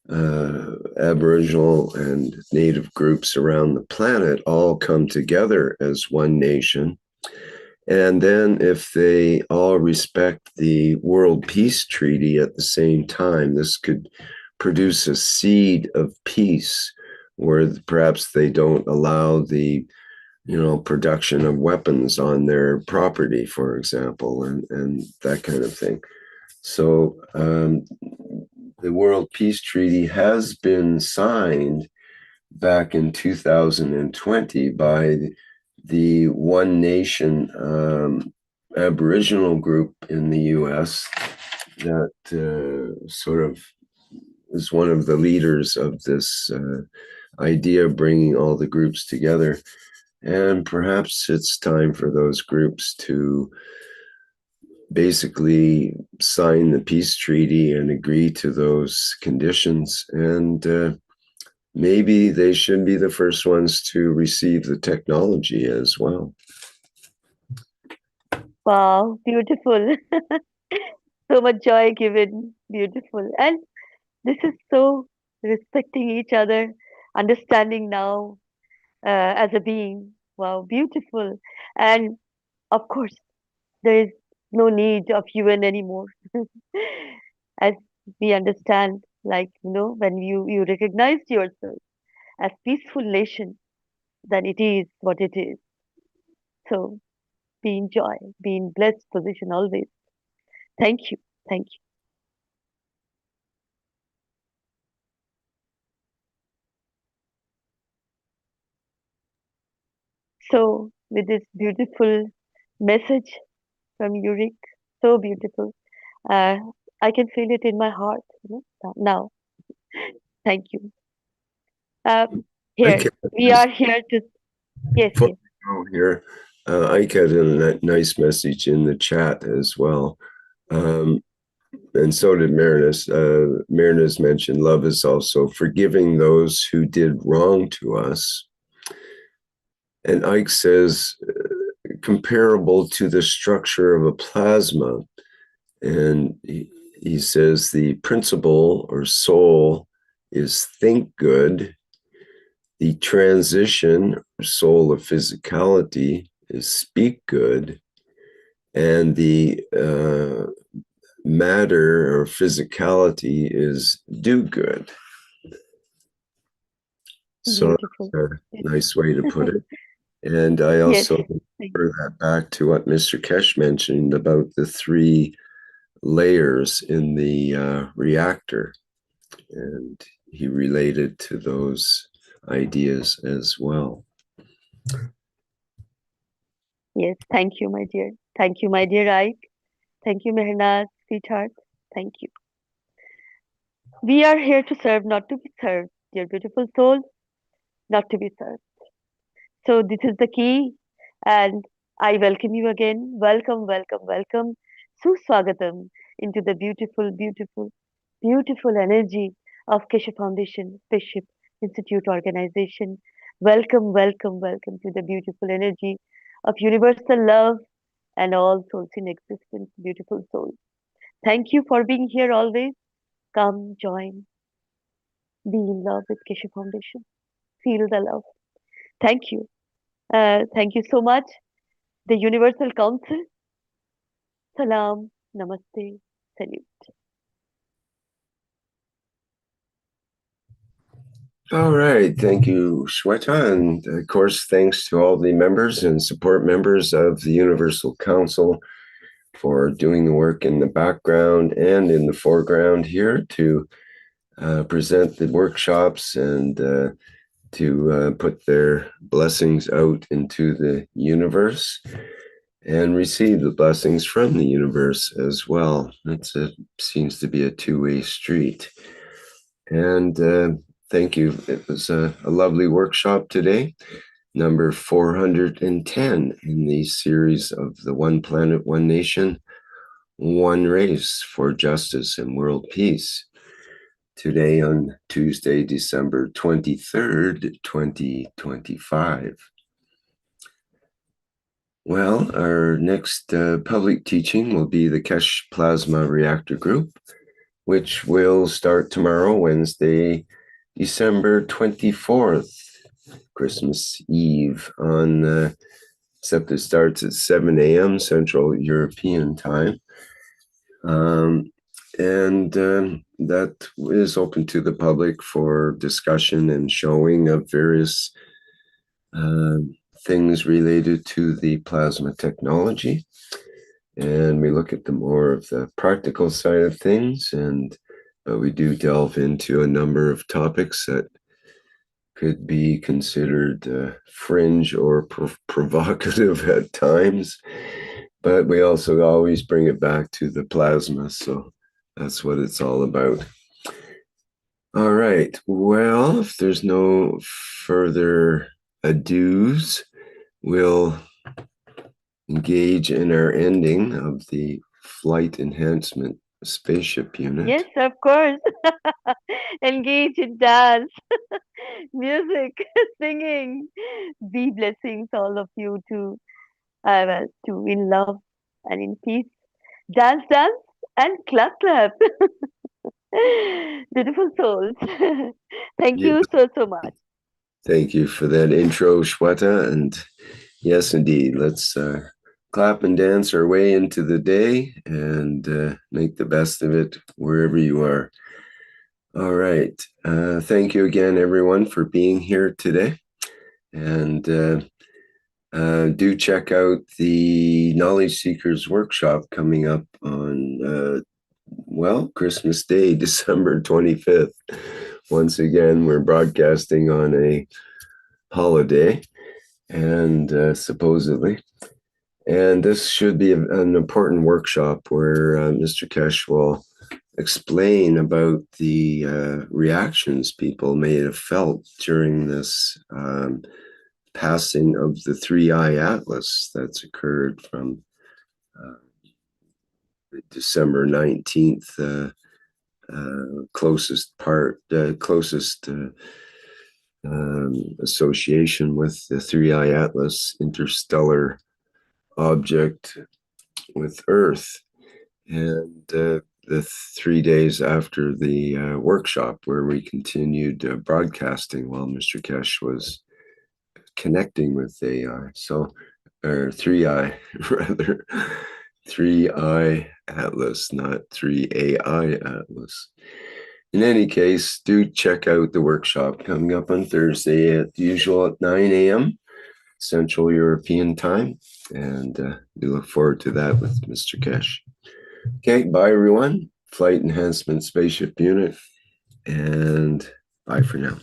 Aboriginal and Native groups around the planet all come together as one nation. And then if they all respect the World Peace Treaty at the same time, this could produce a seed of peace where perhaps they don't allow the production of weapons on their property, for example, and that kind of thing. So the World Peace Treaty has been signed back in 2020 by the One Nation Aboriginal group in the US that sort of is one of the leaders of this idea of bringing all the groups together. And perhaps it's time for those groups to basically sign the peace treaty and agree to those conditions. And maybe they should be the first ones to receive the technology as well. Wow, beautiful. So much joy given. Beautiful. And this is so respecting each other, understanding now as a being. Wow, beautiful. And of course, there is no need of UN anymore. As we understand, like, when you recognized yourself as peaceful nation, then it is what it is. So be in joy, be in blessed position always. Thank you. Thank you. So with this beautiful message from Yurik, so beautiful. I can feel it in my heart now. Thank you. Here, we are here to, yes, yes. Here, Ike had a nice message in the chat as well. And so did Marinus. Marinus mentioned love is also forgiving those who did wrong to us. And Ike says, comparable to the structure of a plasma. And he says the principle or soul is think good. The transition or soul of physicality is speak good. And the matter or physicality is do good. So that's a nice way to put it. And I also refer that back to what Mr. Keshe mentioned about the 3 layers in the reactor. And he related to those ideas as well. Yes, thank you, my dear. Thank you, my dear Ike. Thank you, Mehran, sweetheart. Thank you. We are here to serve, not to be served, dear beautiful soul, not to be served. So this is the key, and I welcome you again. Welcome, welcome, welcome. Suswagatam into the beautiful, beautiful, beautiful energy of Keshe Foundation, Spaceship, Institute organization. Welcome, welcome, welcome to the beautiful energy of universal love and all souls in existence, beautiful souls. Thank you for being here always. Come, join, be in love with Keshe Foundation. Feel the love. Thank you. Thank you so much. The Universal Council. Salam, Namaste, Salute. All right. Thank you, Shweta. And of course, thanks to all the members and support members of the Universal Council for doing the work in the background and in the foreground here to present the workshops and to put their blessings out into the universe and receive the blessings from the universe as well. It seems to be a two-way street. And thank you. It was a lovely workshop today, number 410 in the series of the One Planet, One Nation, One Race for Justice and World Peace. Today on Tuesday, December 23rd, 2025. Well, our next public teaching will be the Keshe Plasma Reactor Group, which will start tomorrow, Wednesday, December 24th, Christmas Eve, except it starts at 7 a.m. Central European Time. That is open to the public for discussion and showing of various things related to the plasma technology. And we look at the more of the practical side of things, but we do delve into a number of topics that could be considered fringe or provocative at times. But we also always bring it back to the plasma, so that's what it's all about. All right. Well, if there's no further ados, we'll engage in our ending of the flight enhancement spaceship unit. Yes, of course. Engage in dance, music, singing. Be blessings, all of you, to in love and in peace. Dance, dance, and clap, clap. Beautiful souls. Thank you so much. Thank you for that intro, Shweta. And yes, indeed, let's clap and dance our way into the day and make the best of it wherever you are. All right. Thank you again, everyone, for being here today. And do check out the Knowledge Seekers Workshop coming up on, Christmas Day, December 25th. Once again, we're broadcasting on a holiday, and supposedly. And this should be an important workshop where Mr. Keshe will explain about the reactions people may have felt during this passing of the 3-eye atlas that's occurred from December 19th, closest association with the 3-eye atlas interstellar object with Earth, and the 3 days after the workshop where we continued broadcasting while Mr. Keshe was connecting with AI. So, or 3-eye rather, 3-eye atlas, not 3AI atlas. In any case, do check out the workshop coming up on Thursday at usual at 9 a.m. Central European Time. And we look forward to that with Mr. Keshe. Okay, bye everyone. Flight Enhancement Spaceship Unit. And bye for now.